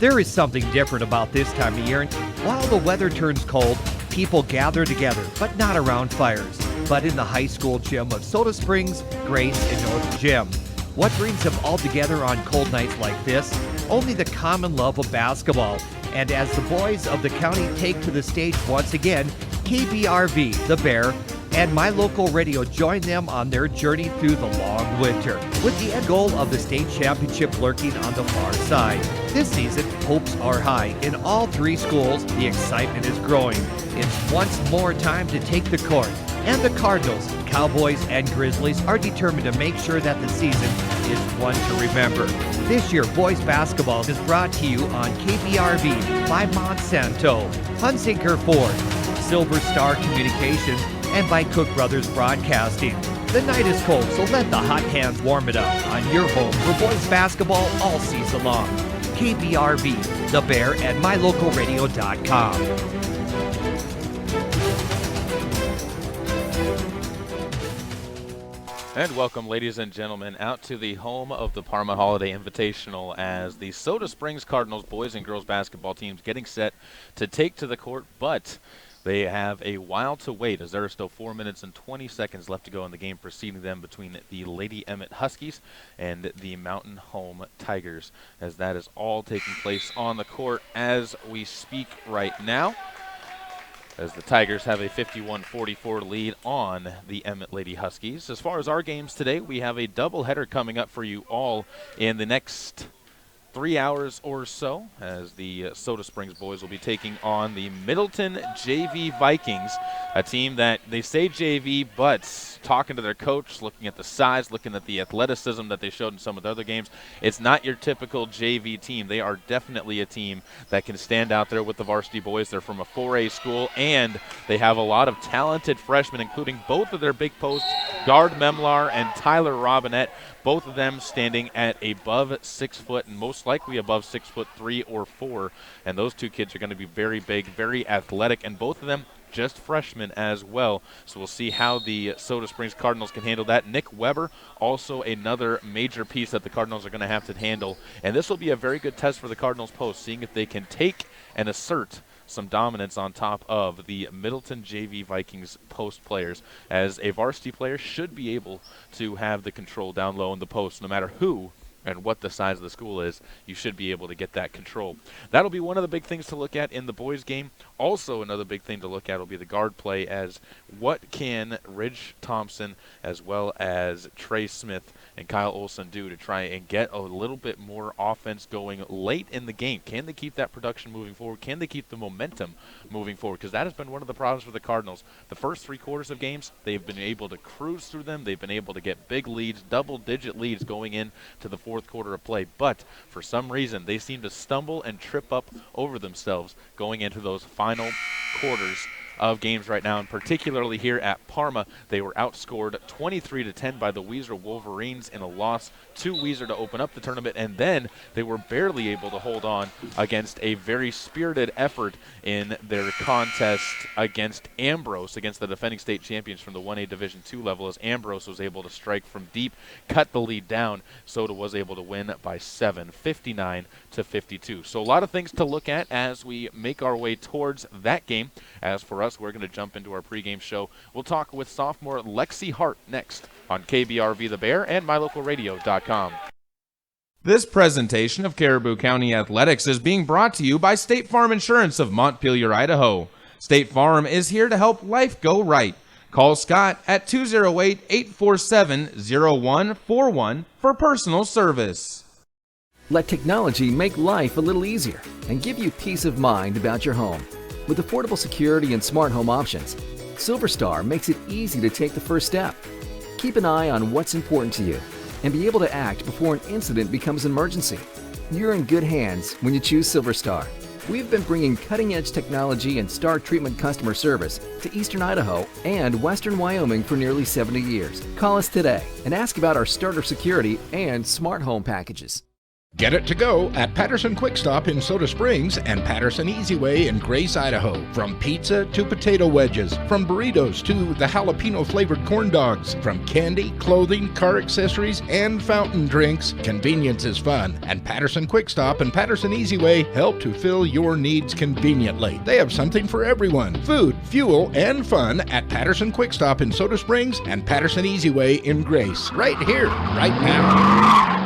There is something different about this time of year. While the weather turns cold, people gather together, but not around fires, but in the high school gym of Soda Springs, Grace, and North Gym. What brings them all together on cold nights like this? Only the common love of basketball. And as the boys of the county take to the stage once again, KBRV, the Bear, and My Local Radio join them on their journey through the long winter, with the end goal of the state championship lurking on the far side. This season, hopes are high. In all three schools, the excitement is growing. It's once more time to take the court, and the Cardinals, Cowboys, and Grizzlies are determined to make sure that the season is one to remember. This year, boys basketball is brought to you on KBRV by Monsanto, Hunsinger Ford, Silver Star Communications, and by Cook Brothers Broadcasting. The night is cold, so let the hot hands warm it up on your home for boys basketball all season long. KBRV, The Bear, and MyLocalRadio.com. And welcome, ladies and gentlemen, out to the home of the Parma Holiday Invitational as the Soda Springs Cardinals boys and girls basketball teams getting set to take to the court, but they have a while to wait as there are still 4 minutes and 20 seconds left to go in the game preceding them between the Lady Emmett Huskies and the Mountain Home Tigers, as that is all taking place on the court as we speak right now, as the Tigers have a 51-44 lead on the Emmett Lady Huskies. As far as our games today, we have a doubleheader coming up for you all in the next 3 hours or so, as the Soda Springs boys will be taking on the Middleton JV Vikings, a team that they say JV, but talking to their coach, looking at the size, looking at the athleticism that they showed in some of the other games, it's not your typical JV team. They are definitely a team that can stand out there with the varsity boys. They're from a 4A school, and they have a lot of talented freshmen, including both of their big posts, guard Memlar and Tyler Robinette, both of them standing at above 6 foot and most likely above 6'3" or 4. And those two kids are going to be very big, very athletic, and both of them just freshmen as well. So we'll see how the Soda Springs Cardinals can handle that. Nick Weber, also another major piece that the Cardinals are going to have to handle. And this will be a very good test for the Cardinals post, seeing if they can take and assert some dominance on top of the Middleton JV Vikings post players, as a varsity player should be able to have the control down low in the post no matter who and what the size of the school is. You should be able to get that control. That'll be one of the big things to look at in the boys game. Also, another big thing to look at will be the guard play, as what can Ridge Thompson as well as Trey Smith and Kyle Olson do to try and get a little bit more offense going late in the game. Can they keep that production moving forward? Can they keep the momentum moving forward? Because that has been one of the problems for the Cardinals. The first 3 quarters of games, they've been able to cruise through them. They've been able to get big leads, double-digit leads going into the fourth quarter of play. But for some reason, they seem to stumble and trip up over themselves going into those final quarters of games right now, and particularly here at Parma, they were outscored 23-10 by the Weiser Wolverines in a loss to Weiser to open up the tournament, and then they were barely able to hold on against a very spirited effort in their contest against Ambrose, against the defending state champions from the 1A Division II level, as Ambrose was able to strike from deep, cut the lead down. Soda was able to win by 7, 59-52. So a lot of things to look at as we make our way towards that game. As for us, we're going to jump into our pregame show. We'll talk with sophomore Lexi Hart next on KBRV The Bear and MyLocalRadio.com. This presentation of Caribou County Athletics is being brought to you by State Farm Insurance of Montpelier, Idaho. State Farm is here to help life go right. Call Scott at 208-847-0141 for personal service. Let technology make life a little easier and give you peace of mind about your home. With affordable security and smart home options, Silver Star makes it easy to take the first step. Keep an eye on what's important to you and be able to act before an incident becomes an emergency. You're in good hands when you choose Silver Star. We've been bringing cutting-edge technology and star treatment customer service to Eastern Idaho and Western Wyoming for nearly 70 years. Call us today and ask about our starter security and smart home packages. Get it to go at Patterson Quick Stop in Soda Springs and Patterson Easy Way in Grace, Idaho. From pizza to potato wedges, from burritos to the jalapeno-flavored corn dogs, from candy, clothing, car accessories, and fountain drinks, convenience is fun. And Patterson Quick Stop and Patterson Easy Way help to fill your needs conveniently. They have something for everyone. Food, fuel, and fun at Patterson Quick Stop in Soda Springs and Patterson Easy Way in Grace. Right here, right now.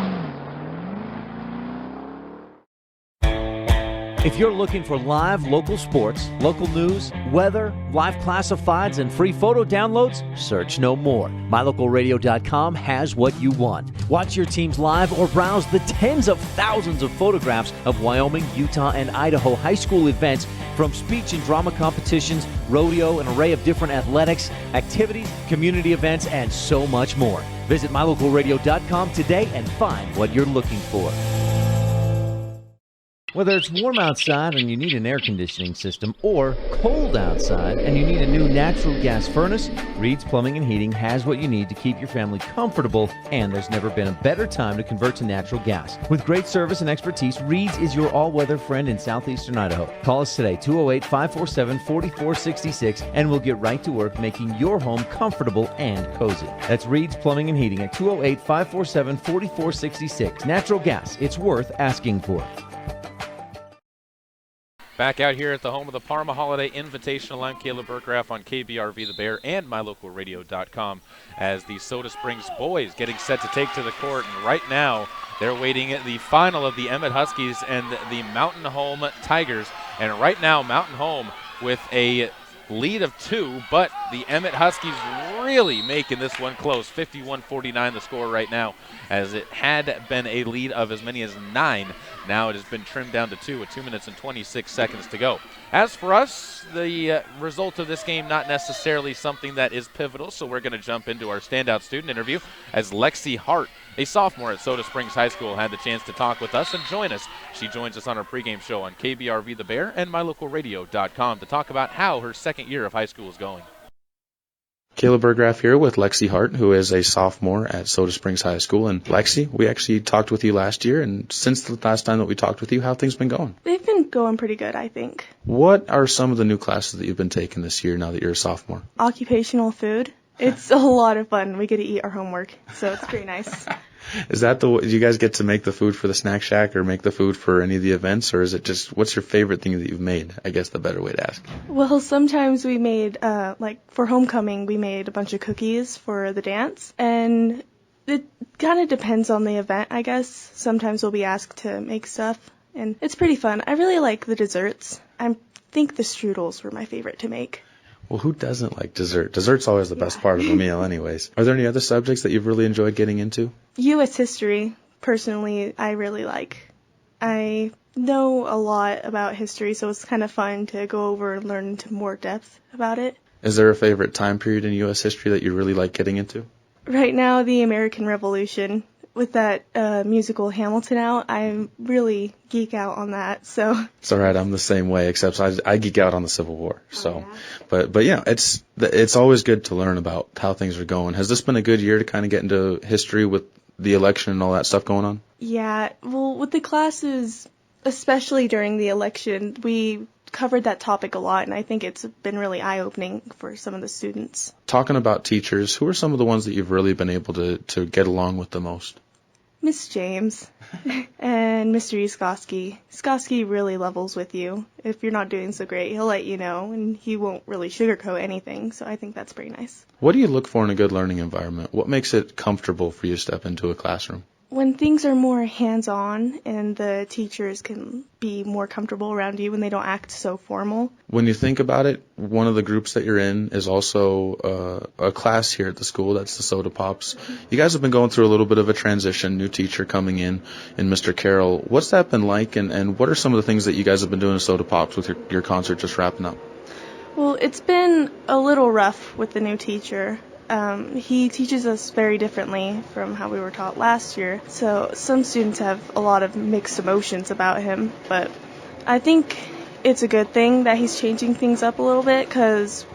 If you're looking for live local sports, local news, weather, live classifieds, and free photo downloads, search no more. MyLocalRadio.com has what you want. Watch your teams live or browse the tens of thousands of photographs of Wyoming, Utah, and Idaho high school events, from speech and drama competitions, rodeo, an array of different athletics, activities, community events, and so much more. Visit MyLocalRadio.com today and find what you're looking for. Whether it's warm outside and you need an air conditioning system, or cold outside and you need a new natural gas furnace, Reed's Plumbing and Heating has what you need to keep your family comfortable, and there's never been a better time to convert to natural gas. With great service and expertise, Reed's is your all-weather friend in southeastern Idaho. Call us today, 208-547-4466, and we'll get right to work making your home comfortable and cozy. That's Reed's Plumbing and Heating at 208-547-4466. Natural gas, it's worth asking for. Back out here at the home of the Parma Holiday Invitational, I'm Caleb Burgraff on KBRV The Bear and MyLocalRadio.com as the Soda Springs boys getting set to take to the court. And right now, they're waiting at the final of the Emmett Huskies and the Mountain Home Tigers. And right now, Mountain Home with a lead of 2, but the Emmett Huskies really making this one close. 51-49 the score right now, as it had been a lead of as many as 9. Now it has been trimmed down to 2 with 2 minutes and 26 seconds to go. As for us, the result of this game not necessarily something that is pivotal, so we're going to jump into our standout student interview as Lexi Hart, a sophomore at Soda Springs High School, had the chance to talk with us and join us. She joins us on our pregame show on KBRV The Bear and MyLocalRadio.com to talk about how her second year of high school is going. Caleb Burgraff here with Lexi Hart, who is a sophomore at Soda Springs High School. And Lexi, we actually talked with you last year, and since the last time that we talked with you, how have things been going? They've been going pretty good, I think. What are some of the new classes that you've been taking this year now that you're a sophomore? Occupational food. It's a lot of fun. We get to eat our homework, so it's pretty nice. Is that do you guys get to make the food for the snack shack or make the food for any of the events, or is it just, what's your favorite thing that you've made? I guess the better way to ask. Well, sometimes we made, for homecoming, we made a bunch of cookies for the dance, and it kind of depends on the event, I guess. Sometimes we'll be asked to make stuff, and it's pretty fun. I really like the desserts. I think the strudels were my favorite to make. Well, who doesn't like dessert? Dessert's always the best part of a meal anyways. Are there any other subjects that you've really enjoyed getting into? U.S. history, personally, I really like. I know a lot about history, so it's kind of fun to go over and learn into more depth about it. Is there a favorite time period in U.S. history that you really like getting into? Right now, the American Revolution. With that musical Hamilton out, I really geek out on that. So it's all right. I'm the same way, except I geek out on the Civil War. So, but yeah, it's always good to learn about how things are going. Has this been a good year to kind of get into history with the election and all that stuff going on? Yeah. Well, with the classes, especially during the election, we covered that topic a lot, and I think it's been really eye-opening for some of the students. Talking about teachers, who are some of the ones that you've really been able to get along with the most? Miss James and Mr. Skoski. Skoski really levels with you. If you're not doing so great, he'll let you know, and he won't really sugarcoat anything, so I think that's pretty nice. What do you look for in a good learning environment? What makes it comfortable for you to step into a classroom? When things are more hands-on and the teachers can be more comfortable around you when they don't act so formal. When you think about it, one of the groups that you're in is also a class here at the school. That's the Soda Pops. You guys have been going through a little bit of a transition, new teacher coming in Mr. Carroll. What's that been like, and what are some of the things that you guys have been doing at Soda Pops with your concert just wrapping up? Well, it's been a little rough with the new teacher. He teaches us very differently from how we were taught last year, so some students have a lot of mixed emotions about him, but I think it's a good thing that he's changing things up a little bit, because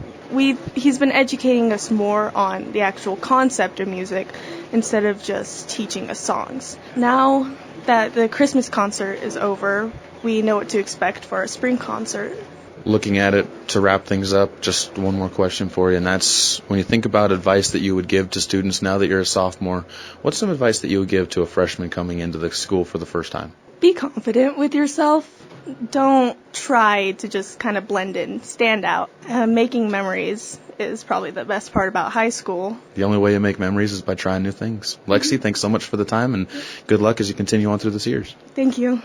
he's been educating us more on the actual concept of music instead of just teaching us songs. Now that the Christmas concert is over, we know what to expect for our spring concert. Looking at it to wrap things up, just one more question for you, and that's when you think about advice that you would give to students now that you're a sophomore, what's some advice that you would give to a freshman coming into the school for the first time? Be confident with yourself. Don't try to just kind of blend in, stand out. Making memories is probably the best part about high school. The only way you make memories is by trying new things. Lexi, thanks so much for the time, and good luck as you continue on through this years. Thank you.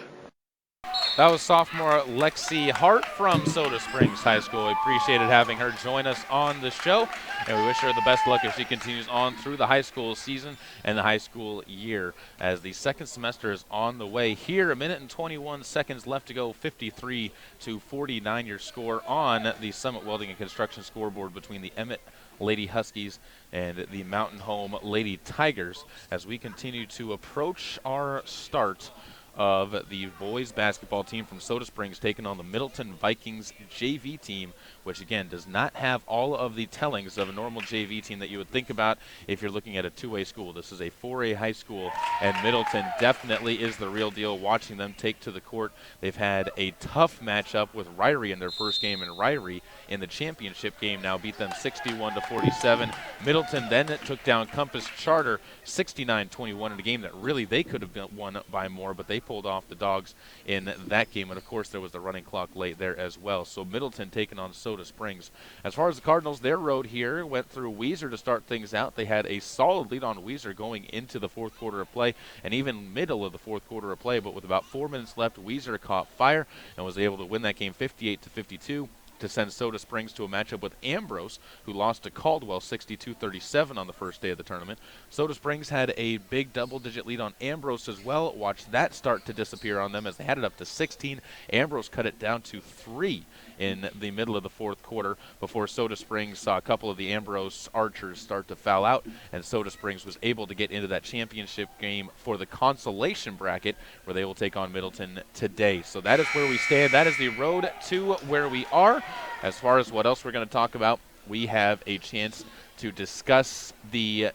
That was sophomore Lexi Hart from Soda Springs High School. We appreciated having her join us on the show, and we wish her the best luck as she continues on through the high school season and the high school year as the second semester is on the way here. 1 minute and 21 seconds left to go, 53-49 your score on the Summit Welding and Construction scoreboard between the Emmett Lady Huskies and the Mountain Home Lady Tigers as we continue to approach our start of the boys basketball team from Soda Springs taking on the Middleton Vikings JV team, which again does not have all of the tellings of a normal JV team that you would think about if you're looking at a 2A school. This is a 4A high school, and Middleton definitely is the real deal. Watching them take to the court, they've had a tough matchup with Ryrie in their first game, and Ryrie in the championship game now beat them 61-47. Middleton then took down Compass Charter 69-21 in a game that really they could have been won by more, but they pulled off the Dogs in that game, and of course there was the running clock late there as well. So Middleton taking on Soda Springs. As far as the Cardinals, their road here went through Weiser to start things out. They had a solid lead on Weiser going into the fourth quarter of play and even middle of the fourth quarter of play, but with about 4 minutes left, Weiser caught fire and was able to win that game 58-52. To send Soda Springs to a matchup with Ambrose, who lost to Caldwell 62-37 on the first day of the tournament. Soda Springs had a big double-digit lead on Ambrose as well. Watched that start to disappear on them as they had it up to 16. Ambrose cut it down to 3 in the middle of the fourth quarter before Soda Springs saw a couple of the Ambrose archers start to foul out, and Soda Springs was able to get into that championship game for the consolation bracket where they will take on Middleton today. So that is where we stand. That is the road to where we are. As far as what else we're going to talk about, we have a chance to discuss the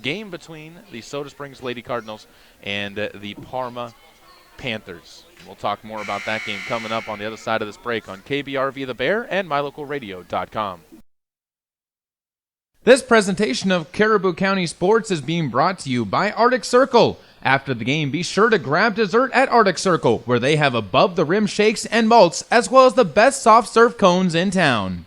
game between the Soda Springs Lady Cardinals and the Parma Panthers. We'll talk more about that game coming up on the other side of this break on KBRV The Bear and MyLocalRadio.com. This presentation of Caribou County Sports is being brought to you by Arctic Circle. After the game, be sure to grab dessert at Arctic Circle, where they have above-the-rim shakes and malts, as well as the best soft-serve cones in town.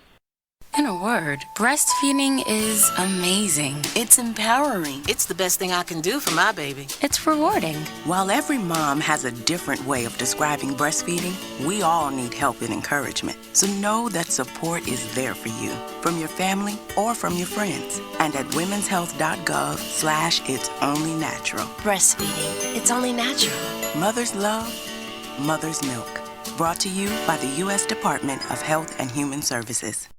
In a word, breastfeeding is amazing. It's empowering. It's the best thing I can do for my baby. It's rewarding. While every mom has a different way of describing breastfeeding, we all need help and encouragement. So know that support is there for you, from your family or from your friends. And at womenshealth.gov/it's only natural. Breastfeeding. It's only natural. Mother's love, mother's milk. Brought to you by the U.S. Department of Health and Human Services.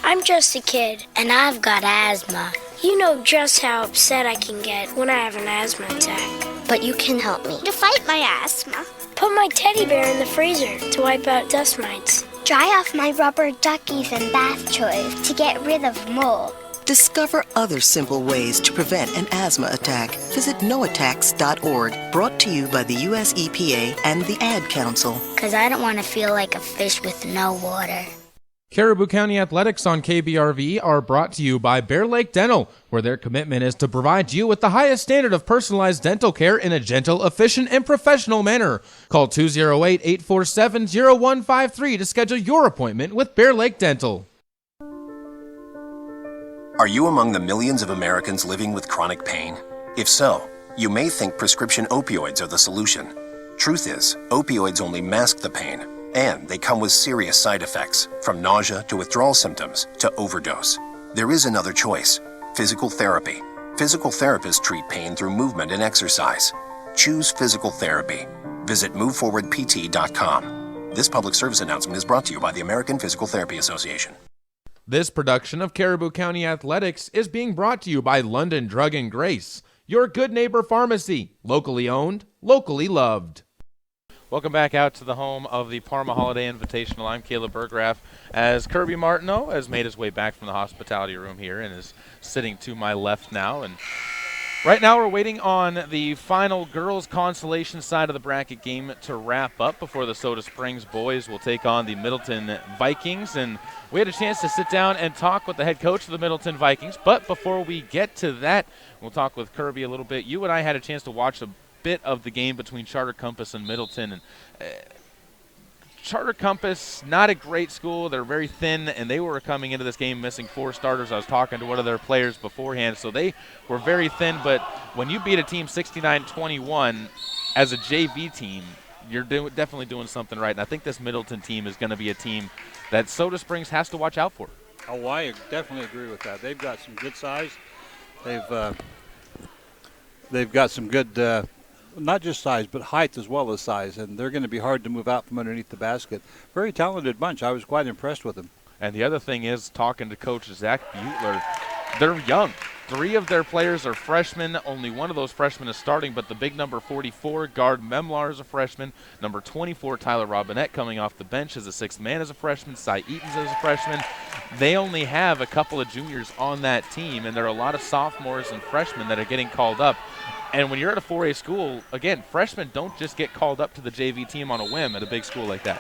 I'm just a kid, and I've got asthma. You know just how upset I can get when I have an asthma attack. But you can help me to fight my asthma. Put my teddy bear in the freezer to wipe out dust mites. Dry off my rubber duckies and bath toys to get rid of mold. Discover other simple ways to prevent an asthma attack. Visit noattacks.org, brought to you by the U.S. EPA and the Ad Council. Because I don't want to feel like a fish with no water. Caribou County Athletics on KBRV are brought to you by Bear Lake Dental, where their commitment is to provide you with the highest standard of personalized dental care in a gentle, efficient, and professional manner. Call 208-847-0153 to schedule your appointment with Bear Lake Dental. Are you among the millions of Americans living with chronic pain? If so, you may think prescription opioids are the solution. Truth is, opioids only mask the pain, and they come with serious side effects, from nausea to withdrawal symptoms to overdose. There is another choice: physical therapy. Physical therapists treat pain through movement and exercise. Choose physical therapy. Visit moveforwardpt.com. This public service announcement is brought to you by the American Physical Therapy Association. This production of Caribou County Athletics is being brought to you by London Drug and Grace, your good neighbor pharmacy, locally owned, locally loved. Welcome back out to the home of the Parma Holiday Invitational. I'm Caleb Berggraf, as Kirby Martineau has made his way back from the hospitality room here and is sitting to my left now. And Right now we're waiting on the final girls consolation side of the bracket game to wrap up before the Soda Springs boys will take on the Middleton Vikings. And we had a chance to sit down and talk with the head coach of the Middleton Vikings. But before we get to that, we'll talk with Kirby a little bit. You and I had a chance to watch a bit of the game between Charter Compass and Middleton. And Charter Compass, not a great school. They're very thin, and they were coming into this game missing 4 starters. I was talking to one of their players beforehand, so they were very thin. But when you beat a team 69-21 as a JV team, you're definitely doing something right. And I think this Middleton team is going to be a team that Soda Springs has to watch out for. Oh, I definitely agree with that. They've got some good size. They've got some good not just size, but height as well as size, and they're going to be hard to move out from underneath the basket. Very talented bunch. I was quite impressed with them. And the other thing is, talking to Coach Zach Butler, they're young. 3 of their players are freshmen. Only one of those freshmen is starting, but the big number 44, guard Memlar, is a freshman. Number 24, Tyler Robinette, coming off the bench as a 6th man, as a freshman. Cy Eatons as a freshman. They only have a couple of juniors on that team, and there are a lot of sophomores and freshmen that are getting called up. And when you're at a 4A school, again, freshmen don't just get called up to the JV team on a whim at a big school like that.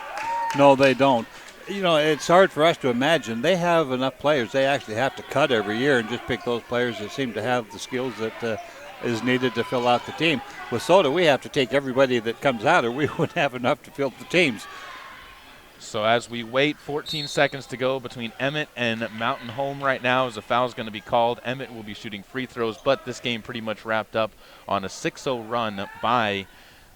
No, they don't. You know, it's hard for us to imagine. They have enough players. They actually have to cut every year and just pick those players that seem to have the skills that is needed to fill out the team. With Soda, we have to take everybody that comes out, or we wouldn't have enough to fill the teams. So as we wait, 14 seconds to go between Emmett and Mountain Home right now, as a foul is going to be called. Emmett will be shooting free throws, but this game pretty much wrapped up on a 6-0 run by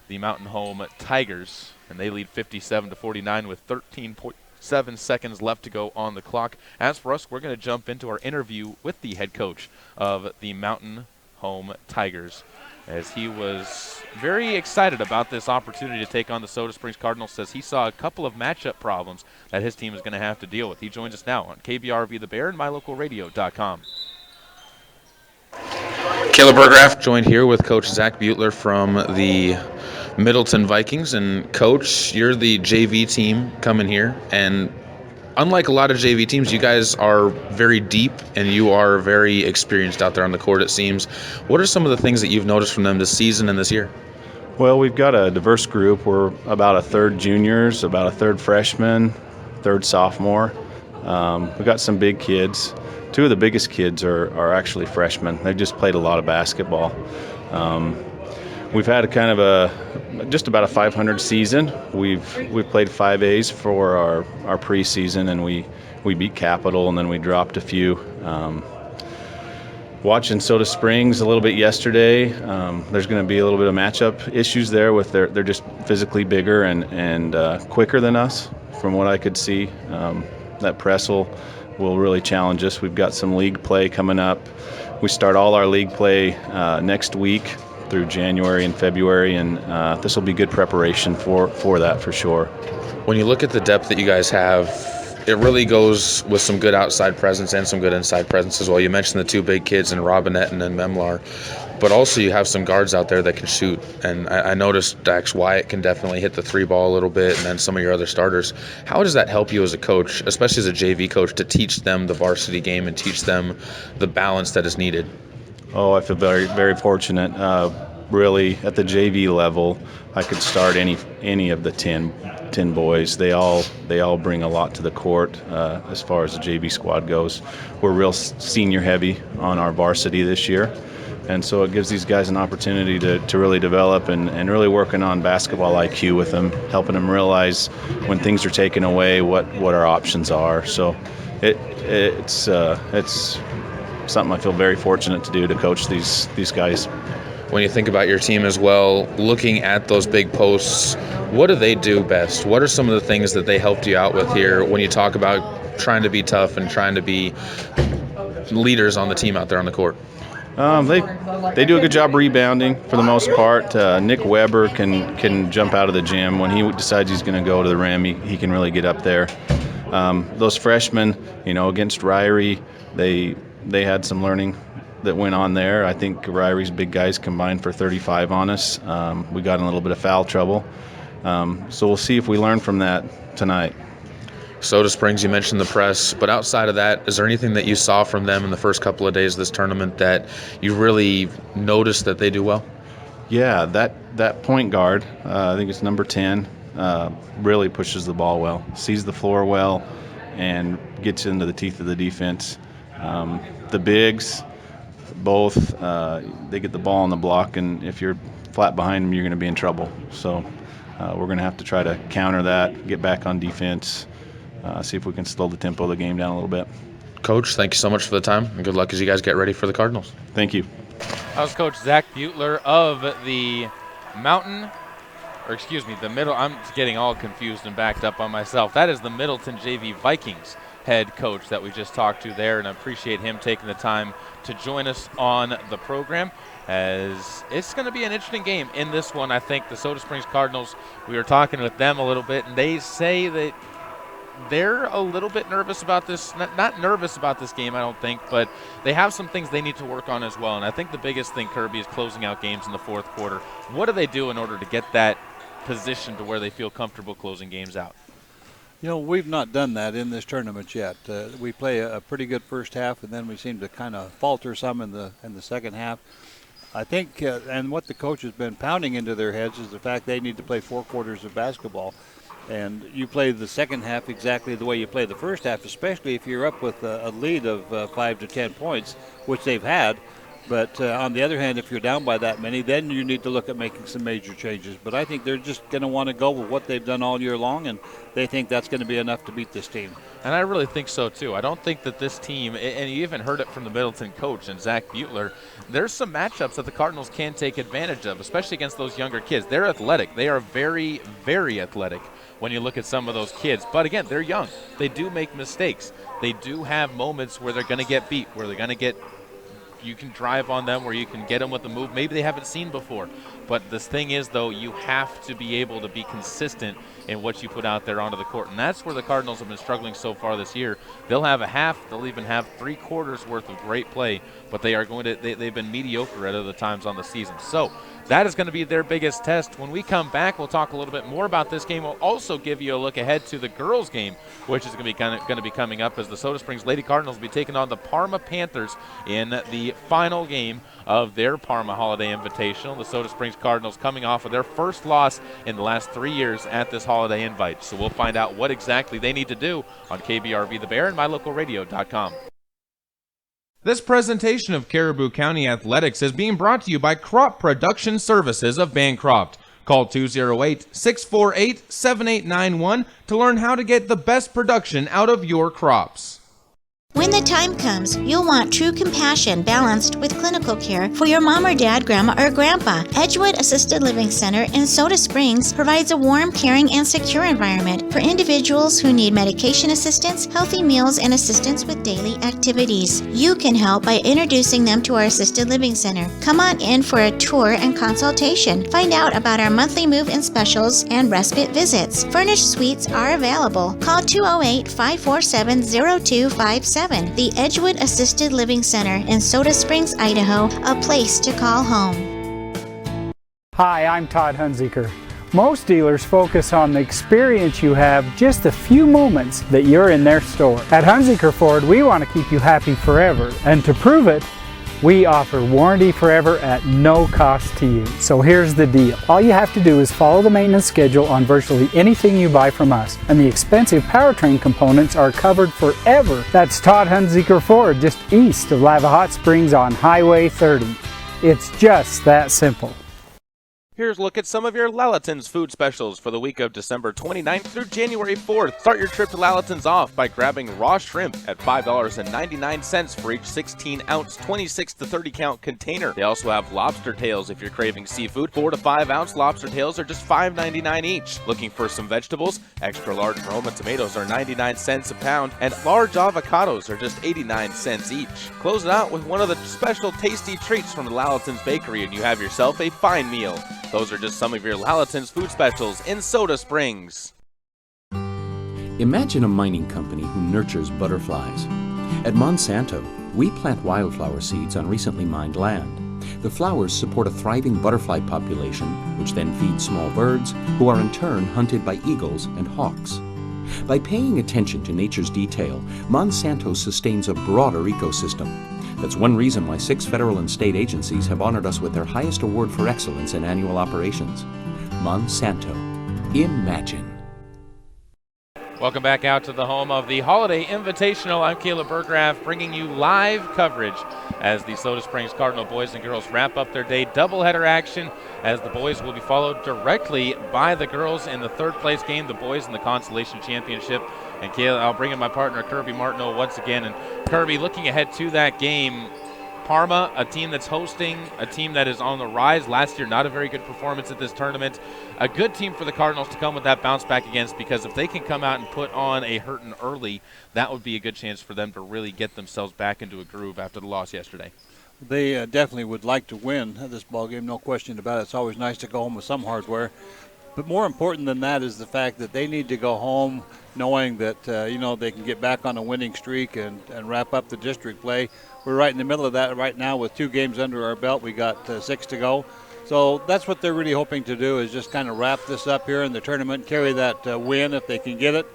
the Mountain Home Tigers, and they lead 57-49 with 13.7 seconds left to go on the clock. As for us, we're going to jump into our interview with the head coach of the Mountain Home Tigers, as he was very excited about this opportunity to take on the Soda Springs Cardinals. Says he saw a couple of matchup problems that his team is going to have to deal with. He joins us now on KBRV The Bear and MyLocalRadio.com. Caleb Burgraff joined here with Coach Zach Butler from the Middleton Vikings. And Coach, you're the JV team coming here, and unlike a lot of JV teams, you guys are very deep and you are very experienced out there on the court, it seems. What are some of the things that you've noticed from them this season and this year? Well, we've got a diverse group. We're about a third juniors, about a third freshman, third sophomore. We've got some big kids. 2 of the biggest kids are actually freshmen. They've just played a lot of basketball. We've had a kind of just about a 500 season. We've played 5As for our preseason, and we beat Capital, and then we dropped a few. Watching Soda Springs a little bit yesterday, there's going to be a little bit of matchup issues there with they're just physically bigger and quicker than us, from what I could see. That press will really challenge us. We've got some league play coming up. We start all our league play next week through January and February, and this will be good preparation for that for sure. When you look at the depth that you guys have, it really goes with some good outside presence and some good inside presence as well. You mentioned the 2 big kids in Robinette and then Memlar, but also you have some guards out there that can shoot. And I noticed Dax Wyatt can definitely hit the 3-ball a little bit, and then some of your other starters. How does that help you as a coach, especially as a JV coach, to teach them the varsity game and teach them the balance that is needed? Oh, I feel very, very fortunate. Really, at the JV level, I could start any of the 10 boys. They all bring a lot to the court as far as the JV squad goes. We're real senior heavy on our varsity this year, and so it gives these guys an opportunity to really develop and really working on basketball IQ with them, helping them realize when things are taken away what our options are. So it's something I feel very fortunate to do, to coach these guys. When you think about your team as well, looking at those big posts, what do they do best? What are some of the things that they helped you out with here when you talk about trying to be tough and trying to be leaders on the team out there on the court? They do a good job rebounding for the most part. Nick Weber can jump out of the gym. When he decides he's going to go to the rim, he can really get up there. Those freshmen, against Ryrie, they had some learning that went on there. I think Ryrie's big guys combined for 35 on us. We got in a little bit of foul trouble. So we'll see if we learn from that tonight. Soda Springs, you mentioned the press, but outside of that, is there anything that you saw from them in the first couple of days of this tournament that you really noticed that they do well? Yeah, that point guard, I think it's number 10, really pushes the ball well, sees the floor well, and gets into the teeth of the defense. The bigs, both, they get the ball on the block, and if you're flat behind them, you're going to be in trouble. So we're going to have to try to counter that, get back on defense, see if we can slow the tempo of the game down a little bit. Coach, thank you so much for the time, and good luck as you guys get ready for the Cardinals. Thank you. That was Coach Zach Butler of the the Middle. I'm getting all confused and backed up on myself. That is the Middleton JV Vikings head coach that we just talked to there, and I appreciate him taking the time to join us on the program, as it's going to be an interesting game in this one. I think the Soda Springs Cardinals, we were talking with them a little bit, and they say that they're a little bit nervous about this. Not nervous about this game, I don't think, but they have some things they need to work on as well. And I think the biggest thing, Kirby, is closing out games in the fourth quarter. What do they do in order to get that position to where they feel comfortable closing games out? You know, we've not done that in this tournament yet. We play a pretty good first half, and then we seem to kind of falter some in the second half. I think, and what the coach has been pounding into their heads is the fact they need to play 4 quarters of basketball. And you play the second half exactly the way you play the first half, especially if you're up with a lead of 5 to 10 points, which they've had. But on the other hand, if you're down by that many, then you need to look at making some major changes. But I think they're just going to want to go with what they've done all year long, and they think that's going to be enough to beat this team. And I really think so, too. I don't think that this team, and you even heard it from the Middleton coach and Zach Butler, there's some matchups that the Cardinals can take advantage of, especially against those younger kids. They're athletic. They are very, very athletic when you look at some of those kids. But, again, they're young. They do make mistakes. They do have moments where they're going to get beat, where they're going to get – you can drive on them, where you can get them with a move maybe they haven't seen before. But the thing is, though, you have to be able to be consistent in what you put out there onto the court. And that's where the Cardinals have been struggling so far this year. They'll have a half, they'll even have 3 quarters worth of great play, but they are going to they've been mediocre at other times on the season. So that is going to be their biggest test. When we come back, we'll talk a little bit more about this game. We'll also give you a look ahead to the girls' game, which is going to be coming up, as the Soda Springs Lady Cardinals will be taking on the Parma Panthers in the final game of their Parma Holiday Invitational. The Soda Springs Cardinals coming off of their first loss in the last 3 years at this Holiday Invite. So we'll find out what exactly they need to do on KBRV The Bear and MyLocalRadio.com. This presentation of Caribou County Athletics is being brought to you by Crop Production Services of Bancroft. Call 208-648-7891 to learn how to get the best production out of your crops. When the time comes, you'll want true compassion balanced with clinical care for your mom or dad, grandma or grandpa. Edgewood Assisted Living Center in Soda Springs provides a warm, caring, and secure environment for individuals who need medication assistance, healthy meals, and assistance with daily activities. You can help by introducing them to our Assisted Living Center. Come on in for a tour and consultation. Find out about our monthly move-in specials and respite visits. Furnished suites are available. Call 208-547-0257. The Edgewood Assisted Living Center in Soda Springs, Idaho, a place to call home. Hi, I'm Todd Hunziker. Most dealers focus on the experience you have just a few moments that you're in their store. At Hunziker Ford, we want to keep you happy forever, and to prove it, we offer warranty forever at no cost to you. So here's the deal. All you have to do is follow the maintenance schedule on virtually anything you buy from us, and the expensive powertrain components are covered forever. That's Todd Hunziker Ford, just east of Lava Hot Springs on Highway 30. It's just that simple. Here's a look at some of your Lalaton's food specials for the week of December 29th through January 4th. Start your trip to Lalaton's off by grabbing raw shrimp at $5.99 for each 16-ounce, 26 to 30 count container. They also have lobster tails if you're craving seafood. 4 to 5 ounce lobster tails are just $5.99 each. Looking for some vegetables? Extra large Roma tomatoes are 99 cents a pound, and large avocados are just 89 cents each. Close it out with one of the special tasty treats from the Lalaton's Bakery, and you have yourself a fine meal. Those are just some of your Lalaton's food specials in Soda Springs. Imagine a mining company who nurtures butterflies. At Monsanto, we plant wildflower seeds on recently mined land. The flowers support a thriving butterfly population, which then feeds small birds, who are in turn hunted by eagles and hawks. By paying attention to nature's detail, Monsanto sustains a broader ecosystem. That's one reason why 6 federal and state agencies have honored us with their highest award for excellence in annual operations. Monsanto. Imagine. Welcome back out to the home of the Holiday Invitational. I'm Caleb Burgraff, bringing you live coverage as the Soda Springs Cardinal boys and girls wrap up their day. Doubleheader action as the boys will be followed directly by the girls in the third place game, the boys in the Consolation Championship. And Caleb, I'll bring in my partner Kirby Martineau once again. And Kirby, looking ahead to that game, Parma, a team that's hosting, a team that is on the rise. Last year, not a very good performance at this tournament. A good team for the Cardinals to come with that bounce back against, because if they can come out and put on a hurting early, that would be a good chance for them to really get themselves back into a groove after the loss yesterday. They definitely would like to win this ball game, no question about it. It's always nice to go home with some hardware. But more important than that is the fact that they need to go home knowing that, they can get back on a winning streak and wrap up the district play. We're right in the middle of that right now with 2 games under our belt. We got 6 to go. So that's what they're really hoping to do, is just kind of wrap this up here in the tournament, carry that win, if they can get it,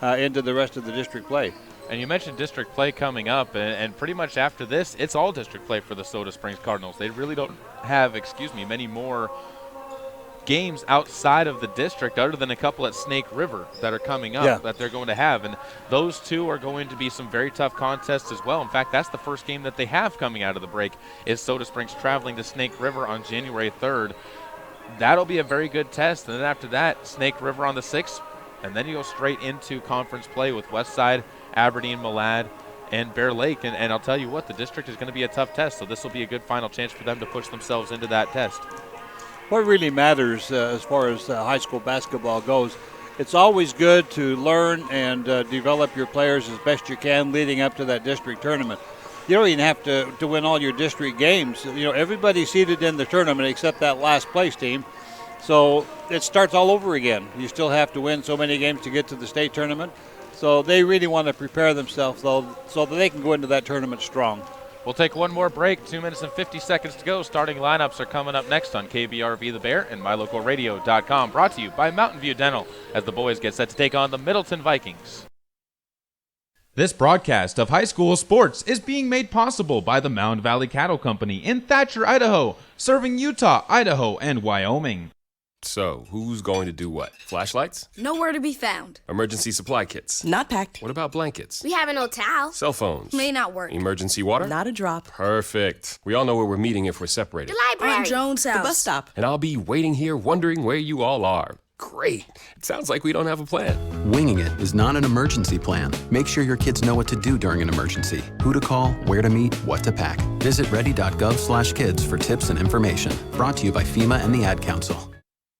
into the rest of the district play. And you mentioned district play coming up, and pretty much after this, it's all district play for the Soda Springs Cardinals. They really don't have, many more games outside of the district other than a couple at Snake River that are coming up that they're going to have. And those 2 are going to be some very tough contests as well. In fact, that's the first game that they have coming out of the break, is Soda Springs traveling to Snake River on January 3rd. That'll be a very good test. And then after that, Snake River on the 6th. And then you go straight into conference play with Westside, Aberdeen, Malad, and Bear Lake. And I'll tell you what, the district is going to be a tough test. So this will be a good final chance for them to push themselves into that test. What really matters as far as high school basketball goes, it's always good to learn and develop your players as best you can leading up to that district tournament. You don't even have to win all your district games. Everybody's seated in the tournament except that last place team. So it starts all over again. You still have to win so many games to get to the state tournament. So they really want to prepare themselves, though, so that they can go into that tournament strong. We'll take one more break. 2 minutes and 50 seconds to go. Starting lineups are coming up next on KBRV The Bear and MyLocalRadio.com. Brought to you by Mountain View Dental as the boys get set to take on the Middleton Vikings. This broadcast of high school sports is being made possible by the Mound Valley Cattle Company in Thatcher, Idaho, serving Utah, Idaho, and Wyoming. So, who's going to do what? Flashlights? Nowhere to be found. Emergency supply kits? Not packed. What about blankets? We have an old towel. Cell phones? May not work. Emergency water? Not a drop. Perfect. We all know where we're meeting if we're separated. The library. On Jones' house. The bus stop. And I'll be waiting here wondering where you all are. Great. It sounds like we don't have a plan. Winging it is not an emergency plan. Make sure your kids know what to do during an emergency, who to call, where to meet, what to pack. Visit ready.gov/kids for tips and information. Brought to you by FEMA and the Ad Council.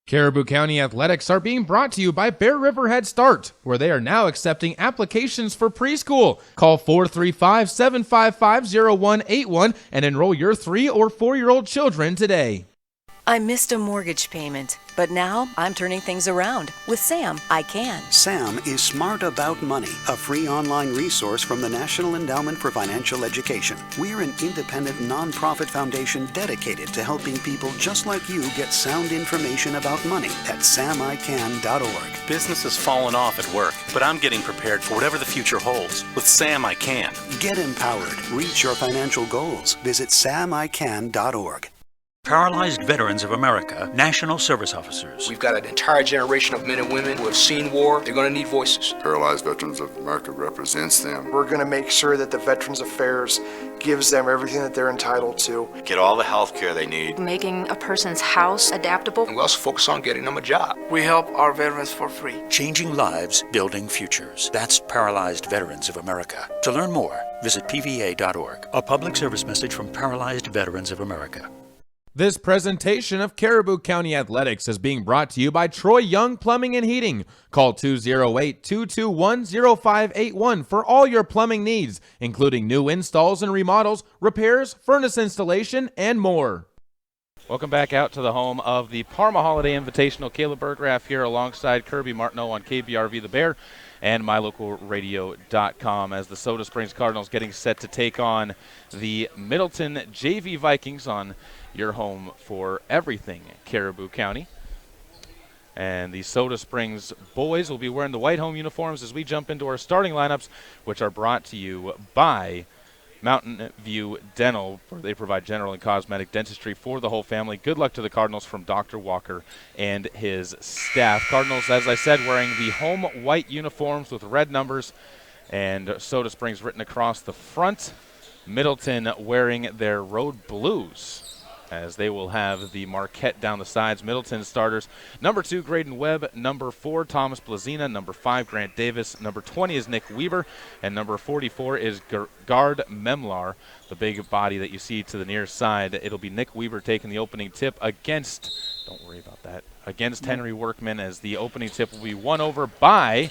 Caribou County Athletics are being brought to you by Bear River Head Start, where they are now accepting applications for preschool. Call 435-755-0181 and enroll your 3- or 4-year-old children today. I missed a mortgage payment, but now I'm turning things around. With Sam, I can. Sam is Smart About Money, a free online resource from the National Endowment for Financial Education. We're an independent nonprofit foundation dedicated to helping people just like you get sound information about money at samican.org. Business has fallen off at work, but I'm getting prepared for whatever the future holds. With Sam, I can. Get empowered. Reach your financial goals. Visit samican.org. Paralyzed Veterans of America, National Service Officers. We've got an entire generation of men and women who have seen war. They're going to need voices. Paralyzed Veterans of America represents them. We're going to make sure that the Veterans Affairs gives them everything that they're entitled to. Get all the health care they need. Making a person's house adaptable. And we also focus on getting them a job. We help our veterans for free. Changing lives, building futures. That's Paralyzed Veterans of America. To learn more, visit pva.org. A public service message from Paralyzed Veterans of America. This presentation of Caribou County Athletics is being brought to you by Troy Young Plumbing and Heating. Call 208-221-0581 for all your plumbing needs, including new installs and remodels, repairs, furnace installation, and more. Welcome back out to the home of the Parma Holiday Invitational. Caleb Burgraff here alongside Kirby Martineau on KBRV The Bear and MyLocalRadio.com as the Soda Springs Cardinals getting set to take on the Middleton JV Vikings on your home for everything Caribou County. And the Soda Springs boys will be wearing the white home uniforms as we jump into our starting lineups, which are brought to you by Mountain View Dental, where they provide general and cosmetic dentistry for the whole family. Good luck to the Cardinals from Dr. Walker and his staff. Cardinals, as I said, wearing the home white uniforms with red numbers and Soda Springs written across the front. Middleton wearing their road blues, as they will have the Marquette down the sides. Middleton starters: number 2, Graydon Webb; number 4, Thomas Blazina; number 5, Grant Davis; number 20 is Nick Weber; and number 44 is Gard Memlar, the big body that you see to the near side. It'll be Nick Weber taking the opening tip against, don't worry about that, against Henry Workman, as the opening tip will be won over by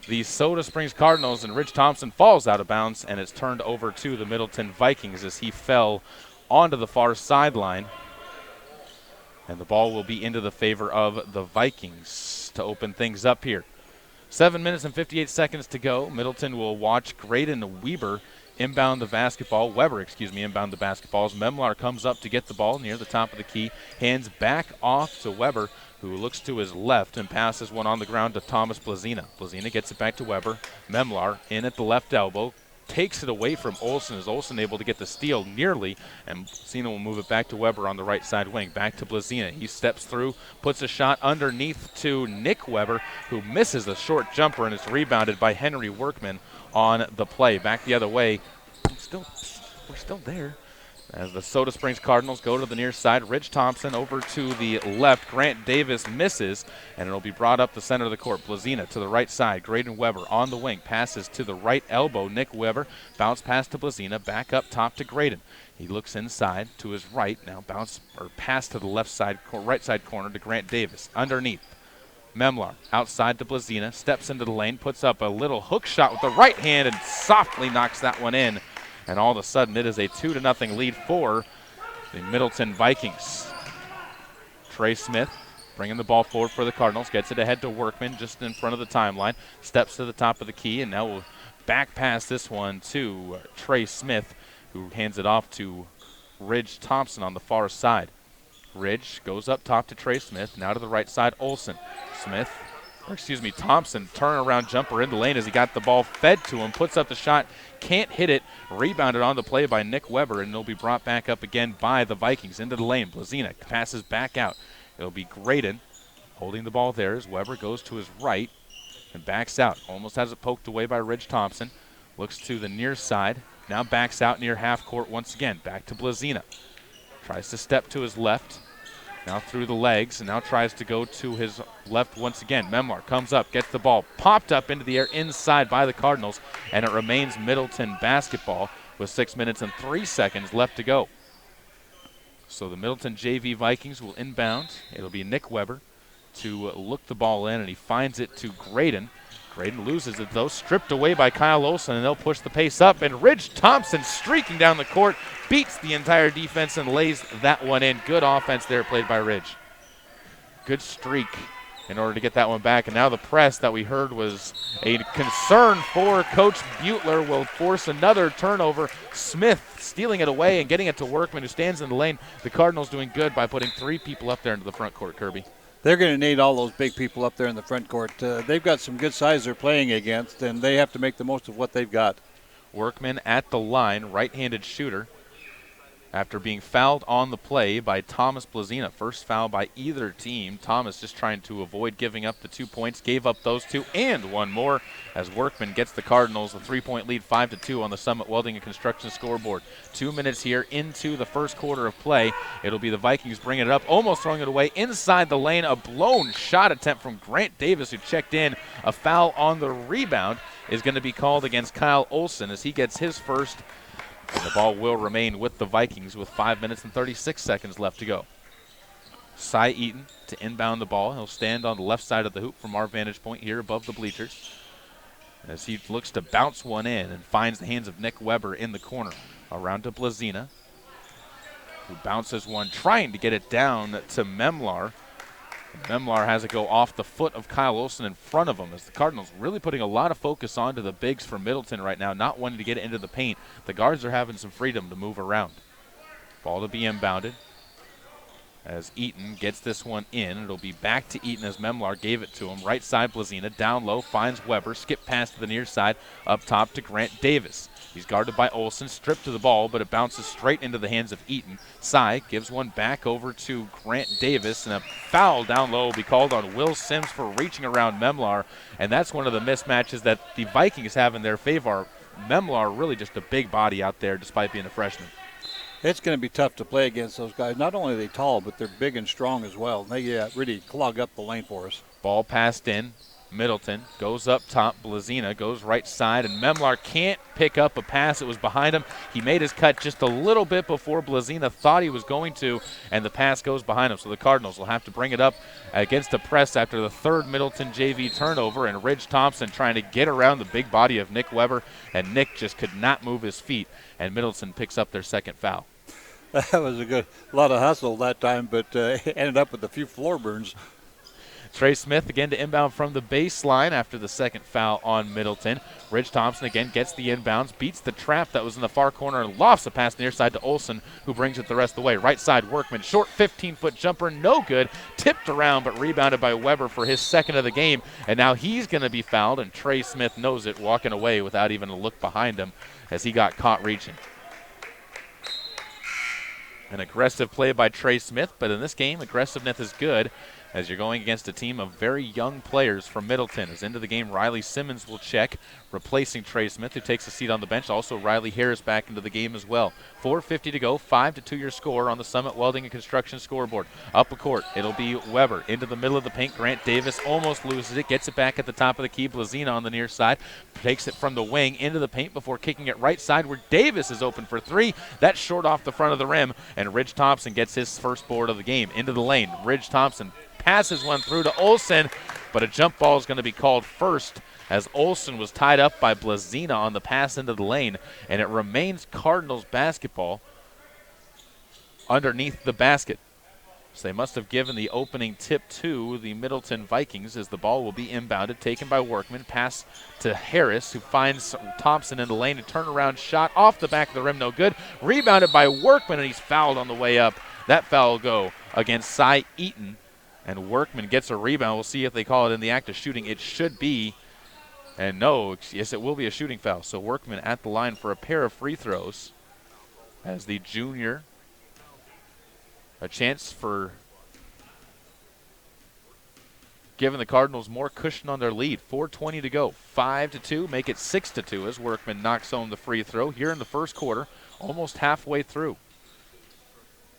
the Soda Springs Cardinals, and Rich Thompson falls out of bounds, and it's turned over to the Middleton Vikings as he fell onto the far sideline. And the ball will be into the favor of the Vikings to open things up here. 7 minutes and 58 seconds to go. Middleton will watch Graydon Weber inbound the basketball. Inbound the basketball as Memlar comes up to get the ball near the top of the key. Hands back off to Weber, who looks to his left and passes one on the ground to Thomas Blazina. Blazina gets it back to Weber. Memlar in at the left elbow. Takes it away from Olsen. Is Olsen able to get the steal nearly, and Blazina will move it back to Weber on the right side wing. Back to Blazina. He steps through, puts a shot underneath to Nick Weber, who misses a short jumper, and it's rebounded by Henry Workman on the play. Back the other way. We're still there. As the Soda Springs Cardinals go to the near side, Rich Thompson over to the left. Grant Davis misses, and it'll be brought up the center of the court. Blazina to the right side. Graydon Weber on the wing. Passes to the right elbow. Nick Weber. Bounce pass to Blazina. Back up top to Graydon. He looks inside to his right. Now pass to the left side, right side corner to Grant Davis. Underneath. Memlar outside to Blazina. Steps into the lane. Puts up a little hook shot with the right hand and softly knocks that one in. And all of a sudden, it is a 2-0 lead for the Middleton Vikings. Trey Smith bringing the ball forward for the Cardinals. Gets it ahead to Workman just in front of the timeline. Steps to the top of the key, and now we'll back pass this one to Trey Smith, who hands it off to Ridge Thompson on the far side. Ridge goes up top to Trey Smith. Now to the right side, Olsen. Thompson, turnaround jumper in the lane as he got the ball fed to him. Puts up the shot, can't hit it. Rebounded on the play by Nick Weber, and it'll be brought back up again by the Vikings. Into the lane, Blazina passes back out. It'll be Graydon holding the ball there as Weber goes to his right and backs out. Almost has it poked away by Ridge Thompson. Looks to the near side. Now backs out near half court once again. Back to Blazina. Tries to step to his left. Now through the legs, and now tries to go to his left once again. Memlar comes up, gets the ball popped up into the air inside by the Cardinals, and it remains Middleton basketball with 6 minutes and 3 seconds left to go. So the Middleton JV Vikings will inbound. It'll be Nick Weber to look the ball in, and he finds it to Graydon. Graydon loses it, though, stripped away by Kyle Olsen, and they'll push the pace up. And Ridge Thompson streaking down the court, beats the entire defense and lays that one in. Good offense there played by Ridge. Good streak in order to get that one back. And now the press that we heard was a concern for Coach Butler will force another turnover. Smith stealing it away and getting it to Workman, who stands in the lane. The Cardinals doing good by putting 3 people up there into the front court, Kirby. They're going to need all those big people up there in the front court. They've got some good size they're playing against, and they have to make the most of what they've got. Workman at the line, right-handed shooter, after being fouled on the play by Thomas Blazina. First foul by either team. Thomas just trying to avoid giving up the 2 points. Gave up those 2 and one more as Workman gets the Cardinals a 3-point lead, 5-2 on the Summit Welding and Construction scoreboard. 2 minutes here into the first quarter of play. It'll be the Vikings bringing it up, almost throwing it away inside the lane. A blown shot attempt from Grant Davis, who checked in. A foul on the rebound is going to be called against Kyle Olsen as he gets his first. And the ball will remain with the Vikings with 5 minutes and 36 seconds left to go. Cy Eaton to inbound the ball. He'll stand on the left side of the hoop from our vantage point here above the bleachers, as he looks to bounce one in and finds the hands of Nick Weber in the corner. Around to Blazina, who bounces one, trying to get it down to Memlar. Memlar has it go off the foot of Kyle Olsen in front of him, as the Cardinals really putting a lot of focus onto the bigs for Middleton right now, not wanting to get it into the paint. The guards are having some freedom to move around. Ball to be inbounded. as Eaton gets this one in. It'll be back to Eaton as Memlar gave it to him. Right side, Blazina down low, finds Weber. Skip pass to the near side, up top to Grant Davis. He's guarded by Olsen, stripped to the ball, but it bounces straight into the hands of Eaton. Cy gives one back over to Grant Davis, and a foul down low will be called on Will Sims for reaching around Memlar, and that's one of the mismatches that the Vikings have in their favor. Memlar really just a big body out there despite being a freshman. It's going to be tough to play against those guys. Not only are they tall, but they're big and strong as well. They really clog up the lane for us. Ball passed in. Middleton goes up top. Blazina goes right side, and Memlar can't pick up a pass. It was behind him. He made his cut just a little bit before Blazina thought he was going to, and the pass goes behind him. So the Cardinals will have to bring it up against the press after the third Middleton JV turnover, and Ridge Thompson trying to get around the big body of Nick Weber, and Nick just could not move his feet, and Middleton picks up their second foul. That was a lot of hustle that time, but ended up with a few floor burns. Trey Smith again to inbound from the baseline after the second foul on Middleton. Ridge Thompson again gets the inbounds, beats the trap that was in the far corner, and lofts a pass near side to Olsen, who brings it the rest of the way. Right side, Workman, short 15-foot jumper, no good. Tipped around, but rebounded by Weber for his second of the game, and now he's going to be fouled, and Trey Smith knows it, walking away without even a look behind him as he got caught reaching. An aggressive play by Trey Smith, but in this game, aggressiveness is good as you're going against a team of very young players from Middleton. As into the game, Riley Simmons will check, replacing Trey Smith, who takes a seat on the bench. Also, Riley Harris back into the game as well. 4:50 to go, 5-2 your score on the Summit Welding and Construction scoreboard. Up a court, it'll be Weber into the middle of the paint. Grant Davis almost loses it, gets it back at the top of the key. Blazina on the near side takes it from the wing into the paint before kicking it right side where Davis is open for three. That's short off the front of the rim, and Ridge Thompson gets his first board of the game. Into the lane, Ridge Thompson passes one through to Olsen, but a jump ball is going to be called first as Olsen was tied up by Blazina on the pass into the lane, and it remains Cardinals basketball underneath the basket. So they must have given the opening tip to the Middleton Vikings as the ball will be inbounded, taken by Workman. Pass to Harris, who finds Thompson in the lane. A turnaround shot off the back of the rim, no good. Rebounded by Workman, and he's fouled on the way up. That foul will go against Cy Eaton, and Workman gets a rebound. We'll see if they call it in the act of shooting. It should be, and no, yes, it will be a shooting foul. So Workman at the line for a pair of free throws as the junior. A chance for giving the Cardinals more cushion on their lead. 4:20 to go. 5-2, make it 6-2 as Workman knocks home the free throw here in the first quarter, almost halfway through.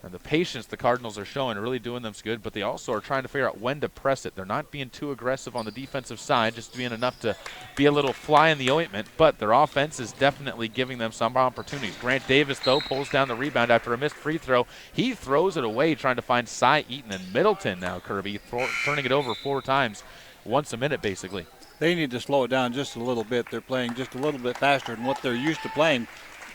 And the patience the Cardinals are showing are really doing them good, but they also are trying to figure out when to press it. They're not being too aggressive on the defensive side, just being enough to be a little fly in the ointment, but their offense is definitely giving them some opportunities. Grant Davis, though, pulls down the rebound after a missed free throw. He throws it away, trying to find Cy Eaton, and Middleton now, Kirby, turning it over 4 times, once a minute basically. They need to slow it down just a little bit. They're playing just a little bit faster than what they're used to playing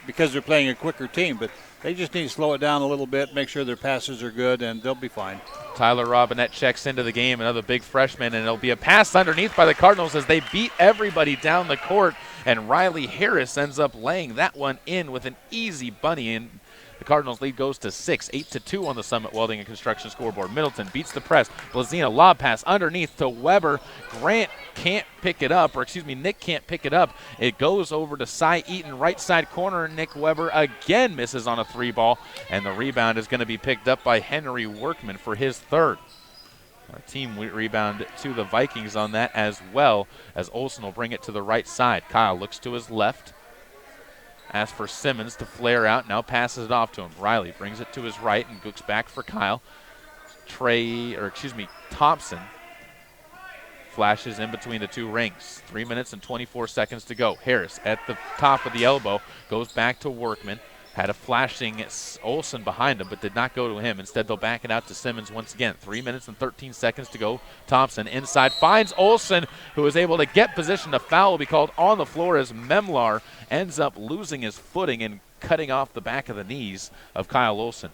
because they're playing a quicker team, but they just need to slow it down a little bit, make sure their passes are good, and they'll be fine. Tyler Robinette checks into the game, another big freshman, and it'll be a pass underneath by the Cardinals as they beat everybody down the court, and Riley Harris ends up laying that one in with an easy bunny, and the Cardinals lead goes to 6, 8-2 on the Summit Welding and Construction scoreboard. Middleton beats the press. Blazina lob pass underneath to Weber. Grant can't pick it up, Nick can't pick it up. It goes over to Cy Eaton, right side corner. Nick Weber again misses on a 3 ball, and the rebound is going to be picked up by Henry Workman for his third. Our team rebound to the Vikings on that as well, as Olsen will bring it to the right side. Kyle looks to his left. Asks for Simmons to flare out, now passes it off to him. Riley brings it to his right and looks back for Kyle. Thompson flashes in between the 2 rings. 3 minutes and 24 seconds to go. Harris at the top of the elbow, goes back to Workman. Had a flashing Olsen behind him, but did not go to him. Instead, they'll back it out to Simmons once again. 3 minutes and 13 seconds to go. Thompson inside finds Olsen, who is able to get position. A foul will be called on the floor as Memlar ends up losing his footing and cutting off the back of the knees of Kyle Olsen.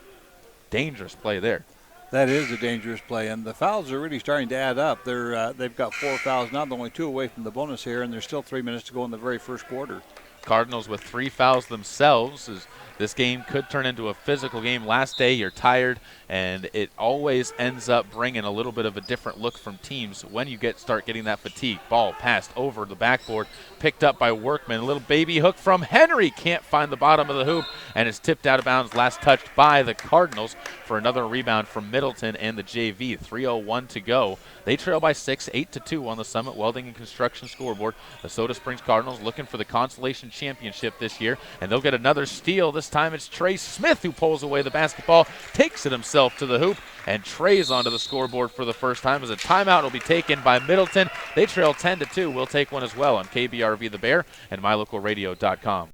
Dangerous play there. That is a dangerous play, and the fouls are really starting to add up. They've got 4 fouls now, only 2 away from the bonus here, and there's still 3 minutes to go in the very first quarter. Cardinals with 3 fouls themselves as this game could turn into a physical game. Last day, you're tired, and it always ends up bringing a little bit of a different look from teams when you start getting that fatigue. Ball passed over the backboard, picked up by Workman. A little baby hook from Henry. Can't find the bottom of the hoop, and it's tipped out of bounds. Last touched by the Cardinals for another rebound from Middleton and the JV. 3:01 to go. They trail by 6, 8-2 on the Summit Welding and Construction scoreboard. The Soda Springs Cardinals looking for the consolation championship this year, and they'll get another steal. This time it's Trey Smith who pulls away the basketball, takes it himself to the hoop, and Trey's onto the scoreboard for the first time as a timeout will be taken by Middleton. They trail 10-2. We'll take one as well on KBRV The Bear and MyLocalRadio.com.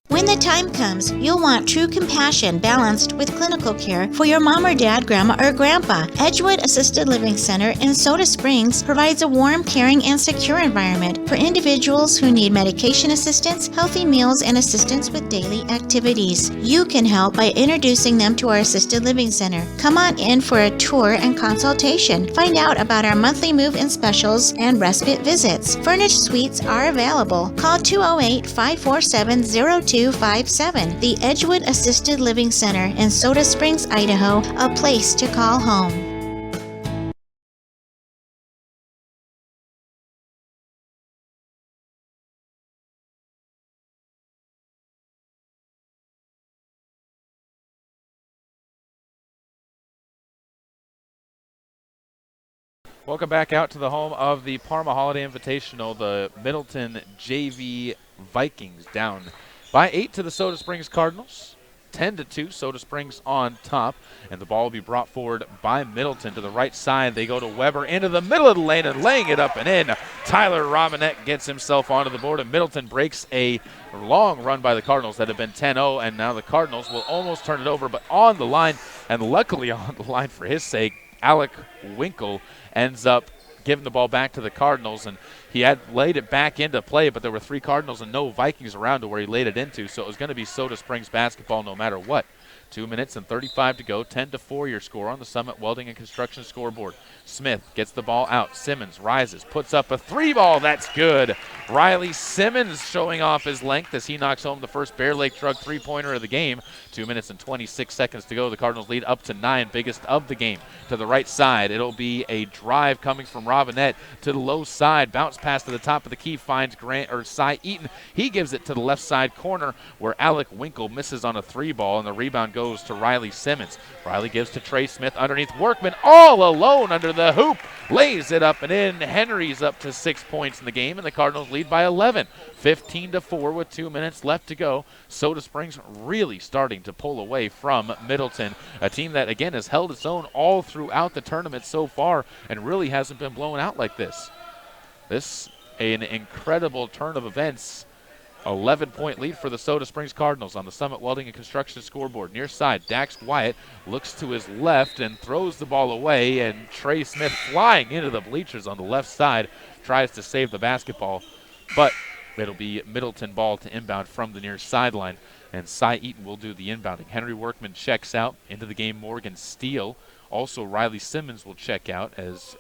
When the time comes, you'll want true compassion balanced with clinical care for your mom or dad, grandma, or grandpa. Edgewood Assisted Living Center in Soda Springs provides a warm, caring, and secure environment for individuals who need medication assistance, healthy meals, and assistance with daily activities. You can help by introducing them to our Assisted Living Center. Come on in for a tour and consultation. Find out about our monthly move-in specials and respite visits. Furnished suites are available. Call 208-547-0257. The Edgewood Assisted Living Center in Soda Springs, Idaho, a place to call home. Welcome back out to the home of the Parma Holiday Invitational. The Middleton JV Vikings down by 8 to the Soda Springs Cardinals. 10-2, Soda Springs on top, and the ball will be brought forward by Middleton to the right side. They go to Weber into the middle of the lane and laying it up and in. Tyler Robinette gets himself onto the board, and Middleton breaks a long run by the Cardinals that have been 10-0, and now the Cardinals will almost turn it over, but on the line, and luckily on the line for his sake, Alec Winkle ends up giving the ball back to the Cardinals, and he had laid it back into play, but there were 3 Cardinals and no Vikings around to where he laid it into, so it was going to be Soda Springs basketball no matter what. 2 minutes and 35 to go, 10-4 your score on the Summit Welding and Construction scoreboard. Smith gets the ball out. Simmons rises, puts up a 3-ball. That's good. Riley Simmons showing off his length as he knocks home the first Bear Lake Drug three-pointer of the game. 2 minutes and 26 seconds to go. The Cardinals lead up to 9, biggest of the game. To the right side, it'll be a drive coming from Robinette to the low side. Bounce pass to the top of the key finds Cy Eaton. He gives it to the left side corner where Alec Winkle misses on a 3-ball, and the rebound goes to Riley Simmons. Riley gives to Trey Smith underneath. Workman all alone under the hoop. Lays it up and in. Henry's up to 6 points in the game, and the Cardinals lead by 11. 15-4 with 2 minutes left to go. Soda Springs really starting to pull away from Middleton, a team that, again, has held its own all throughout the tournament so far and really hasn't been blown out like this. This an incredible turn of events. 11-point lead for the Soda Springs Cardinals on the Summit Welding and Construction scoreboard. Near side, Dax Wyatt looks to his left and throws the ball away, and Trey Smith flying into the bleachers on the left side tries to save the basketball, but it'll be Middleton ball to inbound from the near sideline, and Cy Eaton will do the inbounding. Henry Workman checks out. Into the game, Morgan Steele. Also, Riley Simmons will check out as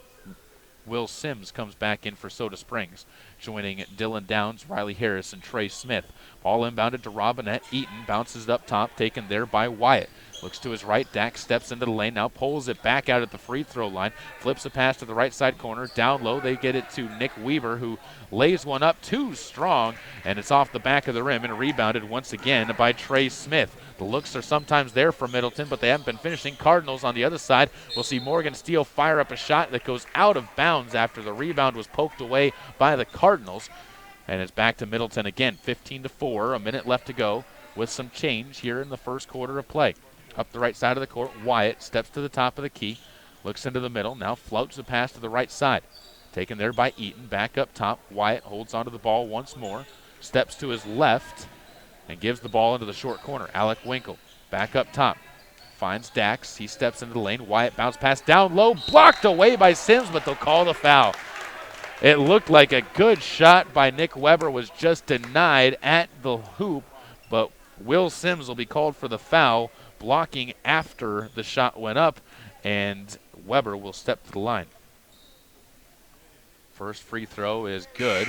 Will Sims comes back in for Soda Springs, joining Dylan Downs, Riley Harris, and Trey Smith. Ball inbounded to Robinette. Eaton bounces it up top, taken there by Wyatt. Looks to his right. Dax steps into the lane, now pulls it back out at the free throw line. Flips a pass to the right side corner. Down low, they get it to Nick Weaver, who lays one up too strong, and it's off the back of the rim and rebounded once again by Trey Smith. The looks are sometimes there for Middleton, but they haven't been finishing. Cardinals on the other side. We'll see Morgan Steele fire up a shot that goes out of bounds after the rebound was poked away by the Cardinals. And it's back to Middleton again, 15-4, a minute left to go with some change here in the first quarter of play. Up the right side of the court, Wyatt steps to the top of the key, looks into the middle, now floats the pass to the right side. Taken there by Eaton, back up top. Wyatt holds onto the ball once more, steps to his left, and gives the ball into the short corner. Alec Winkle back up top, finds Dax. He steps into the lane. Wyatt bounce pass down low, blocked away by Sims, but they'll call the foul. It looked like a good shot by Nick Weber was just denied at the hoop, but Will Sims will be called for the foul, blocking after the shot went up, and Weber will step to the line. First free throw is good.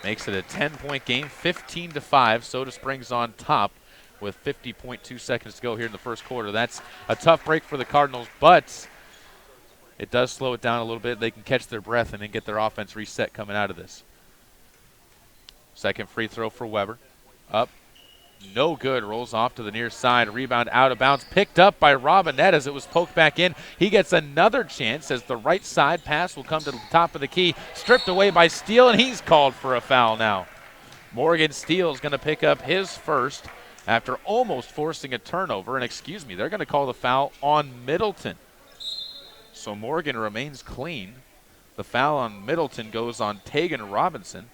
Makes it a 10-point game, 15-5. Soda Springs on top with 50.2 seconds to go here in the first quarter. That's a tough break for the Cardinals, but it does slow it down a little bit. They can catch their breath and then get their offense reset coming out of this. Second free throw for Weber. Up. No good. Rolls off to the near side. Rebound out of bounds. Picked up by Robinette as it was poked back in. He gets another chance as the right side pass will come to the top of the key. Stripped away by Steele, and he's called for a foul now. Morgan Steele is going to pick up his first after almost forcing a turnover. And they're going to call the foul on Middleton. So Morgan remains clean. The foul on Middleton goes on Tegan Robinson.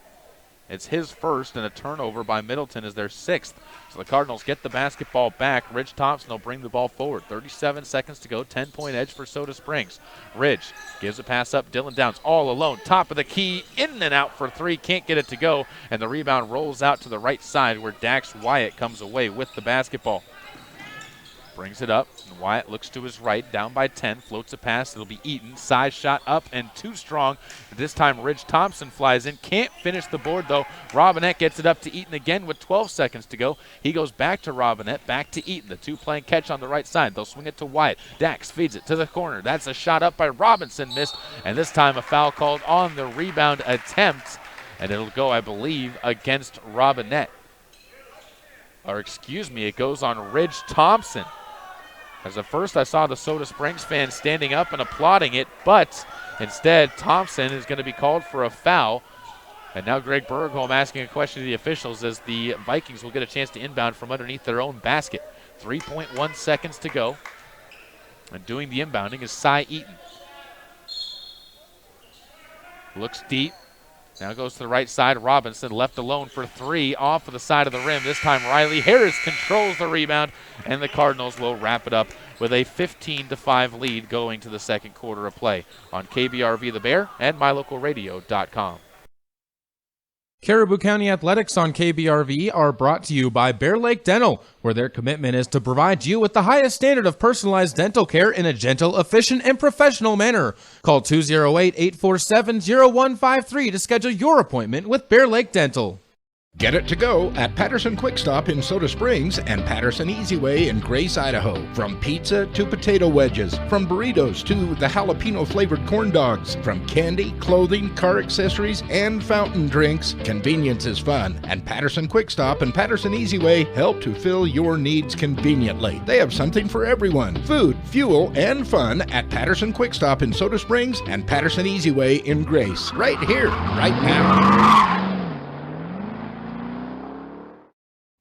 It's his first, and a turnover by Middleton is their sixth. So the Cardinals get the basketball back. Ridge Thompson will bring the ball forward. 37 seconds to go. 10-point edge for Soda Springs. Ridge gives a pass up. Dylan Downs all alone. Top of the key. In and out for three. Can't get it to go. And the rebound rolls out to the right side where Dax Wyatt comes away with the basketball. Brings it up, and Wyatt looks to his right, down by 10, floats a pass. It'll be Eaton. Side shot up and too strong. This time Ridge Thompson flies in. Can't finish the board, though. Robinette gets it up to Eaton again with 12 seconds to go. He goes back to Robinette, back to Eaton. The two playing catch on the right side. They'll swing it to Wyatt. Dax feeds it to the corner. That's a shot up by Robinson, missed. And this time a foul called on the rebound attempt. And it'll go, I believe, against Robinette. Or it goes on Ridge Thompson. As at first I saw the Soda Springs fans standing up and applauding it, but instead Thompson is going to be called for a foul. And now Greg Bergholm asking a question to the officials as the Vikings will get a chance to inbound from underneath their own basket. 3.1 seconds to go. And doing the inbounding is Cy Eaton. Looks deep. Now goes to the right side. Robinson left alone for three off of the side of the rim. This time Riley Harris controls the rebound, and the Cardinals will wrap it up with a 15-5 lead going to the second quarter of play on KBRV The Bear and MyLocalRadio.com. Caribou County Athletics on KBRV are brought to you by Bear Lake Dental, where their commitment is to provide you with the highest standard of personalized dental care in a gentle, efficient, and professional manner. Call 208-847-0153 to schedule your appointment with Bear Lake Dental. Get it to go at Patterson Quick Stop in Soda Springs and Patterson Easy Way in Grace, Idaho. From pizza to potato wedges, from burritos to the jalapeno flavored corn dogs, from candy, clothing, car accessories, and fountain drinks, convenience is fun. And Patterson Quick Stop and Patterson Easy Way help to fill your needs conveniently. They have something for everyone: food, fuel, and fun at Patterson Quick Stop in Soda Springs and Patterson Easy Way in Grace. Right here, right now.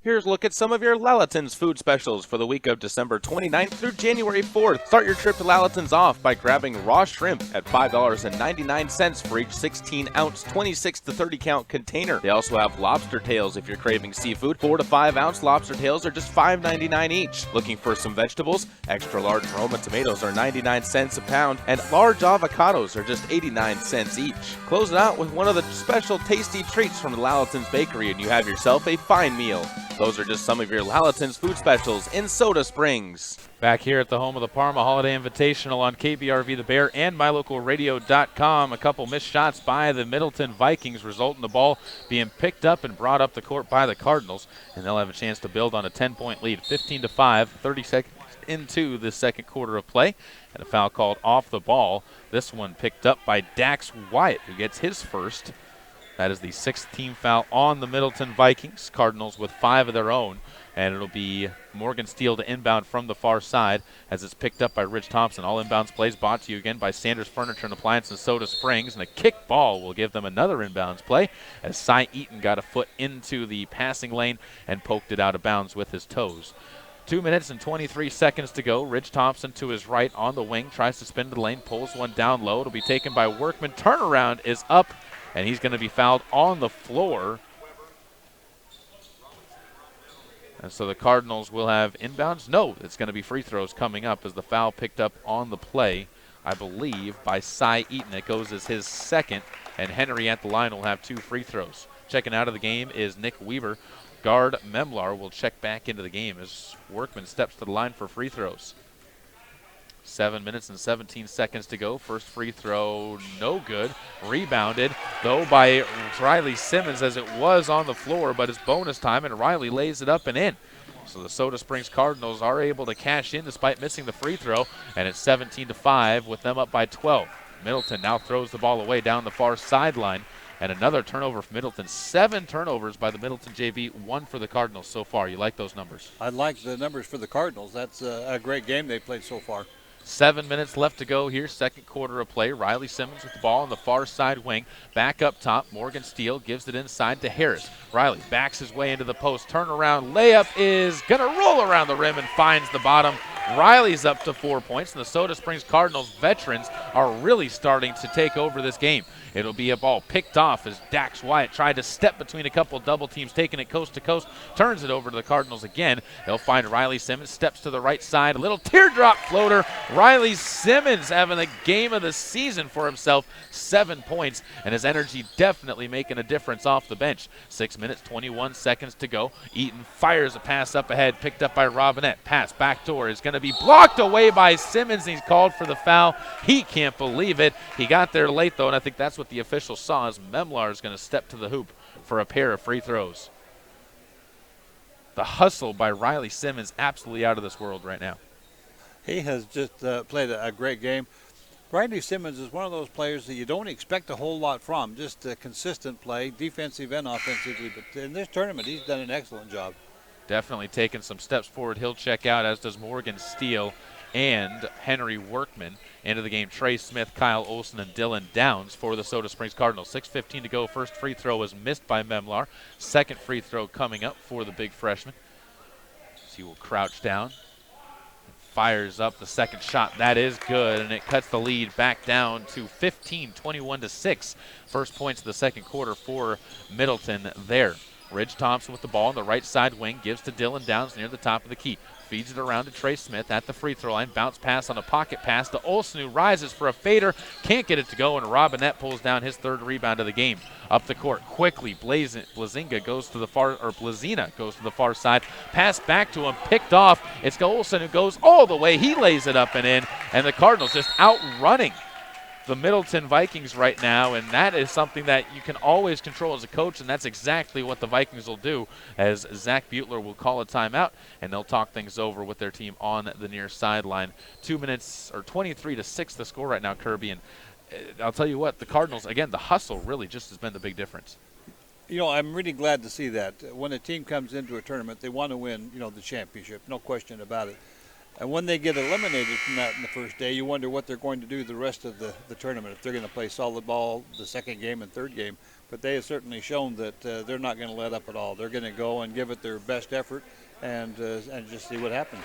Here's a look at some of your Lalaton's food specials for the week of December 29th through January 4th. Start your trip to Lalaton's off by grabbing raw shrimp at $5.99 for each 16-ounce, 26 to 30-count container. They also have lobster tails if you're craving seafood. 4 to 5-ounce lobster tails are just $5.99 each. Looking for some vegetables? Extra large Roma tomatoes are 99 cents a pound, and large avocados are just 89 cents each. Close it out with one of the special tasty treats from Lalaton's Bakery, and you have yourself a fine meal. Those are just some of your Lalaton's food specials in Soda Springs. Back here at the home of the Parma Holiday Invitational on KBRV The Bear and MyLocalRadio.com. A couple missed shots by the Middleton Vikings result in the ball being picked up and brought up the court by the Cardinals. And they'll have a chance to build on a 10-point lead, 15-5, 30 seconds into the second quarter of play. And a foul called off the ball. This one picked up by Dax Wyatt, who gets his first. That is the sixth team foul on the Middleton Vikings. Cardinals with 5 of their own. And it'll be Morgan Steele to inbound from the far side as it's picked up by Rich Thompson. All inbounds plays brought to you again by Sanders Furniture and Appliance in Soda Springs. And a kick ball will give them another inbounds play as Cy Eaton got a foot into the passing lane and poked it out of bounds with his toes. 2 minutes and 23 seconds to go. Rich Thompson to his right on the wing. Tries to spin to the lane. Pulls one down low. It'll be taken by Workman. Turnaround is up. And he's going to be fouled on the floor. And so the Cardinals will have inbounds. No, it's going to be free throws coming up as the foul picked up on the play, I believe, by Cy Eaton. It goes as his second, and Henry at the line will have 2 free throws. Checking out of the game is Nick Weaver. Guard Memlar will check back into the game as Workman steps to the line for free throws. 7 minutes and 17 seconds to go. First free throw, no good. Rebounded, though, by Riley Simmons as it was on the floor, but it's bonus time, and Riley lays it up and in. So the Soda Springs Cardinals are able to cash in despite missing the free throw, and it's 17-5 with them up by 12. Middleton now throws the ball away down the far sideline, and another turnover for Middleton. 7 turnovers by the Middleton JV, 1 for the Cardinals so far. You like those numbers? I like the numbers for the Cardinals. That's a great game they played so far. 7 minutes left to go here, second quarter of play. Riley Simmons with the ball on the far side wing. Back up top, Morgan Steele gives it inside to Harris. Riley backs his way into the post. Turnaround layup is going to roll around the rim and finds the bottom. Riley's up to 4 points, and the Soda Springs Cardinals veterans are really starting to take over this game. It'll be a ball picked off as Dax Wyatt tried to step between a couple double teams, taking it coast to coast, turns it over to the Cardinals again. They'll find Riley Simmons, steps to the right side, a little teardrop floater. Riley Simmons having the game of the season for himself, 7 points, and his energy definitely making a difference off the bench. 6 minutes, 21 seconds to go. Eaton fires a pass up ahead, picked up by Robinette. Pass backdoor is going to be blocked away by Simmons. He's called for the foul. He can't believe it. He got there late, though, and I think that's what the official saw, as Memlar is going to step to the hoop for a pair of free throws. The hustle by Riley Simmons absolutely out of this world right now. He has just played a great game. Riley Simmons is one of those players that you don't expect a whole lot from, just a consistent play, defensive and offensively. But in this tournament, he's done an excellent job. Definitely taking some steps forward. He'll check out, as does Morgan Steele and Henry Workman. Into the game, Trey Smith, Kyle Olson, and Dylan Downs for the Soda Springs Cardinals. 6:15 to go. First free throw was missed by Memlar. Second free throw coming up for the big freshman. So he will crouch down. Fires up the second shot. That is good, and it cuts the lead back down to 15, 21-6. First points of the second quarter for Middleton there. Ridge Thompson with the ball on the right side wing, gives to Dylan Downs near the top of the key. Feeds it around to Trey Smith at the free throw line. Bounce pass on a pocket pass to Olsen, who rises for a fader. Can't get it to go, and Robinette pulls down his third rebound of the game. Up the court quickly, Blazina goes to the far side. Pass back to him, picked off. It's Olsen who goes all the way. He lays it up and in, and the Cardinals just outrunning the Middleton Vikings right now, and that is something that you can always control as a coach, and that's exactly what the Vikings will do, as Zach Butler will call a timeout, and they'll talk things over with their team on the near sideline. 2 minutes, or 23-6 the score right now, Kirby, and I'll tell you what, the Cardinals, again, the hustle really just has been the big difference. You know, I'm really glad to see that. When a team comes into a tournament, they want to win, the championship, no question about it. And when they get eliminated from that in the first day, you wonder what they're going to do the rest of the tournament, if they're going to play solid ball the second game and third game. But they have certainly shown that they're not going to let up at all. They're going to go and give it their best effort and just see what happens.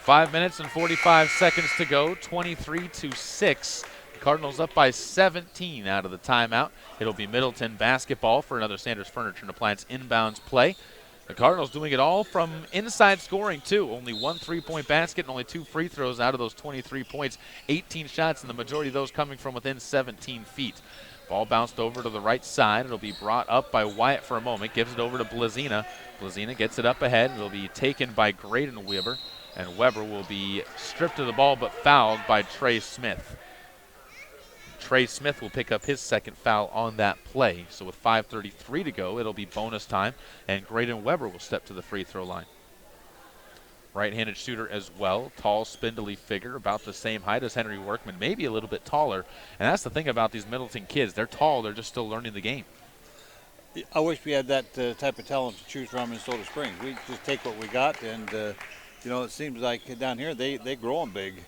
5 minutes and 45 seconds to go, 23-6. The Cardinals up by 17 out of the timeout. It'll be Middleton basketball for another Sanders Furniture and Appliance inbounds play. The Cardinals doing it all from inside scoring, too. Only 1 3-point basket and only 2 free throws out of those 23 points. 18 shots, and the majority of those coming from within 17 feet. Ball bounced over to the right side. It'll be brought up by Wyatt for a moment. Gives it over to Blazina. Blazina gets it up ahead. It'll be taken by Graydon Weber. And Weber will be stripped of the ball but fouled by Trey Smith. Trey Smith will pick up his second foul on that play. So with 5:33 to go, it'll be bonus time, and Graydon Weber will step to the free throw line. Right-handed shooter as well, tall, spindly figure, about the same height as Henry Workman, maybe a little bit taller. And that's the thing about these Middleton kids. They're tall, they're just still learning the game. I wish we had that type of talent to choose from in Soda Springs. We just take what we got, and, it seems like down here they grow them big.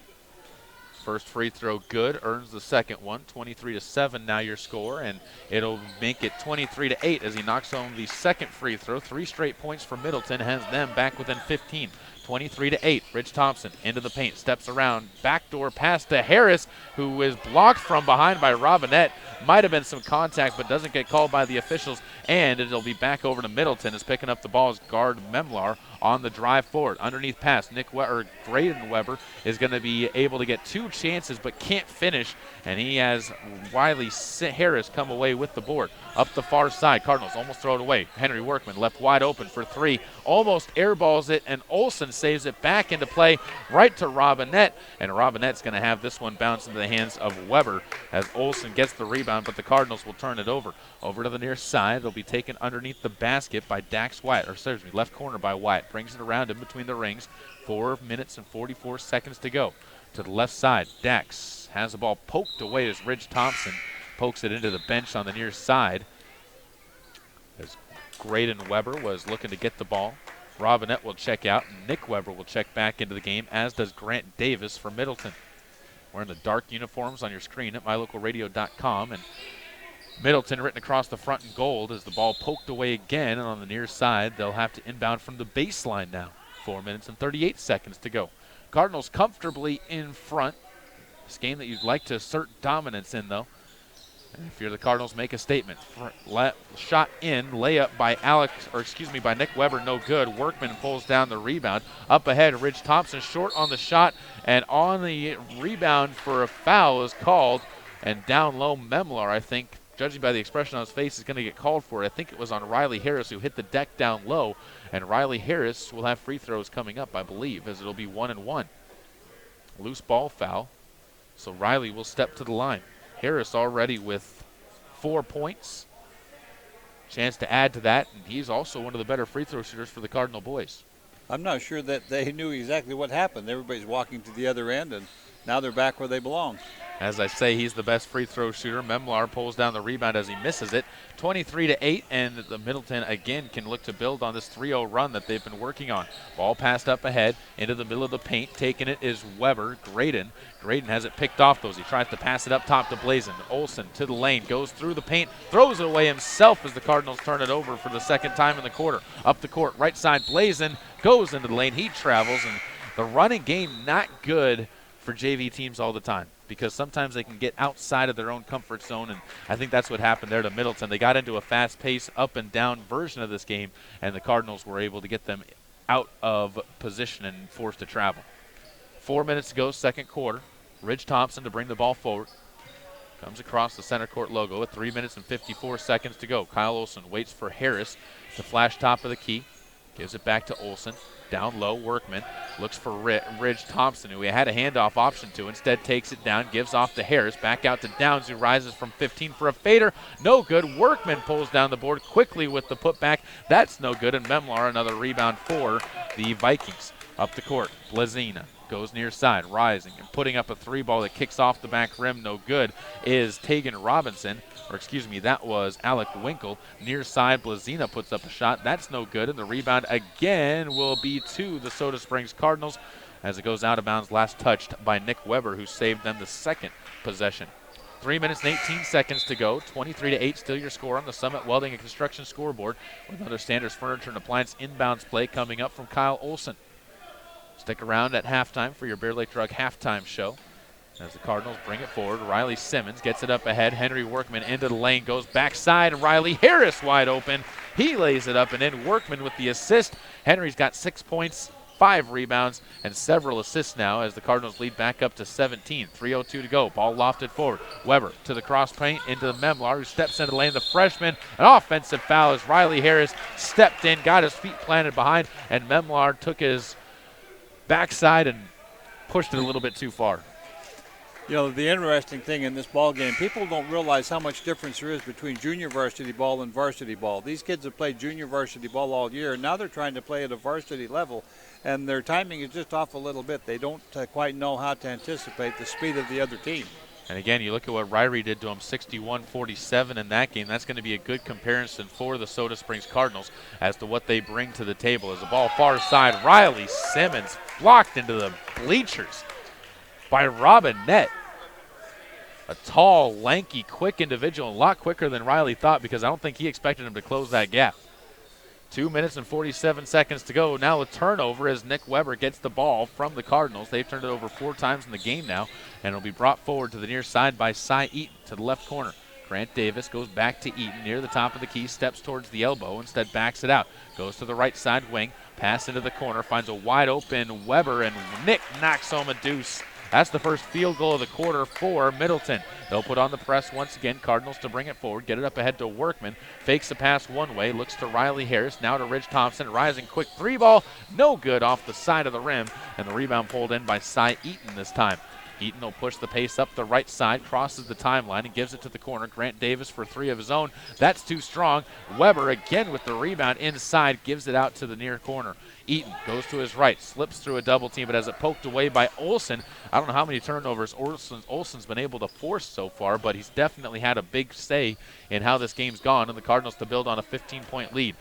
First free throw good, earns the second one. 23-7 now your score, and it'll make it 23-8 as he knocks home the second free throw. 3 straight points for Middleton, has them back within 15. 23-8. Rich Thompson into the paint, steps around, backdoor pass to Harris, who is blocked from behind by Robinette. Might have been some contact, but doesn't get called by the officials, and it'll be back over to Middleton as picking up the ball as guard Memlar on the drive forward. Underneath pass, Graydon Weber is going to be able to get 2 chances but can't finish, and he has Wiley Harris come away with the board. Up the far side, Cardinals almost throw it away. Henry Workman left wide open for 3, almost airballs it, and Olsen saves it back into play right to Robinette, and Robinette's going to have this one bounce into the hands of Weber as Olsen gets the rebound, but the Cardinals will turn it over. Over to the near side. It'll be taken underneath the basket by Dax Wyatt, or excuse me, left corner by Wyatt. Brings it around in between the rings. 4 minutes and 44 seconds to go. To the left side, Dax has the ball poked away as Ridge Thompson pokes it into the bench on the near side. As Graydon Weber was looking to get the ball. Robinette will check out. Nick Weber will check back into the game, as does Grant Davis for Middleton. Wearing the dark uniforms on your screen at mylocalradio.com. And Middleton written across the front in gold as the ball poked away again. And on the near side, they'll have to inbound from the baseline now. 4 minutes and 38 seconds to go. Cardinals comfortably in front. This game that you'd like to assert dominance in, though. And if you're the Cardinals, make a statement. Shot in, layup by by Nick Weber, no good. Workman pulls down the rebound. Up ahead, Ridge Thompson short on the shot, and on the rebound for a foul is called. And down low, Memlar, I think, judging by the expression on his face, is going to get called for it. I think it was on Riley Harris, who hit the deck down low. And Riley Harris will have free throws coming up, I believe, as it'll be 1-1. Loose ball foul. So Riley will step to the line. Harris already with 4 points. Chance to add to that, and he's also one of the better free throw shooters for the Cardinal boys. I'm not sure that they knew exactly what happened. Everybody's walking to the other end, and now they're back where they belong. As I say, he's the best free throw shooter. Memlar pulls down the rebound as he misses it. 23-8, and the Middleton again can look to build on this 3-0 run that they've been working on. Ball passed up ahead into the middle of the paint. Taking it is Weber. Graydon has it picked off, though. He tries to pass it up top to Blazin. Olsen to the lane, goes through the paint, throws it away himself as the Cardinals turn it over for the second time in the quarter. Up the court, right side, Blazin goes into the lane. He travels, and the running game not good for JV teams all the time, because sometimes they can get outside of their own comfort zone, and I think that's what happened there to Middleton. They got into a fast-paced up-and-down version of this game, and the Cardinals were able to get them out of position and forced to travel. 4 minutes to go, second quarter. Ridge Thompson to bring the ball forward. Comes across the center court logo with 3 minutes and 54 seconds to go. Kyle Olsen waits for Harris to flash top of the key. Gives it back to Olsen. Down low, Workman looks for Ridge Thompson, who he had a handoff option to. Instead takes it down, gives off to Harris. Back out to Downs, who rises from 15 for a fader. No good. Workman pulls down the board quickly with the putback. That's no good. And Memlar, another rebound for the Vikings. Up the court, Blazina goes near side, rising and putting up a three ball that kicks off the back rim. No good is Tegan Robinson. That was Alec Winkle. Near side, Blazina puts up a shot. That's no good, and the rebound again will be to the Soda Springs Cardinals as it goes out of bounds, last touched by Nick Weber, who saved them the second possession. 3 minutes and 18 seconds to go. 23-8, still your score on the Summit Welding and Construction scoreboard, with another Standards Furniture and Appliance inbounds play coming up from Kyle Olsen. Stick around at halftime for your Bear Lake Drug halftime show. As the Cardinals bring it forward, Riley Simmons gets it up ahead. Henry Workman into the lane, goes backside. Riley Harris wide open. He lays it up and in. Workman with the assist. Henry's got 6 points, 5 rebounds, and several assists now as the Cardinals lead back up to 17. 3:02 to go. Ball lofted forward. Weber to the cross paint into the Memlar, who steps into the lane. The freshman, an offensive foul as Riley Harris stepped in, got his feet planted behind, and Memlar took his backside and pushed it a little bit too far. You know, the interesting thing in this ball game, people don't realize how much difference there is between junior varsity ball and varsity ball. These kids have played junior varsity ball all year, and now they're trying to play at a varsity level, and their timing is just off a little bit. They don't quite know how to anticipate the speed of the other team. And again, you look at what Ryrie did to him, 61-47 in that game. That's going to be a good comparison for the Soda Springs Cardinals as to what they bring to the table. As the ball far side, Riley Simmons blocked into the bleachers by Robinette. A tall, lanky, quick individual, a lot quicker than Riley thought, because I don't think he expected him to close that gap. 2 minutes and 47 seconds to go. Now a turnover as Nick Weber gets the ball from the Cardinals. They've turned it over 4 times in the game now, and it'll be brought forward to the near side by Cy Eaton to the left corner. Grant Davis goes back to Eaton near the top of the key, steps towards the elbow, instead backs it out. Goes to the right side wing, pass into the corner, finds a wide open Weber, and Nick knocks home a deuce That's the first field goal of the quarter for Middleton. They'll put on the press once again. Cardinals to bring it forward, get it up ahead to Workman. Fakes the pass one way, looks to Riley Harris, now to Ridge Thompson. Rising quick three ball, no good off the side of the rim, and the rebound pulled in by Cy Eaton this time. Eaton will push the pace up the right side, crosses the timeline, and gives it to the corner. Grant Davis for three of his own. That's too strong. Weber again with the rebound inside, gives it out to the near corner. Eaton goes to his right, slips through a double team, but has it poked away by Olsen. I don't know how many turnovers Olsen's been able to force so far, but he's definitely had a big say in how this game's gone, and the Cardinals to build on a 15-point lead.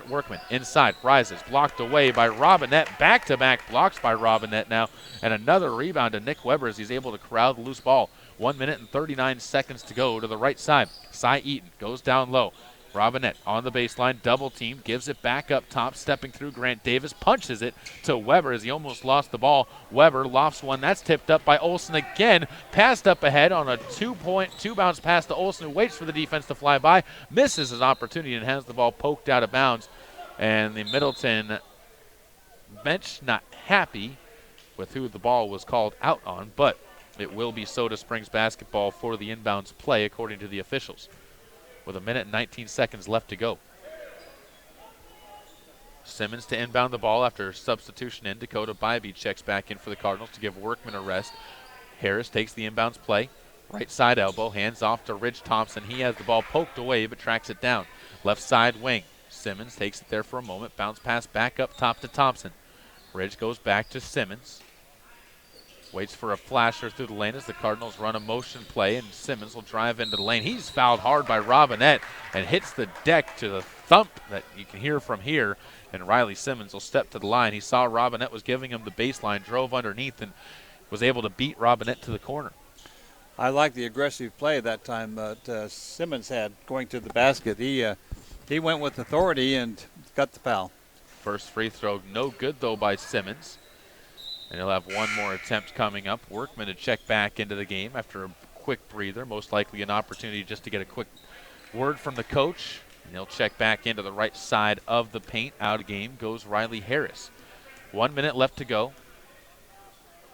Workman inside, rises, blocked away by Robinette. Back-to-back blocks by Robinette now, and another rebound to Nick Weber as he's able to corral the loose ball. 1 minute and 39 seconds to go to the right side. Cy Eaton goes down low. Robinette on the baseline, double team, gives it back up top, stepping through Grant Davis, punches it to Weber as he almost lost the ball. Weber lofts one, that's tipped up by Olsen again, passed up ahead on a two-bounce pass to Olsen, who waits for the defense to fly by, misses his opportunity and has the ball poked out of bounds. And the Middleton bench not happy with who the ball was called out on, but it will be Soda Springs basketball for the inbounds play according to the officials, with 1 minute and 19 seconds left to go. Simmons to inbound the ball after substitution in. Dakota Bybee checks back in for the Cardinals to give Workman a rest. Harris takes the inbounds play. Right side elbow, hands off to Ridge Thompson. He has the ball poked away but tracks it down. Left side wing. Simmons takes it there for a moment. Bounce pass back up top to Thompson. Ridge goes back to Simmons. Waits for a flasher through the lane as the Cardinals run a motion play, and Simmons will drive into the lane. He's fouled hard by Robinette and hits the deck to the thump that you can hear from here, and Riley Simmons will step to the line. He saw Robinette was giving him the baseline, drove underneath, and was able to beat Robinette to the corner. I like the aggressive play that time that Simmons had going to the basket. He went with authority and got the foul. First free throw no good, though, by Simmons. And he'll have one more attempt coming up. Workman to check back into the game after a quick breather, most likely an opportunity just to get a quick word from the coach. And he'll check back into the right side of the paint. Out of game goes Riley Harris. 1 minute left to go.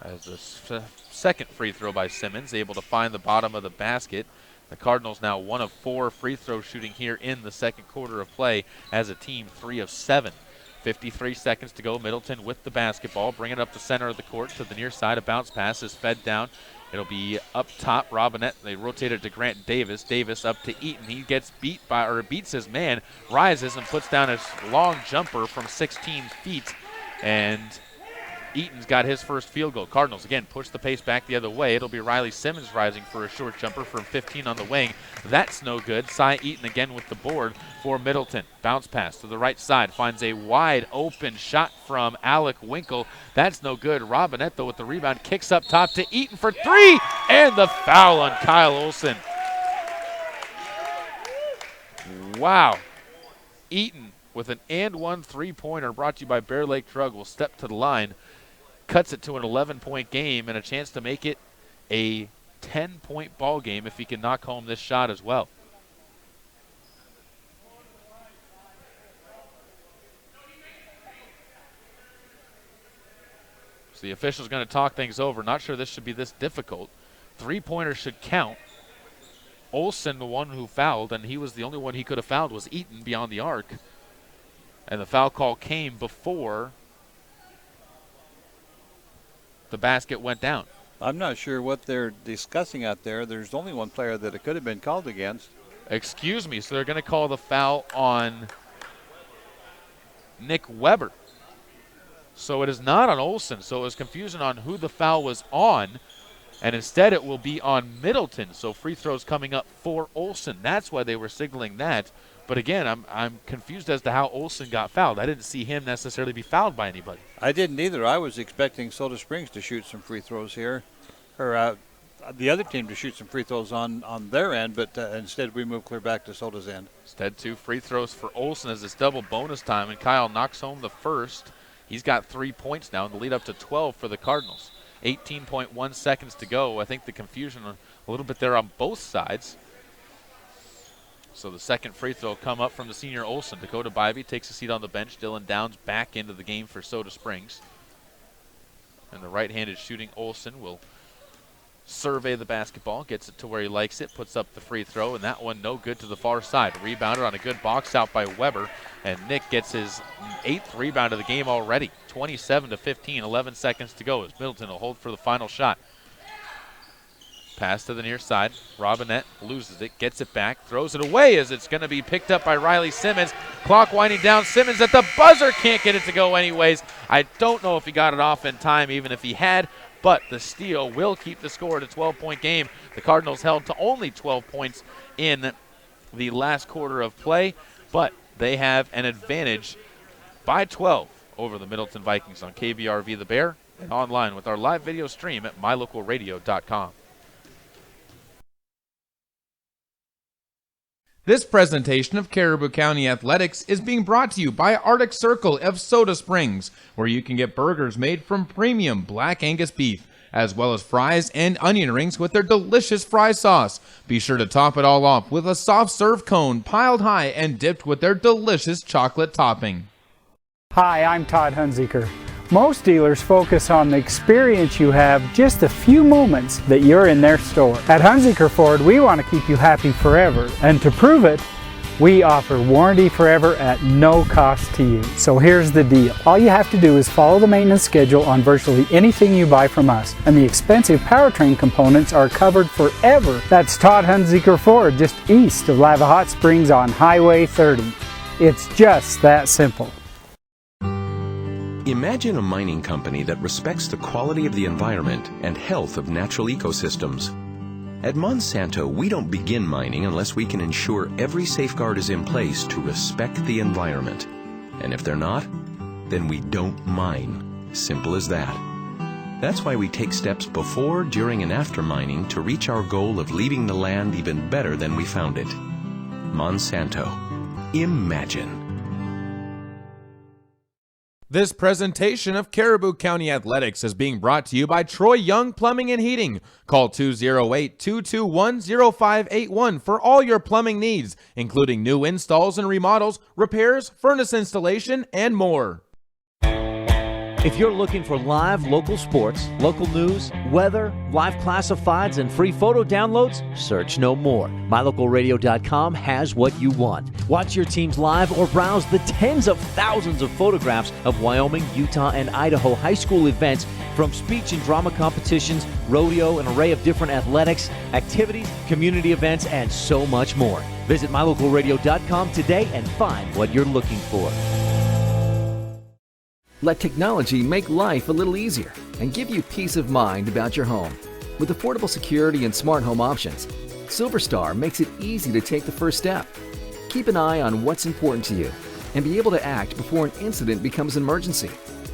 As the second free throw by Simmons, able to find the bottom of the basket. The Cardinals now 1 of 4 free throw shooting here in the second quarter of play as a team, 3 of 7. 53 seconds to go. Middleton with the basketball. Bring it up the center of the court to the near side. A bounce pass is fed down. It'll be up top. Robinette. They rotate it to Grant Davis. Davis up to Eaton. He gets beats his man, rises and puts down his long jumper from 16 feet. And Eaton's got his first field goal. Cardinals again push the pace back the other way. It'll be Riley Simmons rising for a short jumper from 15 on the wing. That's no good. Cy Eaton again with the board for Middleton. Bounce pass to the right side. Finds a wide open shot from Alec Winkle. That's no good. Robinette, though, with the rebound, kicks up top to Eaton for 3. And the foul on Kyle Olsen. Wow. Eaton with an and-one three-pointer brought to you by Bear Lake Drug will step to the line. Cuts it to an 11-point game and a chance to make it a 10-point ball game if he can knock home this shot as well. So the official's going to talk things over. Not sure this should be this difficult. Three-pointers should count. Olsen, the one who fouled, and he was the only one he could have fouled, was Eaton beyond the arc. And the foul call came before the basket went down. I'm not sure what they're discussing out there. There's only one player that it could have been called against. Excuse me. So they're going to call the foul on Nick Weber. So it is not on Olsen. So it was confusion on who the foul was on. And instead it will be on Middleton. So free throws coming up for Olsen. That's why they were signaling that. But again, I'm confused as to how Olsen got fouled. I didn't see him necessarily be fouled by anybody. I didn't either. I was expecting Soda Springs to shoot some free throws here, or the other team to shoot some free throws on their end, but instead we move clear back to Soda's end. Instead, 2 free throws for Olsen as it's double bonus time, and Kyle knocks home the first. He's got 3 points now, and the lead up to 12 for the Cardinals. 18.1 seconds to go. I think the confusion a little bit there on both sides. So the second free throw will come up from the senior Olsen. Dakota Bybee takes a seat on the bench. Dylan Downs back into the game for Soda Springs. And the right-handed shooting Olsen will survey the basketball, gets it to where he likes it, puts up the free throw, and that one no good to the far side. Rebounded on a good box out by Weber, and Nick gets his 8th rebound of the game already. 27-15, 11 seconds to go as Middleton will hold for the final shot. Pass to the near side. Robinette loses it, gets it back, throws it away as it's going to be picked up by Riley Simmons. Clock winding down. Simmons at the buzzer, can't get it to go anyways. I don't know if he got it off in time, even if he had, but the steal will keep the score at a 12-point game. The Cardinals held to only 12 points in the last quarter of play, but they have an advantage by 12 over the Middleton Vikings on KBRV The Bear and online with our live video stream at mylocalradio.com. This presentation of Caribou County Athletics is being brought to you by Arctic Circle of Soda Springs, where you can get burgers made from premium Black Angus beef, as well as fries and onion rings with their delicious fry sauce. Be sure to top it all off with a soft serve cone piled high and dipped with their delicious chocolate topping. Hi, I'm Todd Hunziker. Most dealers focus on the experience you have just a few moments that you're in their store. At Hunziker Ford, we want to keep you happy forever, and to prove it, we offer warranty forever at no cost to you. So here's the deal. All you have to do is follow the maintenance schedule on virtually anything you buy from us, and the expensive powertrain components are covered forever. That's Todd Hunziker Ford, just east of Lava Hot Springs on Highway 30. It's just that simple. Imagine a mining company that respects the quality of the environment and health of natural ecosystems. At Monsanto, we don't begin mining unless we can ensure every safeguard is in place to respect the environment. And if they're not, then we don't mine. Simple as that. That's why we take steps before, during, and after mining to reach our goal of leaving the land even better than we found it. Monsanto. Imagine. This presentation of Caribou County Athletics is being brought to you by Troy Young Plumbing and Heating. Call 208-221-0581 for all your plumbing needs, including new installs and remodels, repairs, furnace installation, and more. If you're looking for live local sports, local news, weather, live classifieds, and free photo downloads, search no more. MyLocalRadio.com has what you want. Watch your teams live or browse the tens of thousands of photographs of Wyoming, Utah, and Idaho high school events, from speech and drama competitions, rodeo, an array of different athletics, activities, community events, and so much more. Visit MyLocalRadio.com today and find what you're looking for. Let technology make life a little easier and give you peace of mind about your home. With affordable security and smart home options, SilverStar makes it easy to take the first step. Keep an eye on what's important to you and be able to act before an incident becomes an emergency.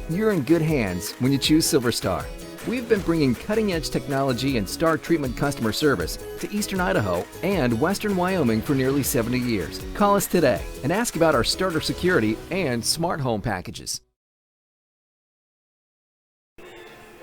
You're in good hands when you choose SilverStar. We've been bringing cutting-edge technology and star treatment customer service to Eastern Idaho and Western Wyoming for nearly 70 years. Call us today and ask about our starter security and smart home packages.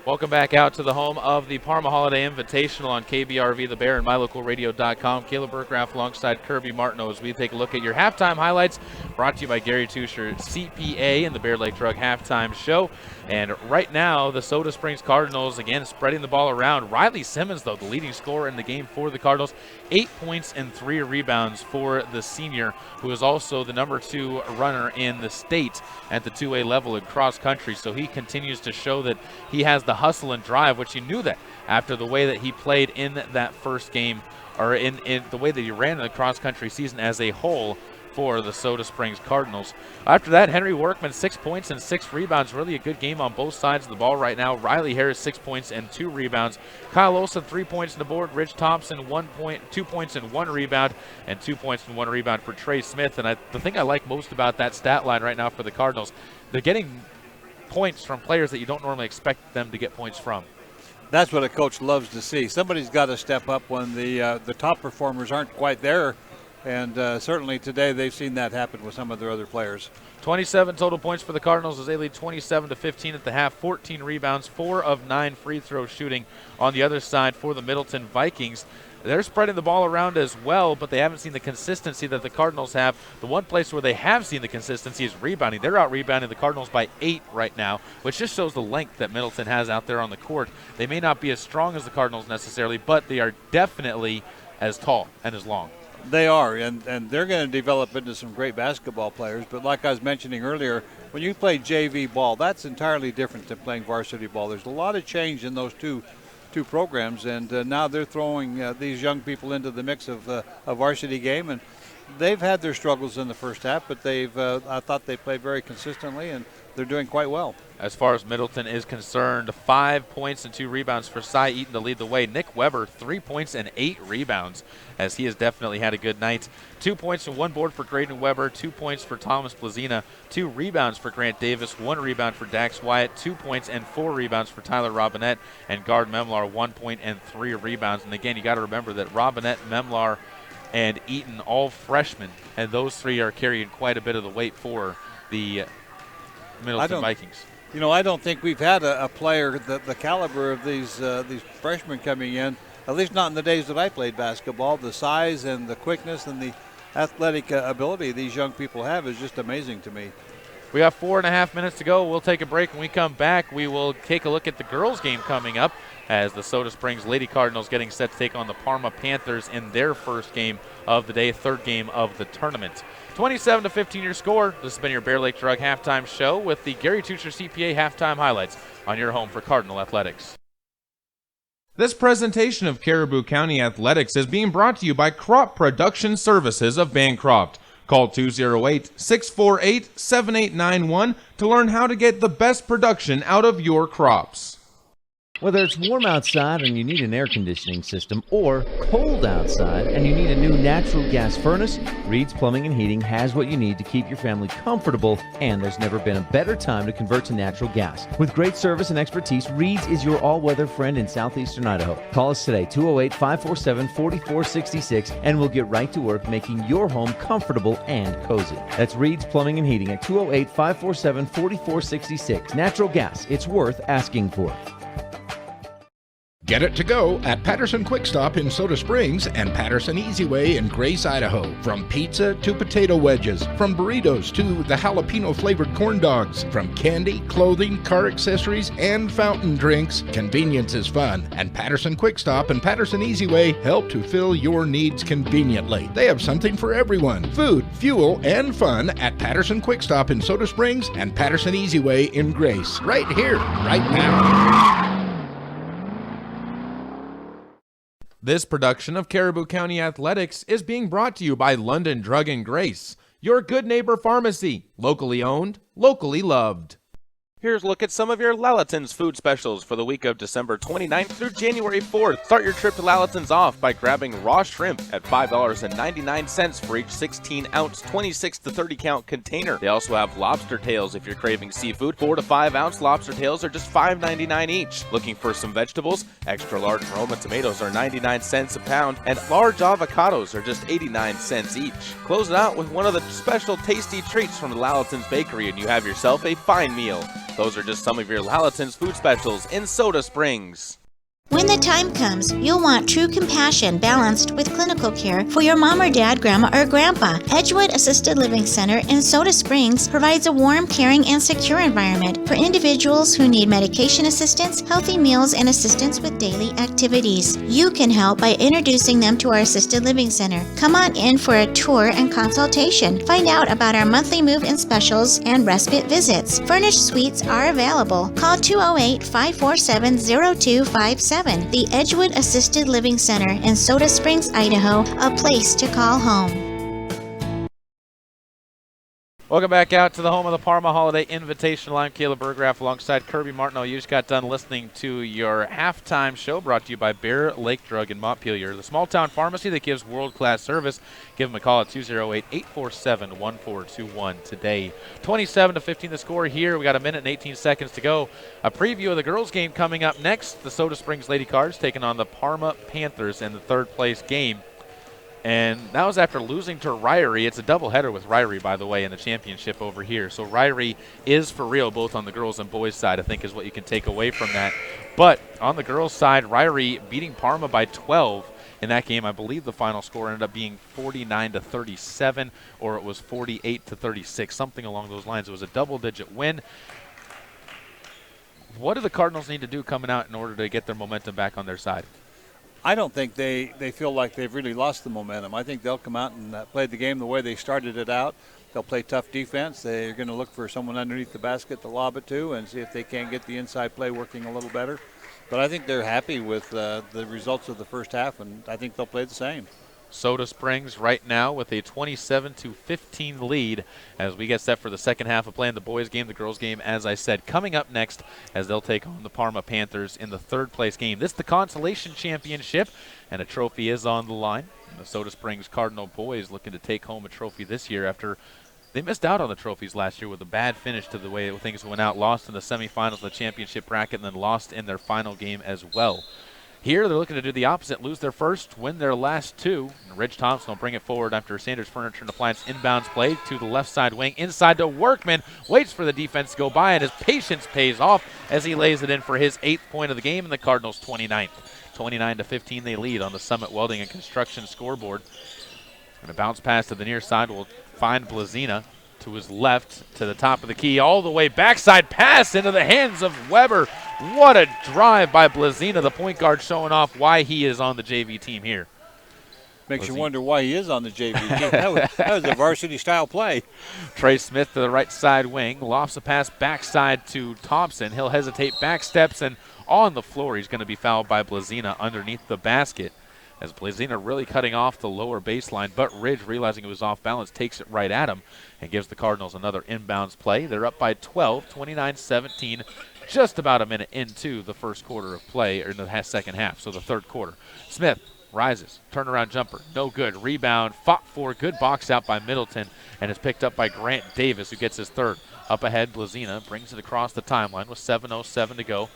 Welcome back out to the home of the Parma Holiday Invitational on KBRV The Bear and MyLocalRadio.com. Caleb Burkraft alongside Kirby Martineau as we take a look at your halftime highlights, brought to you by Gary Tusher, CPA, and the Bear Lake Drug Halftime Show. And right now, the Soda Springs Cardinals, again, spreading the ball around. Riley Simmons, though, the leading scorer in the game for the Cardinals. 8 points and 3 rebounds for the senior, who is also the #2 runner in the state at the 2A level in cross country. So he continues to show that he has the hustle and drive, which you knew that after the way that he played in that first game, or in the way that he ran in the cross country season as a whole for the Soda Springs Cardinals. After that, Henry Workman, 6 points and 6 rebounds. Really a good game on both sides of the ball right now. Riley Harris, 6 points and 2 rebounds. Kyle Olson, 3 points on the board. Rich Thompson, 2 points and 1 rebound, and 2 points and 1 rebound for Trey Smith. And the thing I like most about that stat line right now for the Cardinals, they're getting points from players that you don't normally expect them to get points from. That's what a coach loves to see. Somebody's got to step up when the top performers aren't quite there. And certainly today they've seen that happen with some of their other players. 27 total points for the Cardinals as they lead 27-15 at the half. 14 rebounds, 4 of 9 free throw shooting on the other side for the Middleton Vikings. They're spreading the ball around as well, but they haven't seen the consistency that the Cardinals have. The one place where they have seen the consistency is rebounding. They're out-rebounding the Cardinals by 8 right now, which just shows the length that Middleton has out there on the court. They may not be as strong as the Cardinals necessarily, but they are definitely as tall and as long. They are, and they're going to develop into some great basketball players. But like I was mentioning earlier, when you play JV ball, that's entirely different than playing varsity ball. There's a lot of change in those two programs, and now they're throwing these young people into the mix of a varsity game, and they've had their struggles in the first half, but I thought they played very consistently, and they're doing quite well. As far as Middleton is concerned, 5 points and 2 rebounds for Cy Eaton to lead the way. Nick Weber, 3 points and 8 rebounds, as he has definitely had a good night. 2 points and 1 board for Graydon Weber, 2 points for Thomas Blazina, 2 rebounds for Grant Davis, 1 rebound for Dax Wyatt, 2 points and 4 rebounds for Tyler Robinette, and guard Memlar, 1 point and 3 rebounds. And again, you got to remember that Robinette, Memlar, and Eaton, all freshmen, and those three are carrying quite a bit of the weight for the Middleton Vikings. You know, I don't think we've had a player the caliber of these freshmen coming in, at least not in the days that I played basketball. The size and the quickness and the athletic ability these young people have is just amazing to me. We got 4.5 minutes to go. We'll take a break. When we come back, we will take a look at the girls' game coming up as the Soda Springs Lady Cardinals getting set to take on the Parma Panthers in their first game of the day, third game of the tournament. 27-15 your score. This has been your Bear Lake Drug halftime show with the Gary Tucher CPA halftime highlights on your home for Cardinal Athletics. This presentation of Caribou County Athletics is being brought to you by Crop Production Services of Bancroft. Call 208-648-7891 to learn how to get the best production out of your crops. Whether it's warm outside and you need an air conditioning system, or cold outside and you need a new natural gas furnace, Reed's Plumbing and Heating has what you need to keep your family comfortable, and there's never been a better time to convert to natural gas. With great service and expertise, Reed's is your all-weather friend in southeastern Idaho. Call us today, 208-547-4466, and we'll get right to work making your home comfortable and cozy. That's Reed's Plumbing and Heating at 208-547-4466. Natural gas, it's worth asking for. Get it to go at Patterson Quick Stop in Soda Springs and Patterson Easy Way in Grace, Idaho. From pizza to potato wedges, from burritos to the jalapeno flavored corn dogs, from candy, clothing, car accessories, and fountain drinks, convenience is fun. And Patterson Quick Stop and Patterson Easy Way help to fill your needs conveniently. They have something for everyone: food, fuel, and fun at Patterson Quick Stop in Soda Springs and Patterson Easy Way in Grace. Right here, right now. This production of Caribou County Athletics is being brought to you by London Drug and Grace, your good neighbor pharmacy, locally owned, locally loved. Here's a look at some of your Lalaton's food specials for the week of December 29th through January 4th. Start your trip to Lalaton's off by grabbing raw shrimp at $5.99 for each 16-ounce, 26 to 30-count container. They also have lobster tails if you're craving seafood. 4 to 5-ounce lobster tails are just $5.99 each. Looking for some vegetables? Extra large Roma tomatoes are 99 cents a pound, and large avocados are just 89 cents each. Close it out with one of the special tasty treats from the Lalaton's Bakery, and you have yourself a fine meal. Those are just some of your Lalaton's food specials in Soda Springs. When the time comes, you'll want true compassion balanced with clinical care for your mom or dad, grandma, or grandpa. Edgewood Assisted Living Center in Soda Springs provides a warm, caring, and secure environment for individuals who need medication assistance, healthy meals, and assistance with daily activities. You can help by introducing them to our Assisted Living Center. Come on in for a tour and consultation. Find out about our monthly move-in specials and respite visits. Furnished suites are available. Call 208-547-0257. The Edgewood Assisted Living Center in Soda Springs, Idaho, a place to call home. Welcome back out to the home of the Parma Holiday Invitational. I'm Caleb Berggraf alongside Kirby Martineau. You just got done listening to your halftime show brought to you by Bear Lake Drug in Montpelier, the small-town pharmacy that gives world-class service. Give them a call at 208-847-1421 today. 27-15 the score here. We got a minute and 18 seconds to go. A preview of the girls' game coming up next. The Soda Springs Lady Cards taking on the Parma Panthers in the third-place game. And that was after losing to Ryrie. It's a doubleheader with Ryrie, by the way, in the championship over here. So Ryrie is for real, both on the girls' and boys' side, I think is what you can take away from that. But on the girls' side, Ryrie beating Parma by 12 In that game, I believe the final score ended up being 49-37, or it was 48-36, something along those lines. It was a double-digit win. What do the Cardinals need to do coming out in order to get their momentum back on their side? I don't think they feel like they've really lost the momentum. I think they'll come out and play the game the way they started it out. They'll play tough defense. They're going to look for someone underneath the basket to lob it to and see if they can't get the inside play working a little better. But I think they're happy with the results of the first half, and I think they'll play the same. Soda Springs right now with a 27-15 lead as we get set for the second half of playing the boys game, the girls game, as I said, coming up next as they'll take on the Parma Panthers in the third place game. This is the consolation championship, and a trophy is on the line. And the Soda Springs Cardinal boys looking to take home a trophy this year after they missed out on the trophies last year with a bad finish to the way things went out, lost in the semifinals of the championship bracket, and then lost in their final game as well. Here, they're looking to do the opposite, lose their first, win their last two. And Ridge Thompson will bring it forward after Sanders Furniture and Appliance inbounds play to the left side wing, inside to Workman, waits for the defense to go by, and his patience pays off as he lays it in for his 8th point of the game, and the Cardinals 29th. 29-15 they lead on the Summit Welding and Construction scoreboard. And a bounce pass to the near side will find Blazina to his left, to the top of the key, all the way backside pass into the hands of Weber. What a drive by Blazina, the point guard, showing off why he is on the JV team here. Makes you wonder why he is on the JV team. That was a varsity-style play. Trey Smith to the right side wing, lofts a pass backside to Thompson. He'll hesitate, back steps, and on the floor he's going to be fouled by Blazina underneath the basket. As Blazina really cutting off the lower baseline, but Ridge, realizing it was off balance, takes it right at him and gives the Cardinals another inbounds play. They're up by 12, 29-17, just about a minute into the first quarter of play, or in the second half, so the third quarter. Smith rises, turnaround jumper, no good. Rebound, fought for, good box out by Middleton, and is picked up by Grant Davis, who gets his third. Up ahead, Blazina brings it across the timeline with 7:07 to go.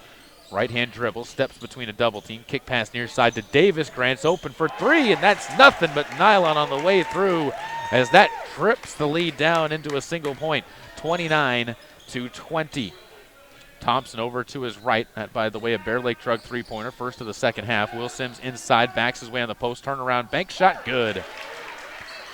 Right-hand dribble, steps between a double team, kick pass near side to Davis. Grant's open for three, and that's nothing but nylon on the way through as that trips the lead down into a single point, 29-20. Thompson over to his right, that, by the way, a Bear Lake Drug three-pointer, first of the second half. Will Sims inside, backs his way on the post, turnaround, bank shot, good.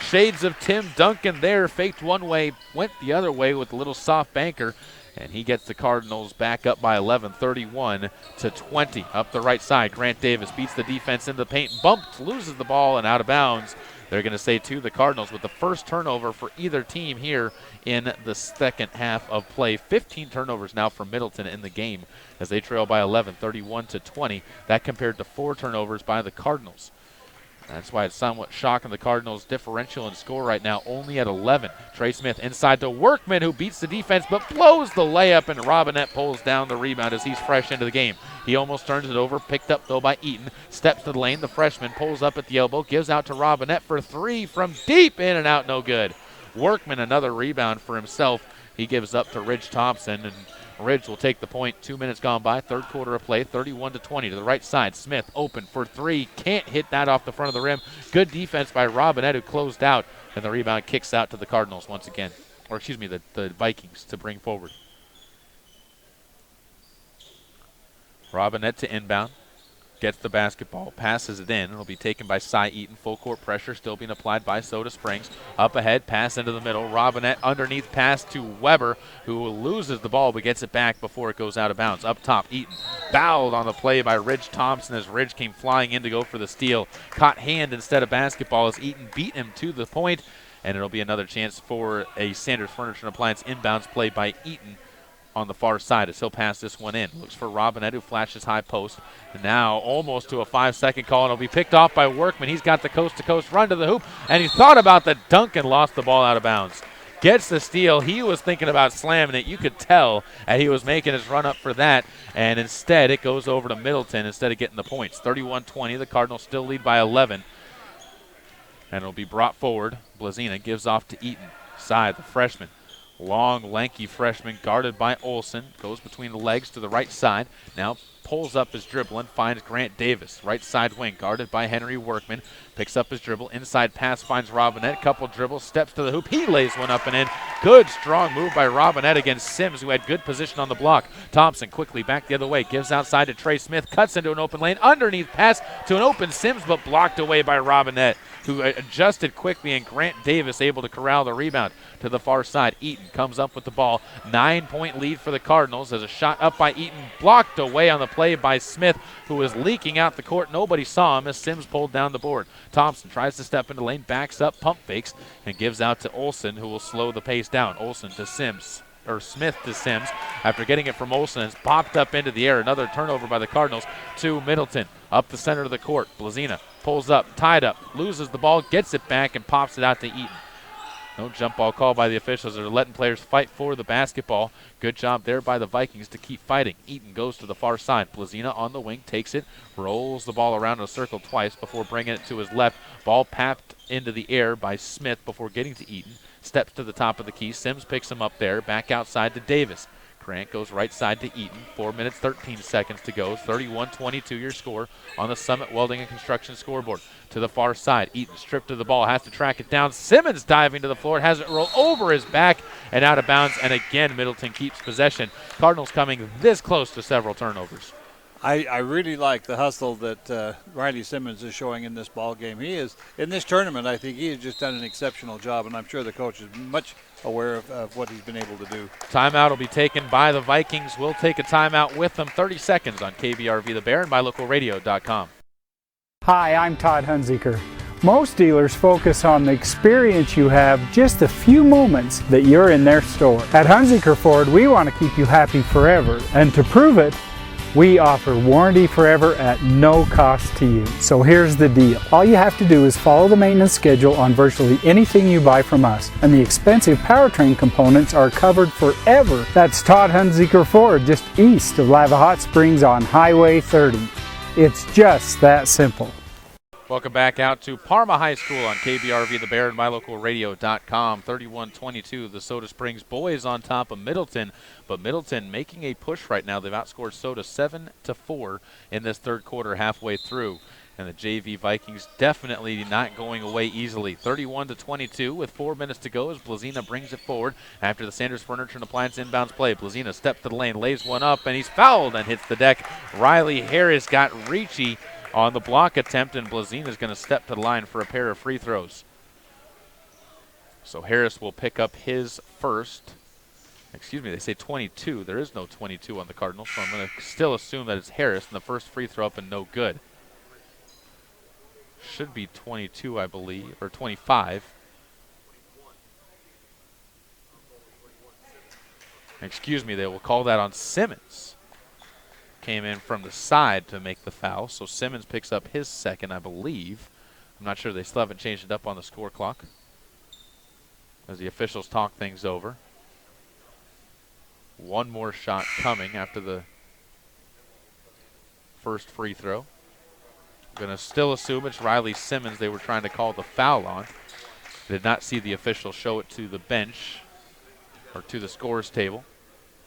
Shades of Tim Duncan there, faked one way, went the other way with a little soft banker. And he gets the Cardinals back up by 11, 31-20. Up the right side, Grant Davis beats the defense into the paint, bumped, loses the ball, and out of bounds. They're going to say to the Cardinals with the first turnover for either team here in the second half of play. 15 turnovers now for Middleton in the game as they trail by 11, 31-20. That compared to 4 turnovers by the Cardinals. That's why it's somewhat shocking. The Cardinals' differential in score right now only at 11. Trey Smith inside to Workman, who beats the defense but blows the layup, and Robinette pulls down the rebound as he's fresh into the game. He almost turns it over, picked up though by Eaton. Steps to the lane, the freshman pulls up at the elbow, gives out to Robinette for three from deep, in and out, no good. Workman another rebound for himself. He gives up to Ridge Thompson, and Ridge will take the point. 2 minutes gone by, third quarter of play, 31-20 to the right side. Smith open for three, can't hit that off the front of the rim. Good defense by Robinette, who closed out, and the rebound kicks out to the Cardinals once again. Or excuse me, the Vikings to bring forward. Robinette to inbound. Gets the basketball, passes it in. It'll be taken by Cy Eaton. Full court pressure still being applied by Soda Springs. Up ahead, pass into the middle. Robinette underneath pass to Weber, who loses the ball but gets it back before it goes out of bounds. Up top, Eaton fouled on the play by Ridge Thompson as Ridge came flying in to go for the steal. Caught hand instead of basketball as Eaton beat him to the point, and it'll be another chance for a Sanders Furniture and Appliance inbounds play by Eaton on the far side as he'll pass this one in. Looks for Robinette, who flashes high post. And now almost to a 5-second call, and it'll be picked off by Workman. He's got the coast-to-coast run to the hoop, and he thought about the dunk and lost the ball out of bounds. Gets the steal. He was thinking about slamming it. You could tell, and he was making his run up for that, and instead it goes over to Middleton instead of getting the points. 31-20, the Cardinals still lead by 11. And it'll be brought forward. Blazina gives off to Eaton. Side, the freshman. Long, lanky freshman guarded by Olsen. Goes between the legs to the right side. Now pulls up his dribble and finds Grant Davis. Right side wing, guarded by Henry Workman. Picks up his dribble. Inside pass finds Robinette. Couple dribbles, steps to the hoop. He lays one up and in. Good, strong move by Robinette against Sims, who had good position on the block. Thompson quickly back the other way. Gives outside to Trey Smith. Cuts into an open lane. Underneath pass to an open Sims, but blocked away by Robinette, who adjusted quickly, and Grant Davis able to corral the rebound to the far side. Eaton comes up with the ball. 9-point lead for the Cardinals as a shot up by Eaton, blocked away on the play by Smith, who was leaking out the court. Nobody saw him as Sims pulled down the board. Thompson tries to step into lane, backs up, pump fakes, and gives out to Olsen, who will slow the pace down. Olsen to Sims. Or Smith to Sims. After getting it from Olsen, it's popped up into the air. Another turnover by the Cardinals to Middleton. Up the center of the court. Blazina pulls up, tied up, loses the ball, gets it back, and pops it out to Eaton. No jump ball call by the officials. They're letting players fight for the basketball. Good job there by the Vikings to keep fighting. Eaton goes to the far side. Blazina on the wing, takes it, rolls the ball around in a circle twice before bringing it to his left. Ball papped into the air by Smith before getting to Eaton. Steps to the top of the key. Sims picks him up there. Back outside to Davis. Grant goes right side to Eaton. 4 minutes, 13 seconds to go. 31-22 your score on the Summit Welding and Construction scoreboard. To the far side, Eaton stripped of the ball, has to track it down. Simmons diving to the floor, has it roll over his back and out of bounds. And again, Middleton keeps possession. Cardinals coming this close to several turnovers. I really like the hustle that Riley Simmons is showing in this ball game. He is, in this tournament, I think he has just done an exceptional job, and I'm sure the coach is much aware of what he's been able to do. Timeout will be taken by the Vikings. We'll take a timeout with them. 30 seconds on KBRV The Bear and MyLocalRadio.com. Hi, I'm Todd Hunziker. Most dealers focus on the experience you have just a few moments that you're in their store. At Hunziker Ford, we want to keep you happy forever, and to prove it, we offer warranty forever at no cost to you. So here's the deal. All you have to do is follow the maintenance schedule on virtually anything you buy from us, and the expensive powertrain components are covered forever. That's Todd Hunziker Ford, just east of Lava Hot Springs on Highway 30. It's just that simple. Welcome back out to Parma High School on KBRV The Bear and MyLocalRadio.com. 31-22, the Soda Springs boys on top of Middleton, but Middleton making a push right now. They've outscored Soda 7-4 in this third quarter halfway through. And the JV Vikings definitely not going away easily. 31-22 with 4 minutes to go as Blazina brings it forward after the Sanders Furniture and Appliance inbounds play. Blazina steps to the lane, lays one up, and he's fouled and hits the deck. Riley Harris got reachy on the block attempt, and Blazina is going to step to the line for a pair of free throws. So Harris will pick up his first. Excuse me, they say 22. There is no 22 on the Cardinals, so I'm going to still assume that it's Harris, and the first free throw up and no good. Should be 22, I believe, or 25. Excuse me, they will call that on Simmons. Came in from the side to make the foul, so Simmons picks up his second, I believe. I'm not sure, they still haven't changed it up on the score clock as the officials talk things over. One more shot coming after the first free throw. Going to still assume it's Riley Simmons they were trying to call the foul on. Did not see the official show it to the bench or to the scorer's table.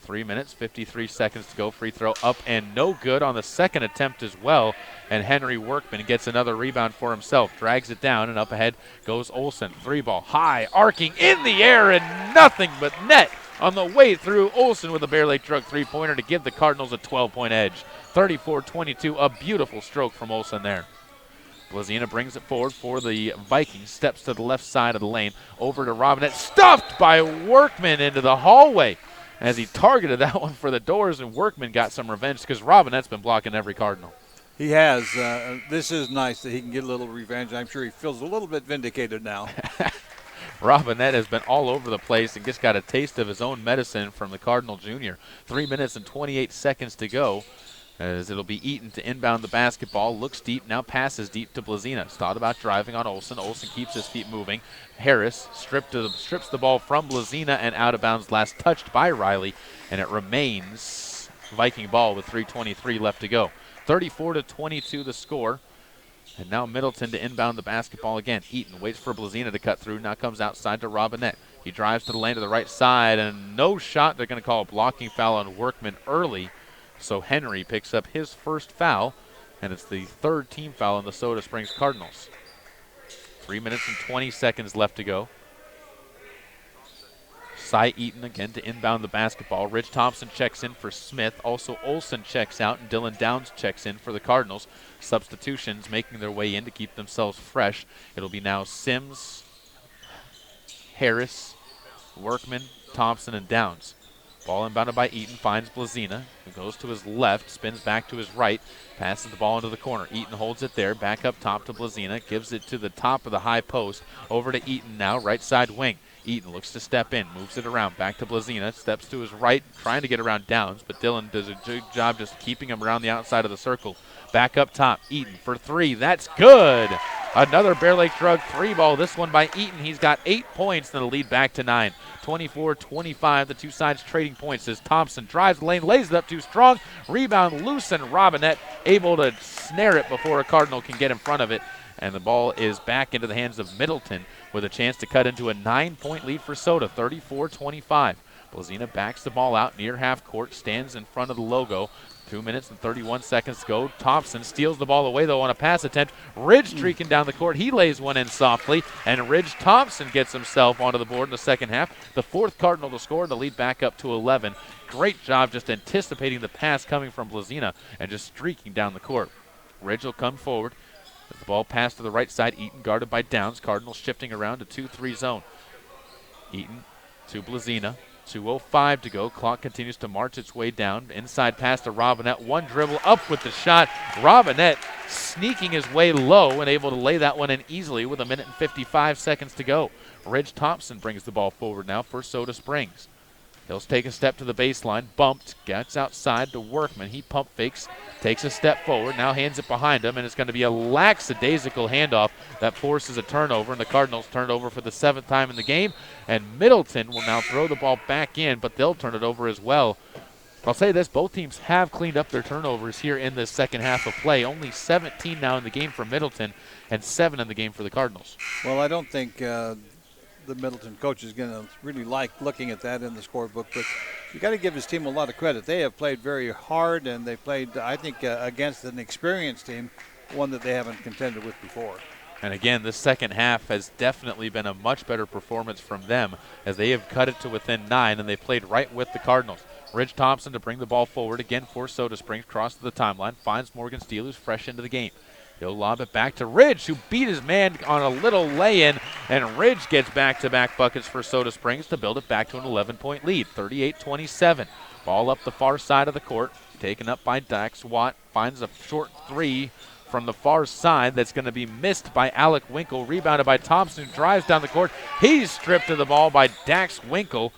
3 minutes, 53 seconds to go. Free throw up and no good on the second attempt as well. And Henry Workman gets another rebound for himself. Drags it down, and up ahead goes Olsen. Three ball high, arcing in the air, and nothing but net on the way through. Olsen with a Bear Lake Drug three-pointer to give the Cardinals a 12-point edge. 34-22, a beautiful stroke from Olsen there. Blazina brings it forward for the Vikings. Steps to the left side of the lane. Over to Robinette. Stuffed by Workman into the hallway as he targeted that one for the doors, and Workman got some revenge because Robinette's been blocking every Cardinal. He has. This is nice that he can get a little revenge. I'm sure he feels a little bit vindicated now. Robinette has been all over the place and just got a taste of his own medicine from the Cardinal Jr. 3 minutes and 28 seconds to go as it'll be Eaton to inbound the basketball. Looks deep, now passes deep to Blazina. Thought about driving on Olsen. Olsen keeps his feet moving. Harris strips the ball from Blazina and out of bounds, last touched by Riley, and it remains Viking ball with 3:23 left to go. 34-22 the score. And now Middleton to inbound the basketball again. Eaton waits for Blazina to cut through. Now comes outside to Robinette. He drives to the lane to the right side, and no shot. They're going to call a blocking foul on Workman early. So Henry picks up his first foul, and it's the third team foul on the Soda Springs Cardinals. 3 minutes and 20 seconds left to go. Cy Eaton again to inbound the basketball. Rich Thompson checks in for Smith. Also Olsen checks out, and Dylan Downs checks in for the Cardinals. Substitutions making their way in to keep themselves fresh. It'll be now Sims, Harris, Workman, Thompson, and Downs. Ball inbounded by Eaton, finds Blazina, who goes to his left, spins back to his right, passes the ball into the corner. Eaton holds it there, back up top to Blazina, gives it to the top of the high post, over to Eaton now, right side wing. Eaton looks to step in, moves it around, back to Blazina, steps to his right, trying to get around Downs, but Dylan does a good job just keeping him around the outside of the circle. Back up top, Eaton for three, that's good! Another Bear Lake Drug three ball, this one by Eaton. He's got 8 points, and the lead back to 9. 24-25, the two sides trading points as Thompson drives the lane, lays it up too strong. Rebound loose, and Robinette able to snare it before a Cardinal can get in front of it. And the ball is back into the hands of Middleton with a chance to cut into a 9-point lead for Soda, 34-25. Blazina backs the ball out near half court, stands in front of the logo. 2 minutes and 31 seconds to go. Thompson steals the ball away, though, on a pass attempt. Ridge streaking down the court. He lays one in softly, and Ridge Thompson gets himself onto the board in the second half. The fourth Cardinal to score, the lead back up to 11. Great job just anticipating the pass coming from Blazina and just streaking down the court. Ridge will come forward. The ball passed to the right side. Eaton guarded by Downs. Cardinals shifting around to 2-3 zone. Eaton to Blazina. 2:05 to go. Clock continues to march its way down. Inside pass to Robinette. One dribble up with the shot. Robinette sneaking his way low and able to lay that one in easily with 1 minute and 55 seconds to go. Ridge Thompson brings the ball forward now for Soda Springs. He'll take a step to the baseline, bumped, gets outside to Workman. He pump fakes, takes a step forward, now hands it behind him, and it's going to be a lackadaisical handoff that forces a turnover, and the Cardinals turn it over for the 7th time in the game, and Middleton will now throw the ball back in, but they'll turn it over as well. I'll say this, both teams have cleaned up their turnovers here in the second half of play. Only 17 now in the game for Middleton and 7 in the game for the Cardinals. Well, I don't think the Middleton coach is going to really like looking at that in the scorebook, but you got to give his team a lot of credit. They have played very hard, and they played, I think, against an experienced team, one that they haven't contended with before. And again, this second half has definitely been a much better performance from them as they have cut it to within 9, and they played right with the Cardinals. Ridge Thompson to bring the ball forward again for Soda Springs, crosses the timeline, finds Morgan Steele, who's fresh into the game. He'll lob it back to Ridge, who beat his man on a little lay-in, and Ridge gets back-to-back buckets for Soda Springs to build it back to an 11-point lead, 38-27. Ball up the far side of the court, taken up by Dax Watt, finds a short three from the far side that's going to be missed by Alec Winkle, rebounded by Thompson, who drives down the court. He's stripped of the ball by Dax Winkle,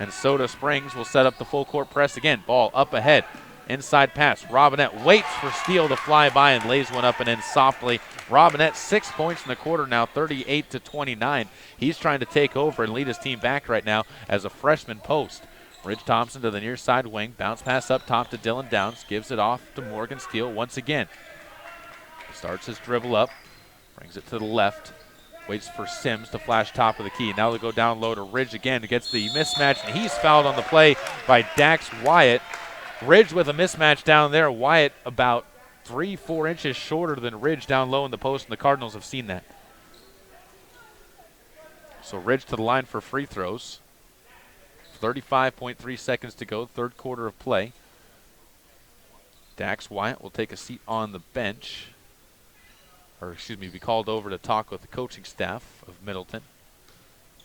and Soda Springs will set up the full court press again. Ball up ahead. Inside pass. Robinette waits for Steele to fly by and lays one up and in softly. Robinette 6 points in the quarter now, 38-29. He's trying to take over and lead his team back right now as a freshman post. Ridge Thompson to the near side wing. Bounce pass up top to Dylan Downs. Gives it off to Morgan Steele once again. Starts his dribble up. Brings it to the left. Waits for Sims to flash top of the key. Now they'll go down low to Ridge again. Who gets the mismatch, and he's fouled on the play by Dax Wyatt. Ridge with a mismatch down there. Wyatt about 3-4 inches shorter than Ridge down low in the post, and the Cardinals have seen that. So Ridge to the line for free throws. 35.3 seconds to go, third quarter of play. Dax Wyatt will take a seat on the bench. Or, excuse me, be called over to talk with the coaching staff of Middleton.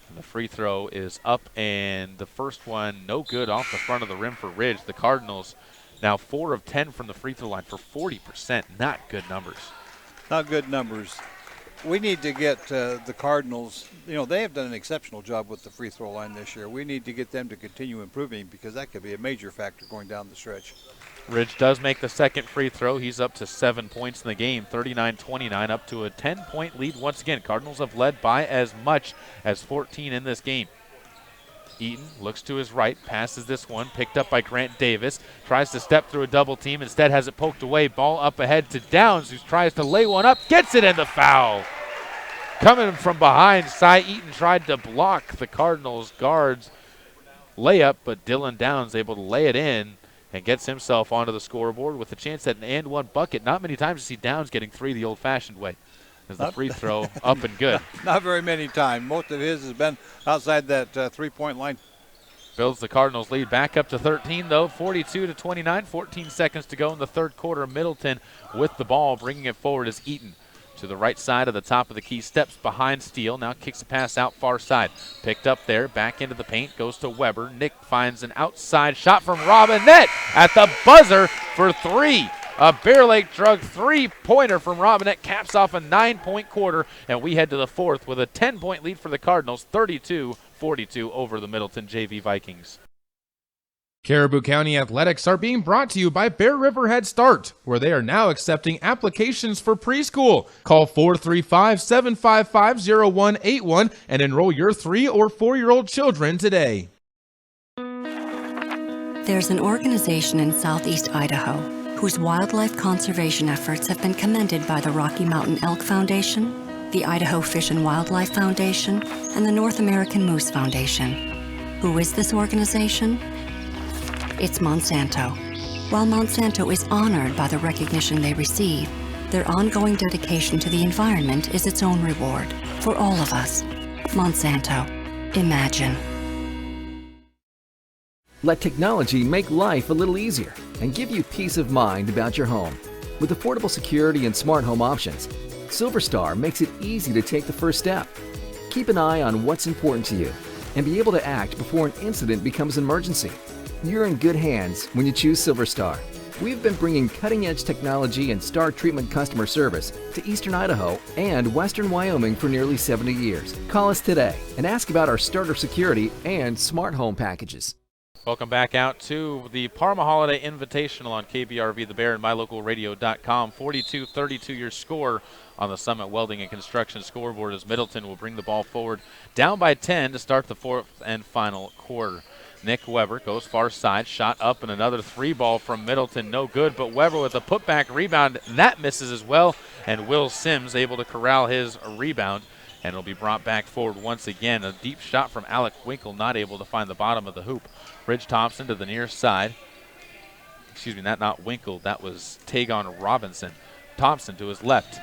And the free throw is up, and the first one no good off the front of the rim for Ridge. The Cardinals now 4 of 10 from the free throw line for 40%. Not good numbers. Not good numbers. We need to get the Cardinals, they have done an exceptional job with the free throw line this year. We need to get them to continue improving because that could be a major factor going down the stretch. Ridge does make the second free throw. He's up to 7 points in the game, 39-29, up to a 10-point lead once again. Cardinals have led by as much as 14 in this game. Eaton looks to his right, passes this one, picked up by Grant Davis, tries to step through a double team, instead has it poked away. Ball up ahead to Downs, who tries to lay one up, gets it, and the foul. Coming from behind, Cy Eaton tried to block the Cardinals guards layup, but Dylan Downs able to lay it in. and gets himself onto the scoreboard with a chance at an and one bucket. Not many times you see Downs getting three the old-fashioned way. As the free throw up and good. Not very many times. Most of his has been outside that 3-point line. Builds the Cardinals lead back up to 13, though, 42-29. 14 seconds to go in the third quarter. Middleton with the ball, bringing it forward is Eaton. To the right side of the top of the key, steps behind Steele, now kicks a pass out far side. Picked up there, back into the paint, goes to Weber. Nick finds an outside shot from Robinette at the buzzer for three. A Bear Lake Drug three-pointer from Robinette caps off a 9-point quarter, and we head to the fourth with a 10-point lead for the Cardinals, 32-42 over the Middleton JV Vikings. Caribou County Athletics are being brought to you by Bear River Head Start, where they are now accepting applications for preschool. Call 435-755-0181 and enroll your 3- or 4-year-old children today. There's an organization in southeast Idaho whose wildlife conservation efforts have been commended by the Rocky Mountain Elk Foundation, the Idaho Fish and Wildlife Foundation, and the North American Moose Foundation. Who is this organization? It's Monsanto. While Monsanto is honored by the recognition they receive, their ongoing dedication to the environment is its own reward for all of us. Monsanto. Imagine. Let technology make life a little easier and give you peace of mind about your home. With affordable security and smart home options, SilverStar makes it easy to take the first step. Keep an eye on what's important to you and be able to act before an incident becomes an emergency. You're in good hands when you choose SilverStar. We've been bringing cutting-edge technology and star treatment customer service to Eastern Idaho and Western Wyoming for nearly 70 years. Call us today and ask about our starter security and smart home packages. Welcome back out to the Parma Holiday Invitational on KBRV, the Bear, and MyLocalRadio.com. 42-32 your score on the Summit Welding and Construction scoreboard as Middleton will bring the ball forward down by 10 to start the fourth and final quarter. Nick Weber goes far side, shot up, and another three ball from Middleton, no good, but Weber with a putback rebound, that misses as well, and Will Sims able to corral his rebound, and it'll be brought back forward once again. A deep shot from Alec Winkle, not able to find the bottom of the hoop. Ridge Thompson to the near side. Excuse me, not Winkle, that was Tagon Robinson. Thompson to his left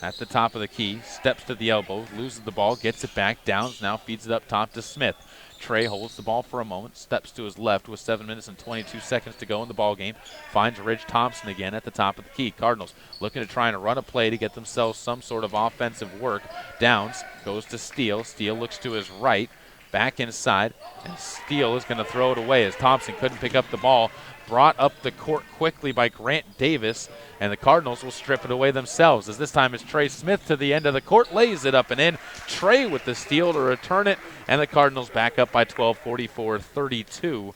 at the top of the key, steps to the elbow, loses the ball, gets it back, Downs now feeds it up top to Smith. Trey holds the ball for a moment, steps to his left with 7 minutes and 22 seconds to go in the ball game. Finds Ridge Thompson again at the top of the key. Cardinals looking to try and run a play to get themselves some sort of offensive work. Downs goes to Steele. Steele looks to his right, back inside, and Steele is going to throw it away as Thompson couldn't pick up the ball. Brought up the court quickly by Grant Davis, and the Cardinals will strip it away themselves, as this time it's Trey Smith to the end of the court, lays it up and in. Trey with the steal to return it, and the Cardinals back up by 12, 44-32.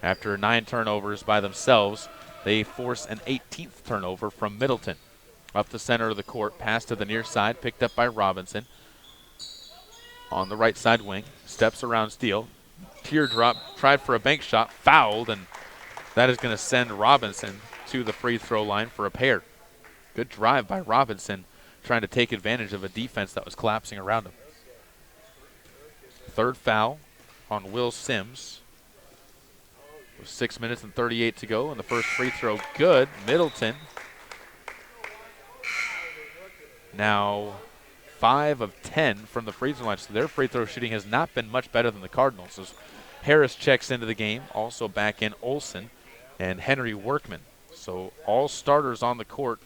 After 9 turnovers by themselves, they force an 18th turnover from Middleton. Up the center of the court, pass to the near side, picked up by Robinson. On the right side wing, steps around Steele. Teardrop, tried for a bank shot, fouled, and that is going to send Robinson to the free throw line for a pair. Good drive by Robinson, trying to take advantage of a defense that was collapsing around him. Third foul on Will Sims. With 6 minutes and 38 to go, and the first free throw good. Middleton now 5 of 10 from the free throw line, so their free throw shooting has not been much better than the Cardinals. As Harris checks into the game, also back in Olson and Henry Workman. So all starters on the court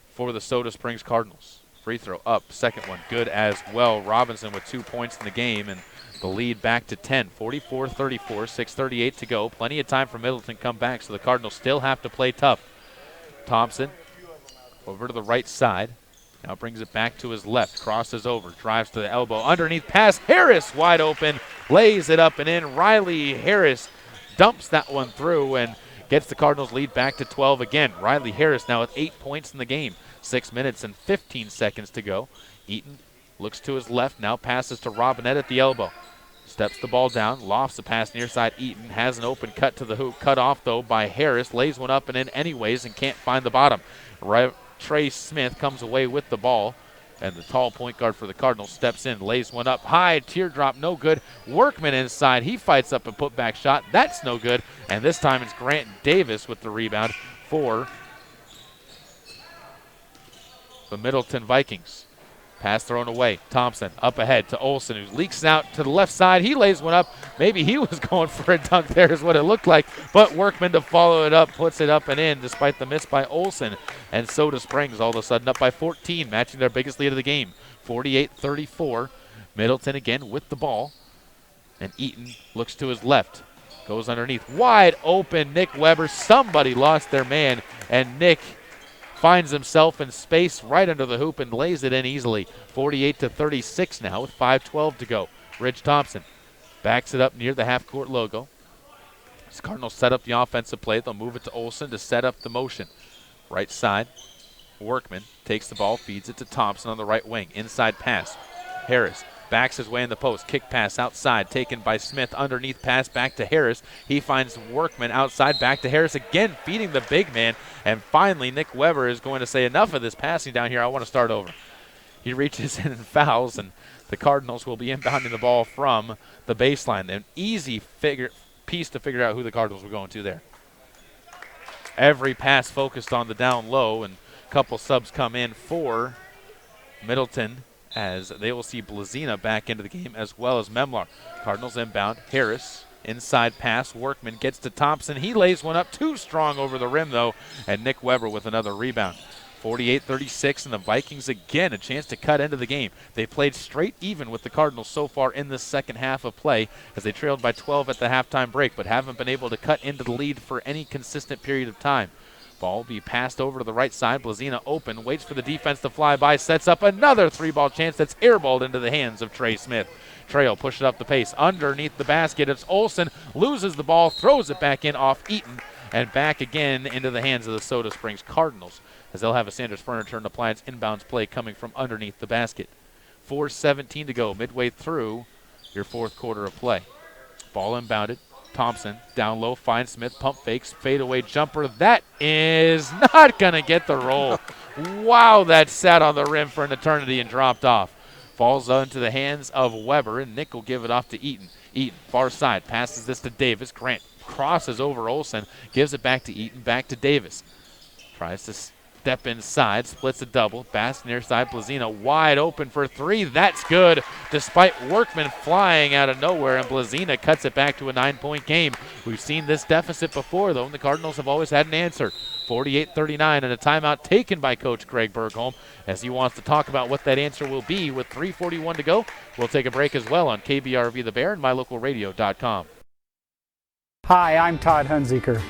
for the Soda Springs Cardinals. Free throw up, second one good as well. Robinson with 2 points in the game, and the lead back to 10, 44-34, 6:38 to go. Plenty of time for Middleton to come back, so the Cardinals still have to play tough. Thompson over to the right side. Now brings it back to his left, crosses over, drives to the elbow, underneath pass, Harris wide open, lays it up and in. Riley Harris dumps that one through and gets the Cardinals lead back to 12 again. Riley Harris now with 8 points in the game. 6 minutes and 15 seconds to go. Eaton looks to his left, now passes to Robinette at the elbow. Steps the ball down, lofts the pass near side. Eaton has an open cut to the hoop, cut off though by Harris, lays one up and in anyways and can't find the bottom. Trey Smith comes away with the ball And the tall point guard for the Cardinals steps in, lays one up high, teardrop, no good. Workman inside, he fights up a putback shot. That's no good. And this time it's Grant Davis with the rebound for the Middleton Vikings. Pass thrown away. Thompson up ahead to Olsen, who leaks out to the left side. He lays one up. Maybe he was going for a dunk there is what it looked like. But Workman to follow it up, puts it up and in despite the miss by Olsen. And Soda Springs all of a sudden up by 14, matching their biggest lead of the game. 48-34. Middleton again with the ball. And Eaton looks to his left. Goes underneath. Wide open Nick Weber. Somebody lost their man. And Nick finds himself in space right under the hoop and lays it in easily. 48-36 now with 5:12 to go. Ridge Thompson backs it up near the half-court logo. As Cardinals set up the offensive play, they'll move it to Olsen to set up the motion. Right side, Workman takes the ball, feeds it to Thompson on the right wing. Inside pass. Harris backs his way in the post. Kick pass outside, taken by Smith. Underneath pass back to Harris. He finds Workman outside, back to Harris again, feeding the big man. And finally, Nick Weber is going to say, enough of this passing down here. I want to start over. He reaches in and fouls, and the Cardinals will be inbounding the ball from the baseline. An easy piece to figure out who the Cardinals were going to there. Every pass focused on the down low, and a couple subs come in for Middleton, as they will see Blazina back into the game as well as Memlar. Cardinals inbound. Harris, inside pass. Workman gets to Thompson. He lays one up too strong over the rim, though, and Nick Weber with another rebound. 48-36, and the Vikings again a chance to cut into the game. They played straight even with the Cardinals so far in this second half of play, as they trailed by 12 at the halftime break, but haven't been able to cut into the lead for any consistent period of time. Ball will be passed over to the right side. Blazina open, waits for the defense to fly by, sets up another three-ball chance that's airballed into the hands of Trey Smith. Trey will push it up the pace. Underneath the basket, it's Olsen, loses the ball, throws it back in off Eaton, and back again into the hands of the Soda Springs Cardinals, as they'll have a Sanders Furniture and Appliance inbounds play coming from underneath the basket. 4:17 to go, midway through your fourth quarter of play. Ball inbounded. Thompson down low, finds Smith, pump fakes, fadeaway jumper. That is not going to get the roll. Wow, that sat on the rim for an eternity and dropped off. Falls into the hands of Weber, and Nick will give it off to Eaton. Eaton, far side, passes this to Davis. Grant crosses over Olsen, gives it back to Eaton, back to Davis. Tries to step inside, splits a double. Bass near side, Blazina wide open for three. That's good, despite Workman flying out of nowhere, and Blazina cuts it back to a 9-point game. We've seen this deficit before, though, and the Cardinals have always had an answer. 48-39, and a timeout taken by Coach Greg Bergholm, as he wants to talk about what that answer will be with 3:41 to go. We'll take a break as well on KBRV The Bear and MyLocalRadio.com. Hi, I'm Todd Hunziker.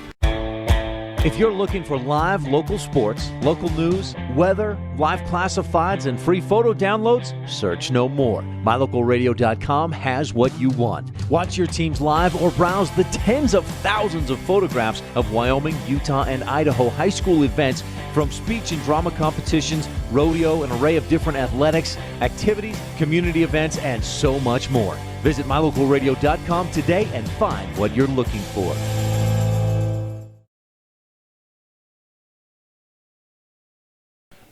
If you're looking for live local sports, local news, weather, live classifieds, and free photo downloads, search no more. MyLocalRadio.com has what you want. Watch your teams live or browse the tens of thousands of photographs of Wyoming, Utah, and Idaho high school events, from speech and drama competitions, rodeo, an array of different athletics, activities, community events, and so much more. Visit MyLocalRadio.com today and find what you're looking for.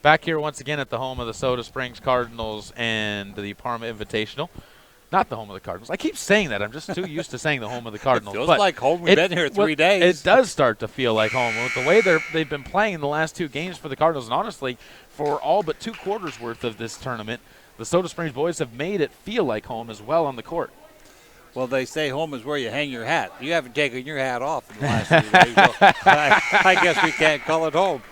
Back here once again at the home of the Soda Springs Cardinals and the Parma Invitational. Not the home of the Cardinals. I keep saying that. I'm just too used to saying the home of the Cardinals. It feels like home. We've been here 3 days. It does start to feel like home. With the way they've been playing in the last two games for the Cardinals, and honestly, for all but 2 quarters worth of this tournament, the Soda Springs boys have made it feel like home as well on the court. Well, they say home is where you hang your hat. You haven't taken your hat off in the last 3 days, so I guess we can't call it home.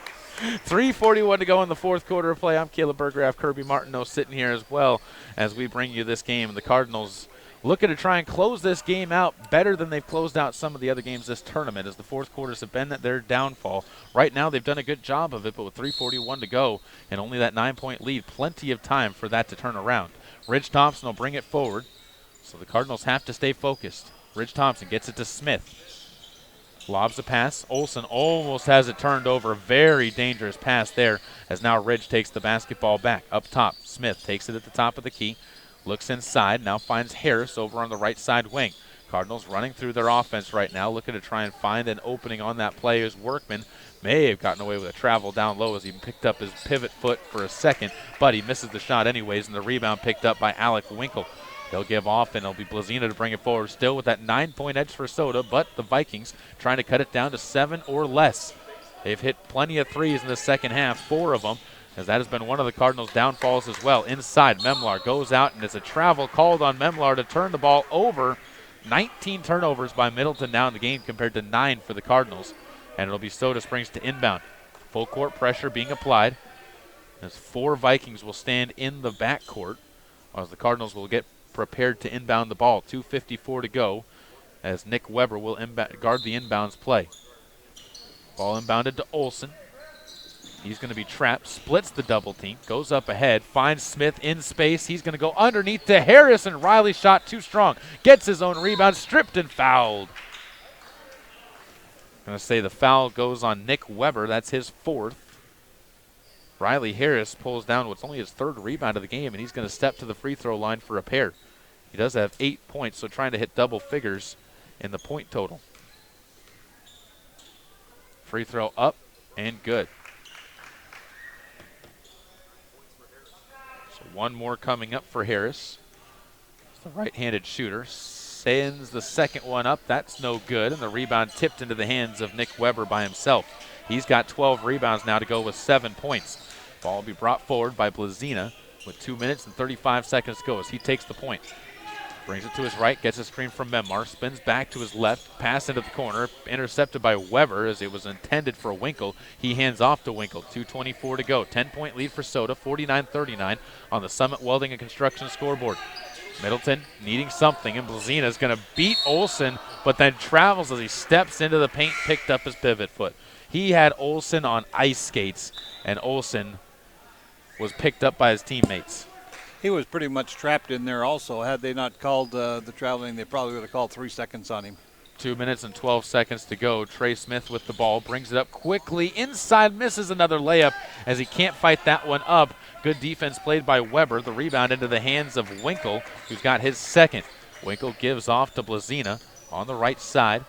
3:41 to go in the fourth quarter of play. I'm Caleb Berggraf, Kirby Martineau sitting here as well as we bring you this game. The Cardinals looking to try and close this game out better than they've closed out some of the other games this tournament, as the fourth quarters have been their downfall. Right now they've done a good job of it, but with 3:41 to go and only that 9-point lead, plenty of time for that to turn around. Ridge Thompson will bring it forward, so the Cardinals have to stay focused. Ridge Thompson gets it to Smith. Lobs a pass. Olsen almost has it turned over. Very dangerous pass there, as now Ridge takes the basketball back. Up top, Smith takes it at the top of the key. Looks inside, now finds Harris over on the right side wing. Cardinals running through their offense right now, looking to try and find an opening on that play as Workman may have gotten away with a travel down low as he picked up his pivot foot for a second, but he misses the shot anyways, and the rebound picked up by Alec Winkle. He'll give off, and it'll be Blazina to bring it forward, still with that 9-point edge for Soda, but the Vikings trying to cut it down to 7 or less. They've hit plenty of threes in the second half, 4 of them, as that has been one of the Cardinals' downfalls as well. Inside, Memlar goes out, and it's a travel called on Memlar to turn the ball over. 19 turnovers by Middleton now in the game compared to 9 for the Cardinals. And it'll be Soda Springs to inbound. Full court pressure being applied as 4 Vikings will stand in the backcourt as the Cardinals will get prepared to inbound the ball. 2:54 to go as Nick Weber will guard the inbounds play. Ball inbounded to Olsen. He's going to be trapped, splits the double team, goes up ahead, finds Smith in space. He's going to go underneath to Harris, and Riley shot too strong. Gets his own rebound, stripped and fouled. Going to say the foul goes on Nick Weber. That's his 4th. Riley Harris pulls down what's only his 3rd rebound of the game, and he's going to step to the free throw line for a pair. He does have 8 points, so trying to hit double figures in the point total. Free throw up and good. So one more coming up for Harris. It's the right-handed shooter. Sends the second one up. That's no good. And the rebound tipped into the hands of Nick Weber by himself. He's got 12 rebounds now to go with 7 points. Ball will be brought forward by Blazina with 2 minutes and 35 seconds to go as he takes the point. Brings it to his right, gets a screen from Memar, spins back to his left, pass into the corner, intercepted by Weber as it was intended for Winkle. He hands off to Winkle. 2:24 to go. 10-point lead for Soda, 49-39 on the Summit Welding and Construction scoreboard. Middleton needing something, and Blazina is going to beat Olsen, but then travels as he steps into the paint, picked up his pivot foot. He had Olsen on ice skates, and Olsen was picked up by his teammates. He was pretty much trapped in there also. Had they not called the traveling, they probably would have called 3 seconds on him. 2 minutes and 12 seconds to go. Trey Smith with the ball, brings it up quickly. Inside, misses another layup as he can't fight that one up. Good defense played by Weber. The rebound into the hands of Winkle, who's got his 2nd. Winkle gives off to Blazina on the right side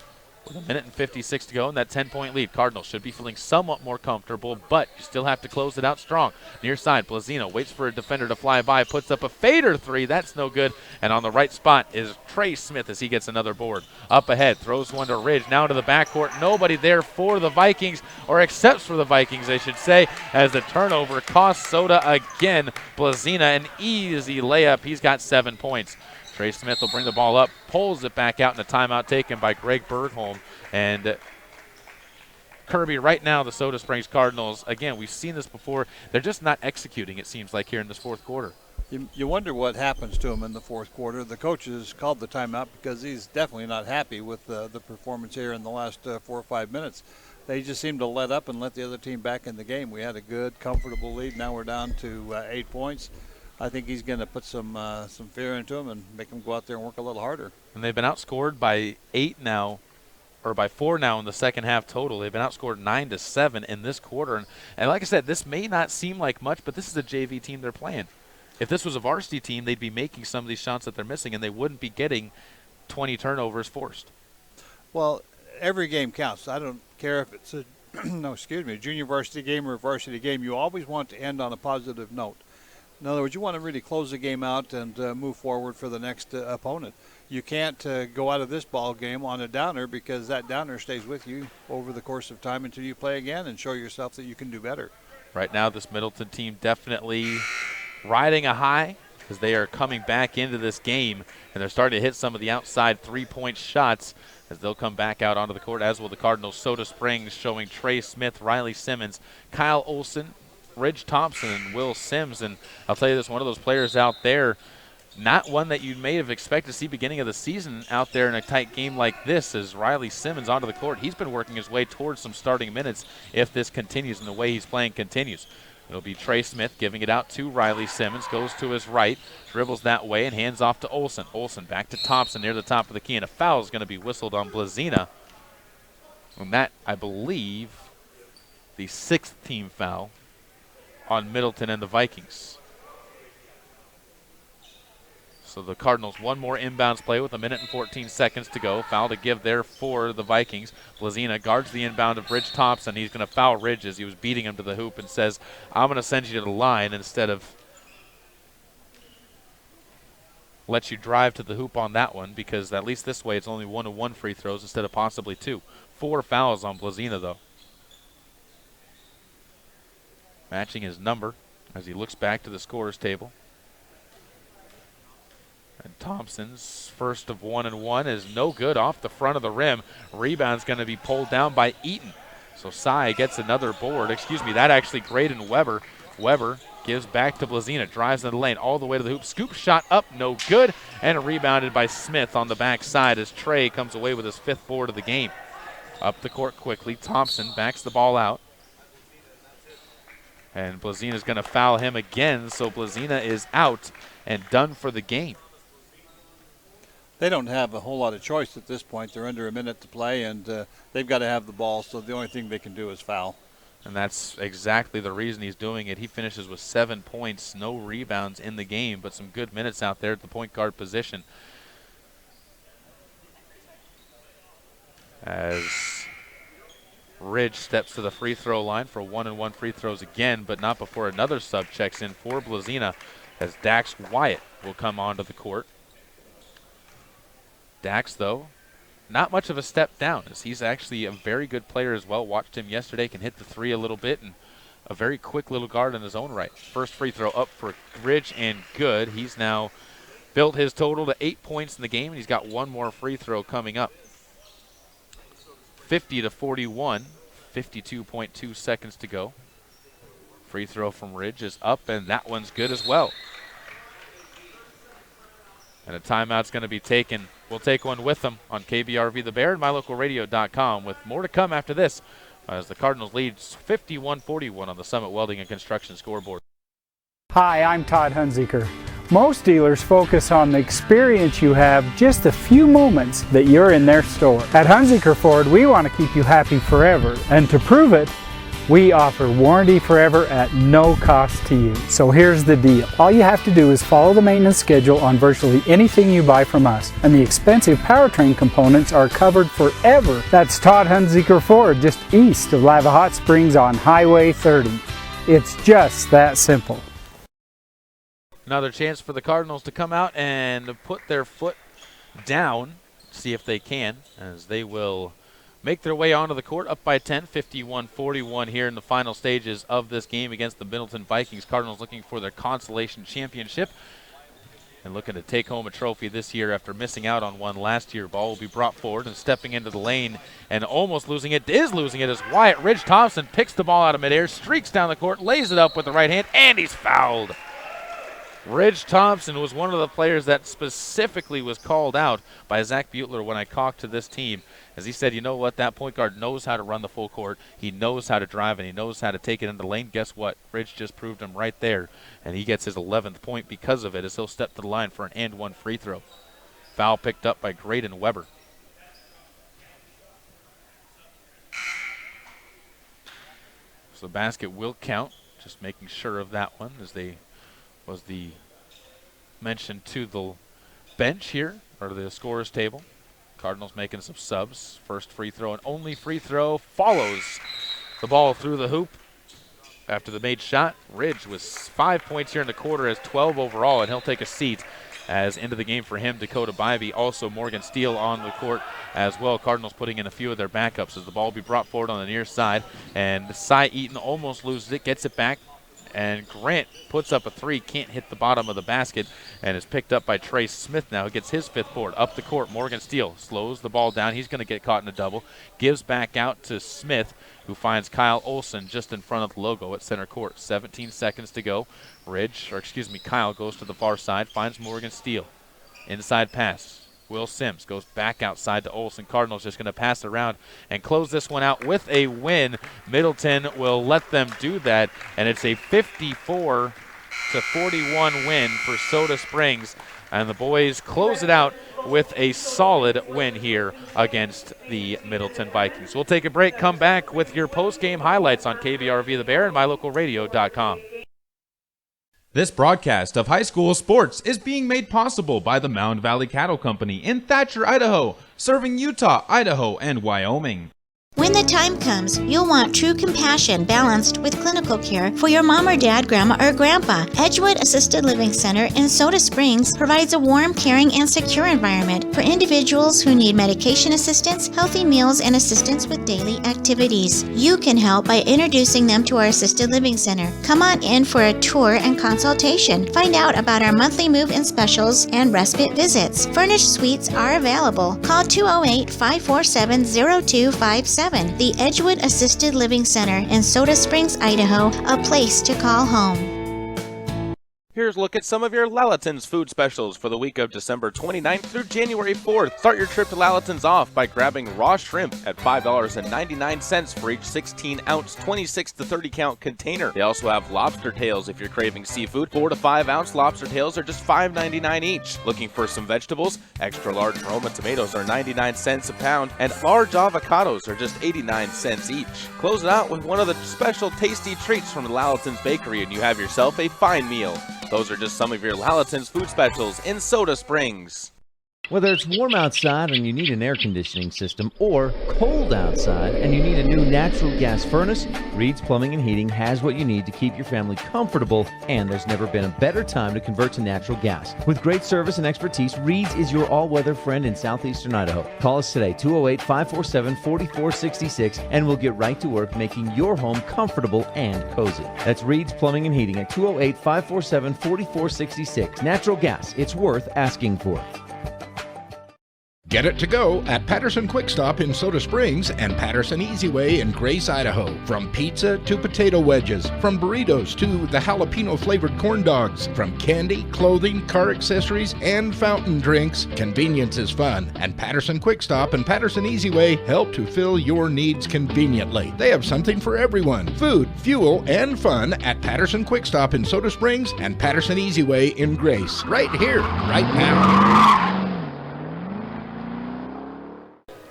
with 1 minute and 56 to go in that 10-point lead. Cardinals should be feeling somewhat more comfortable, but you still have to close it out strong. Near side, Blazina waits for a defender to fly by, puts up a fader 3. That's no good. And on the right spot is Trey Smith as he gets another board. Up ahead, throws one to Ridge, now to the backcourt. Nobody there for the Vikings, or accepts for the Vikings, I should say, as the turnover costs Soda again. Blazina, an easy layup. He's got 7 points. Trey Smith will bring the ball up, pulls it back out in a timeout taken by Greg Bergholm. And Kirby, right now, the Soda Springs Cardinals, again, we've seen this before. They're just not executing, it seems like, here in this 4th quarter. You wonder what happens to him in the 4th quarter. The coaches called the timeout because he's definitely not happy with the performance here in the last 4 or 5 minutes. They just seem to let up and let the other team back in the game. We had a good, comfortable lead. Now we're down to 8 points. I think he's going to put some fear into him and make him go out there and work a little harder. And they've been outscored by 8 now, or by 4 now in the second half total. They've been outscored 9-7 in this quarter. And like I said, this may not seem like much, but this is a JV team they're playing. If this was a varsity team, they'd be making some of these shots that they're missing, and they wouldn't be getting 20 turnovers forced. Well, every game counts. I don't care if it's a junior varsity game or a varsity game. You always want to end on a positive note. In other words, you want to really close the game out and move forward for the next opponent. You can't go out of this ball game on a downer, because that downer stays with you over the course of time until you play again and show yourself that you can do better. Right now, this Middleton team definitely riding a high as they are coming back into this game, and they're starting to hit some of the outside 3-point shots as they'll come back out onto the court, as will the Cardinals. Soda Springs showing Trey Smith, Riley Simmons, Kyle Olsen, Ridge Thompson, and Will Sims. And I'll tell you this, one of those players out there, not one that you may have expected to see beginning of the season out there in a tight game like this, is Riley Simmons onto the court. He's been working his way towards some starting minutes if this continues and the way he's playing continues. It'll be Trey Smith giving it out to Riley Simmons, goes to his right, dribbles that way, and hands off to Olsen. Olsen back to Thompson near the top of the key, and a foul is going to be whistled on Blazina. And that, I believe, the 6th team foul on Middleton and the Vikings. So the Cardinals one more inbounds play with 1:14 to go. Foul to give there for the Vikings. Blazina guards the inbound of Ridge Thompson. He's going to foul Ridge as he was beating him to the hoop and says, I'm going to send you to the line instead of let you drive to the hoop on that one, because at least this way it's only 1-1 free throws instead of possibly 2. 4 fouls on Blazina, though. Matching his number as he looks back to the scorer's table. And Thompson's first of 1-1 is no good off the front of the rim. Rebound's going to be pulled down by Eaton. So Sy gets another board. That actually Graydon Weber. Weber gives back to Blazina, drives in the lane all the way to the hoop. Scoop shot up, no good. And rebounded by Smith on the backside as Trey comes away with his 5th board of the game. Up the court quickly. Thompson backs the ball out. And Blazina's going to foul him again, so Blazina is out and done for the game. They don't have a whole lot of choice at this point. They're under a minute to play, and they've got to have the ball, so the only thing they can do is foul. And that's exactly the reason he's doing it. He finishes with 7 points, no rebounds in the game, but some good minutes out there at the point guard position. As Ridge steps to the free throw line for 1-1 free throws again, but not before another sub checks in for Blazina, as Dax Wyatt will come onto the court. Dax, though, not much of a step down, as he's actually a very good player as well. Watched him yesterday, can hit the 3 a little bit, and a very quick little guard in his own right. First free throw up for Ridge and good. He's now built his total to 8 points in the game, and he's got one more free throw coming up. 50-41, 52.2 seconds to go. Free throw from Ridge is up, and that one's good as well. And a timeout's going to be taken. We'll take one with them on KBRV The Bear and MyLocalRadio.com, with more to come after this as the Cardinals lead 51-41 on the Summit Welding and Construction scoreboard. Hi, I'm Todd Hunziker. Most dealers focus on the experience you have just a few moments that you're in their store. At Hunziker Ford, we want to keep you happy forever, and to prove it, we offer warranty forever at no cost to you. So here's the deal. All you have to do is follow the maintenance schedule on virtually anything you buy from us, and the expensive powertrain components are covered forever. That's Todd Hunziker Ford, just east of Lava Hot Springs on Highway 30. It's just that simple. Another chance for the Cardinals to come out and put their foot down, see if they can, as they will make their way onto the court, up by 10, 51-41 here in the final stages of this game against the Middleton Vikings. Cardinals looking for their consolation championship and looking to take home a trophy this year after missing out on one last year. Ball will be brought forward, and stepping into the lane and almost losing it as Wyatt Ridge Thompson picks the ball out of midair, streaks down the court, lays it up with the right hand, and he's fouled. Ridge Thompson was one of the players that specifically was called out by Zach Butler when I talked to this team, as he said, you know what, that point guard knows how to run the full court, he knows how to drive, and he knows how to take it into the lane. Guess what? Ridge just proved him right there, and he gets his 11th point because of it, as he'll step to the line for an and-one free throw. Foul picked up by Graydon Weber. So the basket will count, just making sure of that one, as they was the mention to the bench here, or the scorer's table. Cardinals making some subs. First free throw and only free throw follows the ball through the hoop after the made shot. Ridge was 5 points here in the quarter, as 12 overall, and he'll take a seat as into the game for him. Dakota Bybee, also Morgan Steele on the court as well. Cardinals putting in a few of their backups as the ball will be brought forward on the near side, and Sy Eaton almost loses it, gets it back, and Grant puts up a 3, can't hit the bottom of the basket, and is picked up by Trey Smith now, who gets his 5th board. Up the court, Morgan Steele slows the ball down. He's going to get caught in a double. Gives back out to Smith, who finds Kyle Olson just in front of the logo at center court. 17 seconds to go. Kyle goes to the far side, finds Morgan Steele. Inside pass. Will Sims goes back outside to Olsen. Cardinals just going to pass around and close this one out with a win. Middleton will let them do that, and it's a 54-41 win for Soda Springs. And the boys close it out with a solid win here against the Middleton Vikings. We'll take a break, come back with your post-game highlights on KBRV The Bear and MyLocalRadio.com. This broadcast of high school sports is being made possible by the Mound Valley Cattle Company in Thatcher, Idaho, serving Utah, Idaho, and Wyoming. When the time comes, you'll want true compassion balanced with clinical care for your mom or dad, grandma, or grandpa. Edgewood Assisted Living Center in Soda Springs provides a warm, caring, and secure environment for individuals who need medication assistance, healthy meals, and assistance with daily activities. You can help by introducing them to our Assisted Living Center. Come on in for a tour and consultation. Find out about our monthly move-in specials and respite visits. Furnished suites are available. Call 208-547-0257. The Edgewood Assisted Living Center in Soda Springs, Idaho, a place to call home. Here's a look at some of your Lalaton's food specials for the week of December 29th through January 4th. Start your trip to Lalaton's off by grabbing raw shrimp at $5.99 for each 16-ounce, 26 to 30-count container. They also have lobster tails if you're craving seafood. 4 to 5-ounce lobster tails are just $5.99 each. Looking for some vegetables? Extra large Roma tomatoes are 99 cents a pound, and large avocados are just 89 cents each. Close it out with one of the special tasty treats from the Lalaton's Bakery, and you have yourself a fine meal. Those are just some of your Lalaton's food specials in Soda Springs. Whether it's warm outside and you need an air conditioning system, or cold outside and you need a new natural gas furnace, Reed's Plumbing and Heating has what you need to keep your family comfortable, and there's never been a better time to convert to natural gas. With great service and expertise, Reed's is your all-weather friend in southeastern Idaho. Call us today, 208-547-4466, and we'll get right to work making your home comfortable and cozy. That's Reed's Plumbing and Heating at 208-547-4466. Natural gas, it's worth asking for. Get it to go at Patterson Quick Stop in Soda Springs and Patterson Easy Way in Grace, Idaho. From pizza to potato wedges, from burritos to the jalapeno flavored corn dogs, from candy, clothing, car accessories, and fountain drinks, convenience is fun. And Patterson Quick Stop and Patterson Easy Way help to fill your needs conveniently. They have something for everyone: food, fuel, and fun at Patterson Quick Stop in Soda Springs and Patterson Easy Way in Grace. Right here, right now.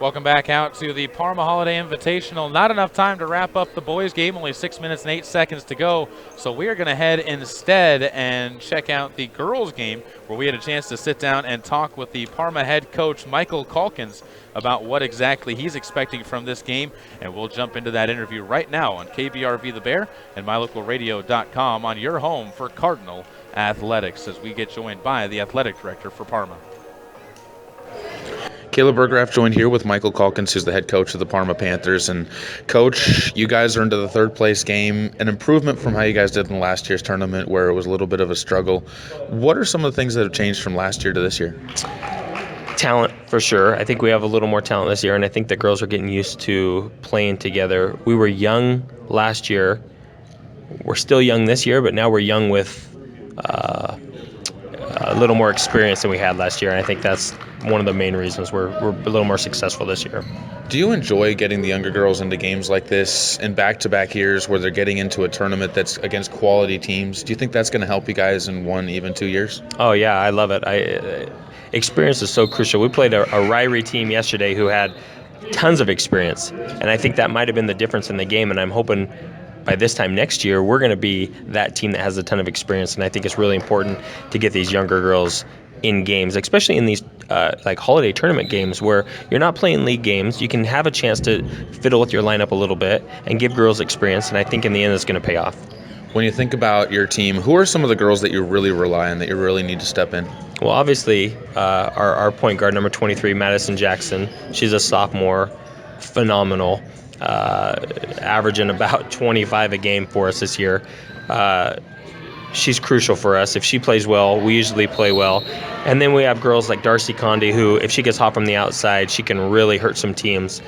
Welcome back out to the Parma Holiday Invitational. Not enough time to wrap up the boys' game, only 6 minutes and 8 seconds to go. So we are going to head instead and check out the girls' game, where we had a chance to sit down and talk with the Parma head coach, Michael Calkins, about what exactly he's expecting from this game. And we'll jump into that interview right now on KBRV The Bear and MyLocalRadio.com on your home for Cardinal Athletics, as we get joined by the athletic director for Parma. Caleb Bergraff joined here with Michael Calkins, who's the head coach of the Parma Panthers. And, Coach, you guys are into the third-place game, an improvement from how you guys did in last year's tournament where it was a little bit of a struggle. What are some of the things that have changed from last year to this year? Talent, for sure. I think we have a little more talent this year, and I think the girls are getting used to playing together. We were young last year. We're still young this year, but now we're young with a little more experience than we had last year, and I think that's one of the main reasons we're a little more successful this year. Do you enjoy getting the younger girls into games like this in back-to-back years where they're getting into a tournament that's against quality teams? Do you think that's going to help you guys in 1, even 2 years? Oh, yeah, I love it. Experience is so crucial. We played a Ryrie team yesterday who had tons of experience, and I think that might have been the difference in the game, and I'm hoping by this time next year, we're going to be that team that has a ton of experience, and I think it's really important to get these younger girls in games, especially in these like holiday tournament games where you're not playing league games. You can have a chance to fiddle with your lineup a little bit and give girls experience, and I think in the end it's going to pay off. When you think about your team, who are some of the girls that you really rely on, that you really need to step in? Well, obviously, our point guard, number 23, Madison Jackson. She's a sophomore, phenomenal, averaging about 25 a game for us this year. She's crucial for us. If she plays well, we usually play well. And then we have girls like Darcy Condi, who, if she gets hot from the outside, she can really hurt some teams.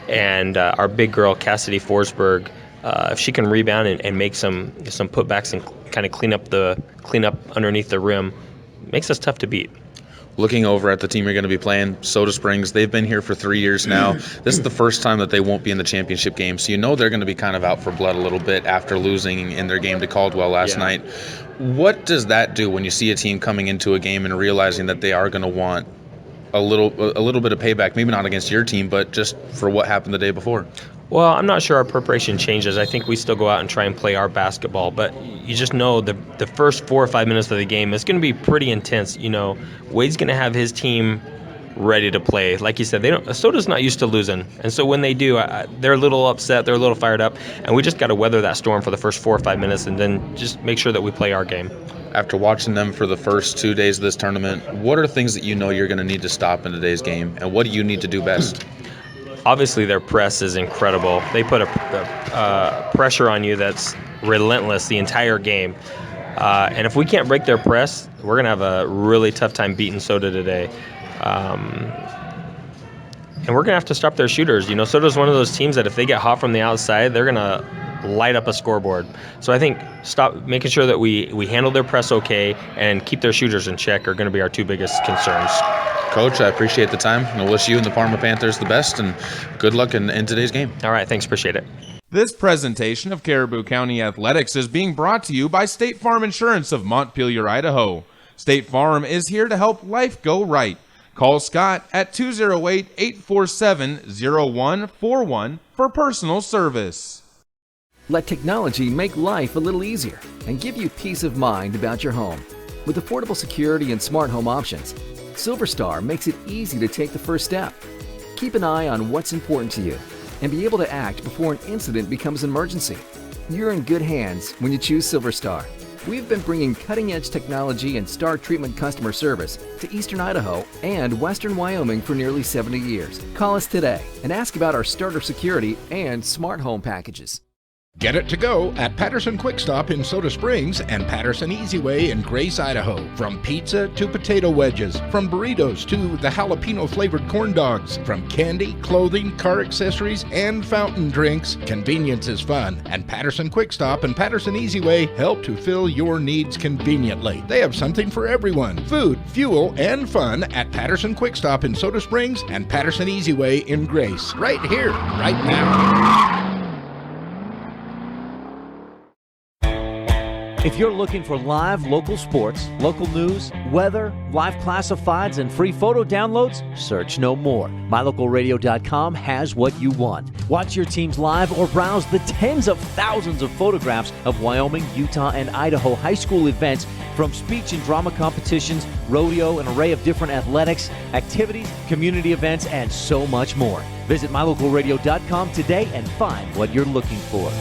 And our big girl, Cassidy Forsberg, if she can rebound and make some putbacks and kind of clean up underneath the rim, makes us tough to beat. Looking over at the team you're going to be playing, Soda Springs, they've been here for 3 years now. This is the first time that they won't be in the championship game, so you know they're going to be kind of out for blood a little bit after losing in their game to Caldwell last night. What does that do when you see a team coming into a game and realizing that they are going to want a little bit of payback, maybe not against your team, but just for what happened the day before? Well, I'm not sure our preparation changes. I think we still go out and try and play our basketball, but you just know the first 4 or 5 minutes of the game is going to be pretty intense. You know, Wade's going to have his team ready to play. Like you said, Soda's not used to losing, and so when they do, they're a little upset, they're a little fired up, and we just got to weather that storm for the first 4 or 5 minutes, and then just make sure that we play our game. After watching them for the first 2 days of this tournament, what are things that you know you're going to need to stop in today's game, and what do you need to do best? Obviously, their press is incredible. They put a pressure on you that's relentless the entire game. And if we can't break their press, we're going to have a really tough time beating Soda today. And we're going to have to stop their shooters. You know, Soda's one of those teams that if they get hot from the outside, they're going to light up a scoreboard. So I think making sure that we handle their press okay and keep their shooters in check are going to be our 2 biggest concerns. Coach, I appreciate the time. I wish you and the Parma Panthers the best, and good luck in today's game. All right, thanks. Appreciate it. This presentation of Caribou County Athletics is being brought to you by State Farm Insurance of Montpelier, Idaho. State Farm is here to help life go right. Call Scott at 208-847-0141 for personal service. Let technology make life a little easier and give you peace of mind about your home. With affordable security and smart home options, SilverStar makes it easy to take the first step. Keep an eye on what's important to you and be able to act before an incident becomes an emergency. You're in good hands when you choose SilverStar. We've been bringing cutting-edge technology and star treatment customer service to Eastern Idaho and Western Wyoming for nearly 70 years. Call us today and ask about our starter security and smart home packages. Get it to go at Patterson Quick Stop in Soda Springs and Patterson Easy Way in Grace, Idaho. From pizza to potato wedges, from burritos to the jalapeno flavored corn dogs, from candy, clothing, car accessories, and fountain drinks, convenience is fun. And Patterson Quick Stop and Patterson Easy Way help to fill your needs conveniently. They have something for everyone: food, fuel, and fun at Patterson Quick Stop in Soda Springs and Patterson Easy Way in Grace. Right here, right now. If you're looking for live local sports, local news, weather, live classifieds, and free photo downloads, search no more. MyLocalRadio.com has what you want. Watch your teams live or browse the tens of thousands of photographs of Wyoming, Utah, and Idaho high school events, from speech and drama competitions, rodeo, an array of different athletics, activities, community events, and so much more. Visit MyLocalRadio.com today and find what you're looking for.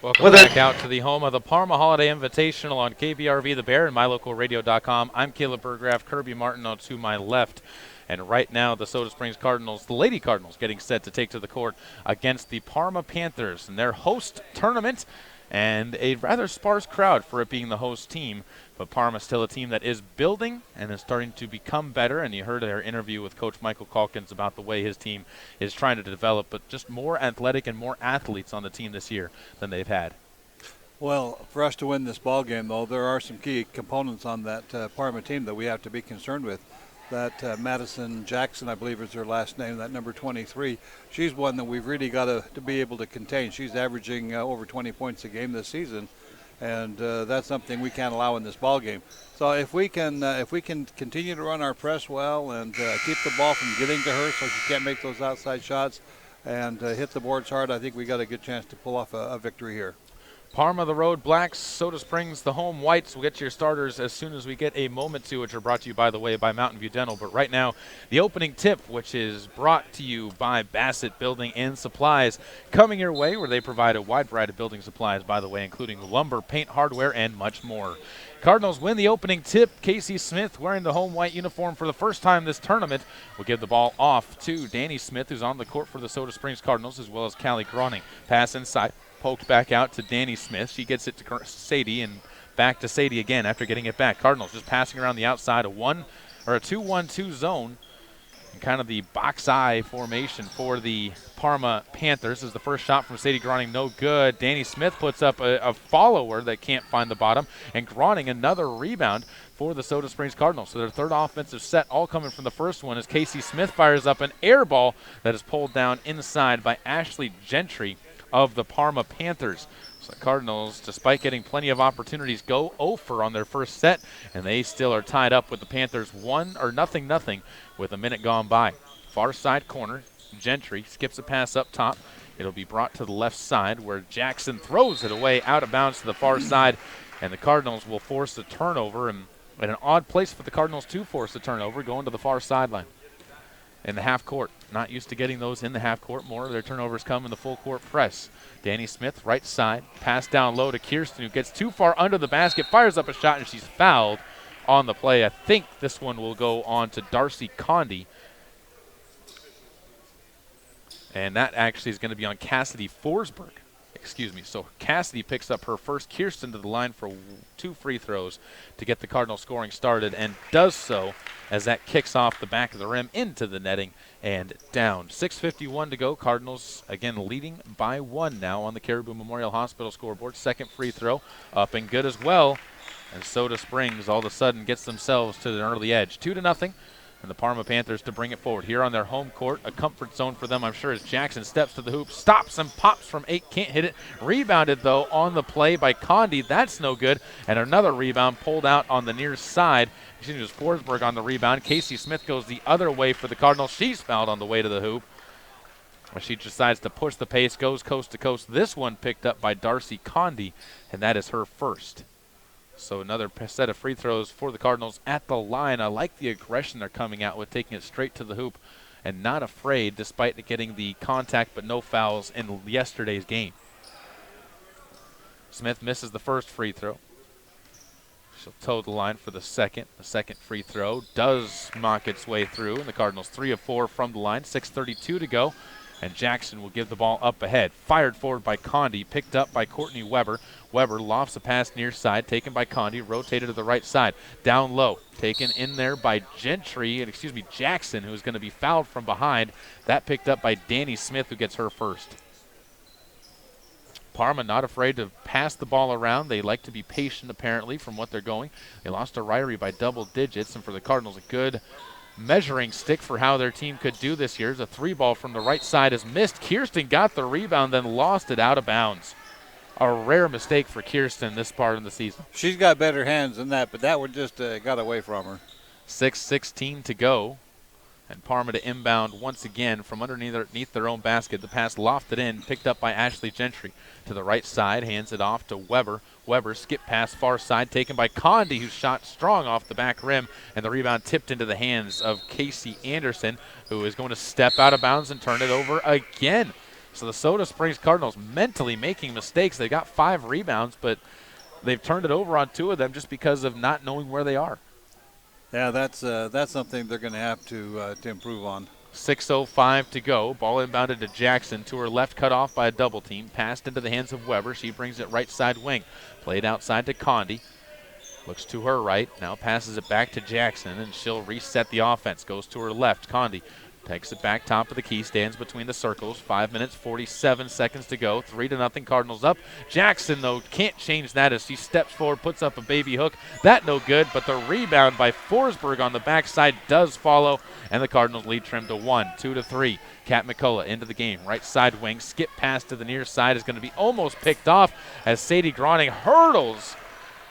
Welcome back out to the home of the Parma Holiday Invitational on KBRV The Bear and MyLocalRadio.com. I'm Caleb Burgraff, Kirby Martineau to my left. And right now, the Soda Springs Cardinals, the Lady Cardinals, getting set to take to the court against the Parma Panthers in their host tournament. And a rather sparse crowd for it being the host team. But Parma's still a team that is building and is starting to become better. And you heard their interview with Coach Michael Calkins about the way his team is trying to develop, but just more athletic and more athletes on the team this year than they've had. Well, for us to win this ball game, though, there are some key components on that Parma team that we have to be concerned with. That Madison Jackson, I believe is her last name, that number 23, she's one that we've really got to be able to contain. She's averaging over 20 points a game this season, and that's something we can't allow in this ball game. So if we can continue to run our press well and keep the ball from getting to her so she can't make those outside shots and hit the boards hard, I think we got a good chance to pull off a victory here. Parma, the road blacks, Soda Springs, the home whites. We'll get to your starters as soon as we get a moment to, which are brought to you, by the way, by Mountain View Dental. But right now, the opening tip, which is brought to you by Bassett Building and Supplies, coming your way, where they provide a wide variety of building supplies, by the way, including lumber, paint, hardware, and much more. Cardinals win the opening tip. Casey Smith, wearing the home white uniform for the first time this tournament, will give the ball off to Danny Smith, who's on the court for the Soda Springs Cardinals, as well as Callie Groning. Pass inside. Poked back out to Danny Smith. She gets it to Sadie and back to Sadie again after getting it back. Cardinals just passing around the outside, a 2-1-2 zone. And kind of the box eye formation for the Parma Panthers. Is the first shot from Sadie Groning, no good. Danny Smith puts up a follower that can't find the bottom. And Groning, another rebound for the Soda Springs Cardinals. So their third offensive set, all coming from the first one, as Casey Smith fires up an air ball that is pulled down inside by Ashley Gentry of the Parma Panthers. So the Cardinals, despite getting plenty of opportunities, go 0 on their first set, and they still are tied up with the Panthers 0-0 with a minute gone by. Far side corner, Gentry skips a pass up top. It'll be brought to the left side where Jackson throws it away out of bounds to the far side, and the Cardinals will force a turnover, and an odd place for the Cardinals to force a turnover, going to the far sideline. In the half court. Not used to getting those in the half court. More of their turnovers come in the full court press. Danny Smith, right side. Pass down low to Kirsten, who gets too far under the basket, fires up a shot, and she's fouled on the play. I think this one will go on to Darcy Condi. And that actually is going to be on Cassidy Forsberg. Excuse me. So Cassidy picks up her first. Kirsten to the line for 2 free throws to get the Cardinals scoring started, and does so as that kicks off the back of the rim into the netting and down. 6:51 to go. Cardinals again leading by 1 now on the Caribou Memorial Hospital scoreboard. Second free throw up and good as well. And Soda Springs all of a sudden gets themselves to an early edge. 2-0. And the Parma Panthers to bring it forward. Here on their home court, a comfort zone for them, I'm sure, as Jackson steps to the hoop, stops and pops from 8, can't hit it. Rebounded, though, on the play by Condi. That's no good. And another rebound pulled out on the near side. It was Forsberg on the rebound. Casey Smith goes the other way for the Cardinals. She's fouled on the way to the hoop. She decides to push the pace, goes coast to coast. This one picked up by Darcy Condi, and that is her first. So another set of free throws for the Cardinals at the line. I like the aggression they're coming out with, taking it straight to the hoop and not afraid, despite getting the contact but no fouls in yesterday's game. Smith misses the first free throw. She'll toe the line for the second. The second free throw does mock its way through, and the Cardinals 3 of 4 from the line. 6:32 to go, and Jackson will give the ball up ahead. Fired forward by Condi, picked up by Courtney Weber. Weber lofts a pass near side, taken by Condi, rotated to the right side. Down low, taken in there by Jackson, who's going to be fouled from behind. That picked up by Danny Smith, who gets her first. Parma not afraid to pass the ball around. They like to be patient, apparently, from what they're going. They lost to Ryrie by double digits, and for the Cardinals, a good measuring stick for how their team could do this year. The 3-ball from the right side is missed. Kirsten got the rebound, then lost it out of bounds. A rare mistake for Kirsten this part of the season. She's got better hands than that, but that one just got away from her. 6:16 to go. And Parma to inbound once again from underneath their own basket. The pass lofted in, picked up by Ashley Gentry. To the right side, hands it off to Weber. Weber skip pass far side, taken by Condi, who shot strong off the back rim. And the rebound tipped into the hands of Casey Anderson, who is going to step out of bounds and turn it over again. So the Soda Springs Cardinals mentally making mistakes. They got 5 rebounds, but they've turned it over on 2 of them just because of not knowing where they are. Yeah, that's something they're going to have to improve on. 6:05 to go. Ball inbounded to Jackson. To her left, cut off by a double team. Passed into the hands of Weber. She brings it right side wing. Played outside to Condi. Looks to her right. Now passes it back to Jackson, and she'll reset the offense. Goes to her left. Condi takes it back top of the key. Stands between the circles. 5 minutes, 47 seconds to go. 3-0 Cardinals up. Jackson, though, can't change that as she steps forward, puts up a baby hook. That no good, but the rebound by Forsberg on the backside does follow, and the Cardinals lead trimmed to 1. 2-3. Kat McCullough into the game. Right side wing. Skip pass to the near side is going to be almost picked off as Sadie Groning hurdles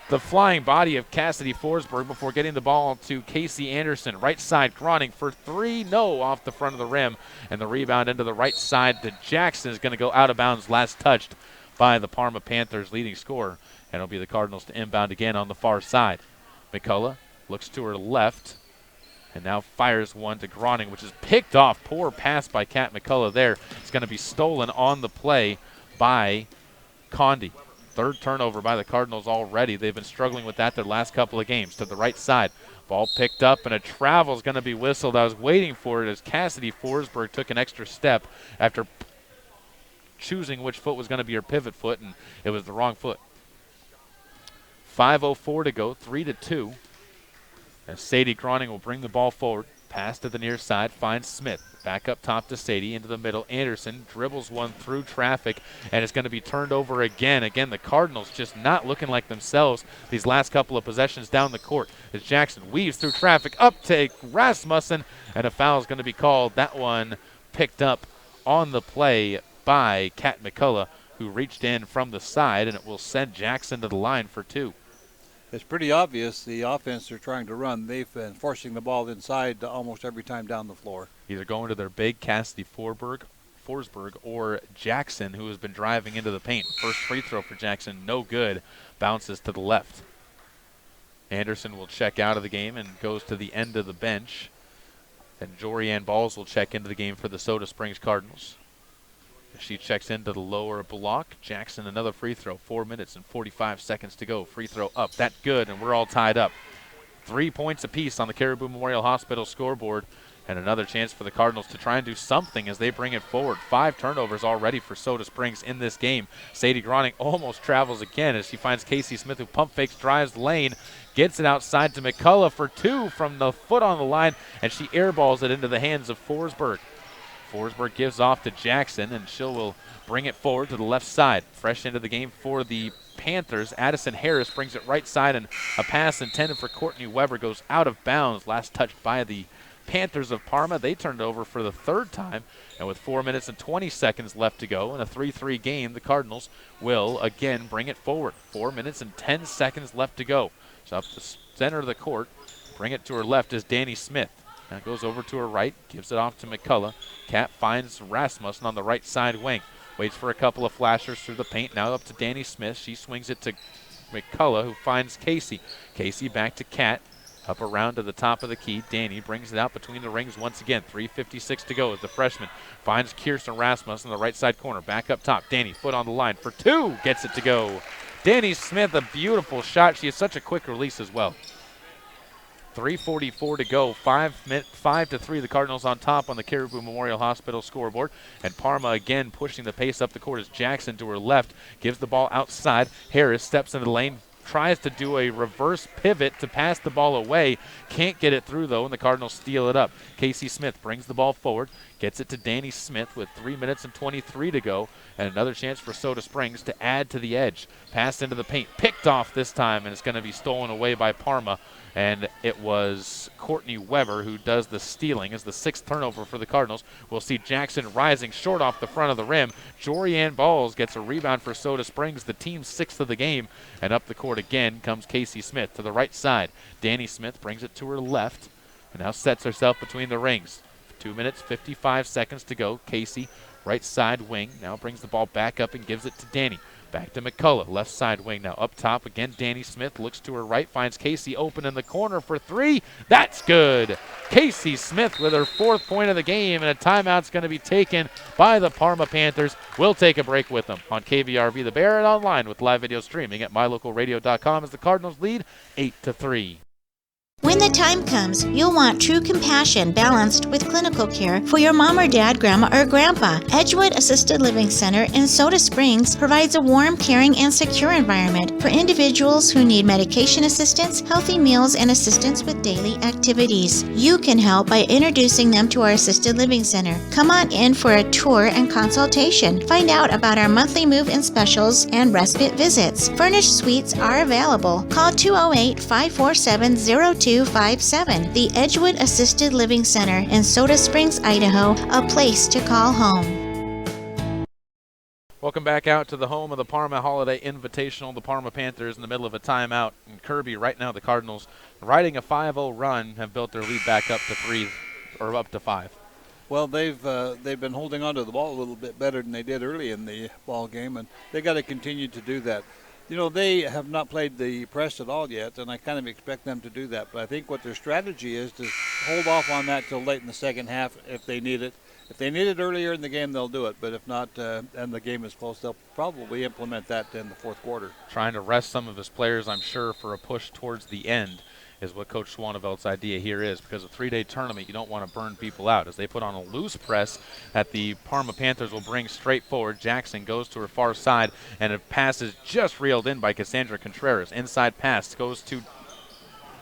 the flying body of Cassidy Forsberg before getting the ball to Casey Anderson. Right side, Groning for 3, no, off the front of the rim. And the rebound into the right side to Jackson is going to go out of bounds, last touched by the Parma Panthers leading scorer. And it'll be the Cardinals to inbound again on the far side. McCullough looks to her left and now fires one to Groning, which is picked off. Poor pass by Kat McCullough there. It's going to be stolen on the play by Condi. 3rd turnover by the Cardinals already. They've been struggling with that their last couple of games. To the right side, ball picked up, and a travel is going to be whistled. I was waiting for it as Cassidy Forsberg took an extra step after choosing which foot was going to be her pivot foot, and it was the wrong foot. 5:04 to go, 3-2. As Sadie Groning will bring the ball forward. Pass to the near side, finds Smith. Back up top to Sadie, into the middle. Anderson dribbles one through traffic, and it's going to be turned over again. Again, the Cardinals just not looking like themselves these last couple of possessions down the court. As Jackson weaves through traffic, up to Rasmussen, and a foul is going to be called. That one picked up on the play by Kat McCullough, who reached in from the side, and it will send Jackson to the line for 2. It's pretty obvious the offense they're trying to run. They've been forcing the ball inside almost every time down the floor. Either going to their big Cassidy Forsberg or Jackson, who has been driving into the paint. First free throw for Jackson, no good. Bounces to the left. Anderson will check out of the game and goes to the end of the bench. Then Jorianne Balls will check into the game for the Soda Springs Cardinals. She checks into the lower block. Jackson, another free throw. 4 minutes and 45 seconds to go. Free throw up. That's good, and we're all tied up. 3 points apiece on the Caribou Memorial Hospital scoreboard. And another chance for the Cardinals to try and do something as they bring it forward. 5 turnovers already for Soda Springs in this game. Sadie Groning almost travels again as she finds Casey Smith, who pump fakes, drives the lane, gets it outside to McCullough for 2 from the foot on the line, and she airballs it into the hands of Forsberg. Forsberg gives off to Jackson, and she will bring it forward to the left side. Fresh into the game for the Panthers. Addison Harris brings it right side, and a pass intended for Courtney Weber goes out of bounds. Last touched by the Panthers of Parma. They turned over for the 3rd time, and with 4 minutes and 20 seconds left to go in a 3-3 game, the Cardinals will again bring it forward. 4 minutes and 10 seconds left to go. So up the center of the court, bring it to her left is Danny Smith. Now goes over to her right, gives it off to McCullough. Cat finds Rasmussen on the right side wing. Waits for a couple of flashers through the paint. Now up to Danny Smith. She swings it to McCullough, who finds Casey. Casey back to Cat. Up around to the top of the key. Danny brings it out between the rings once again. 3:56 to go as the freshman finds Kirsten Rasmussen on the right side corner. Back up top. Danny, foot on the line for 2. Gets it to go. Danny Smith, a beautiful shot. She has such a quick release as well. 3:44 to go. 5-3. The Cardinals on top on the Caribou Memorial Hospital scoreboard. And Parma again pushing the pace up the court as Jackson to her left gives the ball outside. Harris steps into the lane, tries to do a reverse pivot to pass the ball away. Can't get it through, though, and the Cardinals steal it up. Casey Smith brings the ball forward, gets it to Danny Smith with 3 minutes and 23 to go, and another chance for Soda Springs to add to the edge. Pass into the paint, picked off this time, and it's going to be stolen away by Parma. And it was Courtney Weber who does the stealing as the 6th turnover for the Cardinals. We'll see Jackson rising short off the front of the rim. Jorianne Balls gets a rebound for Soda Springs, the team's 6th of the game. And up the court again comes Casey Smith to the right side. Danny Smith brings it to her left and now sets herself between the rings. 2 minutes, 55 seconds to go. Casey, right side wing, now brings the ball back up and gives it to Danny. Back to McCullough, left side wing now. Up top again, Danny Smith looks to her right, finds Casey open in the corner for 3. That's good. Casey Smith with her 4th point of the game, and a timeout's going to be taken by the Parma Panthers. We'll take a break with them on KVRV The Bear and online with live video streaming at mylocalradio.com as the Cardinals lead 8-3. When the time comes, you'll want true compassion balanced with clinical care for your mom or dad, grandma, or grandpa. Edgewood Assisted Living Center in Soda Springs provides a warm, caring, and secure environment for individuals who need medication assistance, healthy meals, and assistance with daily activities. You can help by introducing them to our Assisted Living Center. Come on in for a tour and consultation. Find out about our monthly move-in specials and respite visits. Furnished suites are available. Call 208-547-0257. The Edgewood Assisted Living Center in Soda Springs, Idaho, a place to call home. Welcome back out to the home of the Parma Holiday Invitational. The Parma Panthers in the middle of a timeout. And Kirby, right now the Cardinals, riding a 5-0 run, have built their lead back up to 3 or up to 5. Well, they've been holding on to the ball a little bit better than they did early in the ball game, and they got to continue to do that. You know, they have not played the press at all yet, and I kind of expect them to do that. But I think what their strategy is to hold off on that till late in the second half if they need it. If they need it earlier in the game, they'll do it. But if not, and the game is close, they'll probably implement that in the 4th quarter. Trying to rest some of his players, I'm sure, for a push towards the end is what Coach Swaneveldt's idea here is, because a 3-day tournament, you don't want to burn people out. As they put on a loose press that the Parma Panthers will bring straight forward. Jackson goes to her far side, and a pass is just reeled in by Cassandra Contreras. Inside pass goes to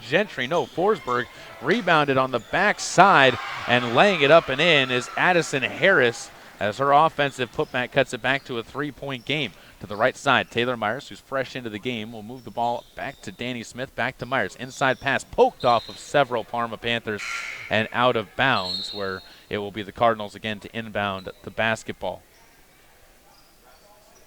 Forsberg rebounded on the back side, and laying it up and in is Addison Harris as her offensive putback cuts it back to a 3-point game. To the right side, Taylor Myers, who's fresh into the game, will move the ball back to Danny Smith, back to Myers. Inside pass poked off of several Parma Panthers and out of bounds, where it will be the Cardinals again to inbound the basketball.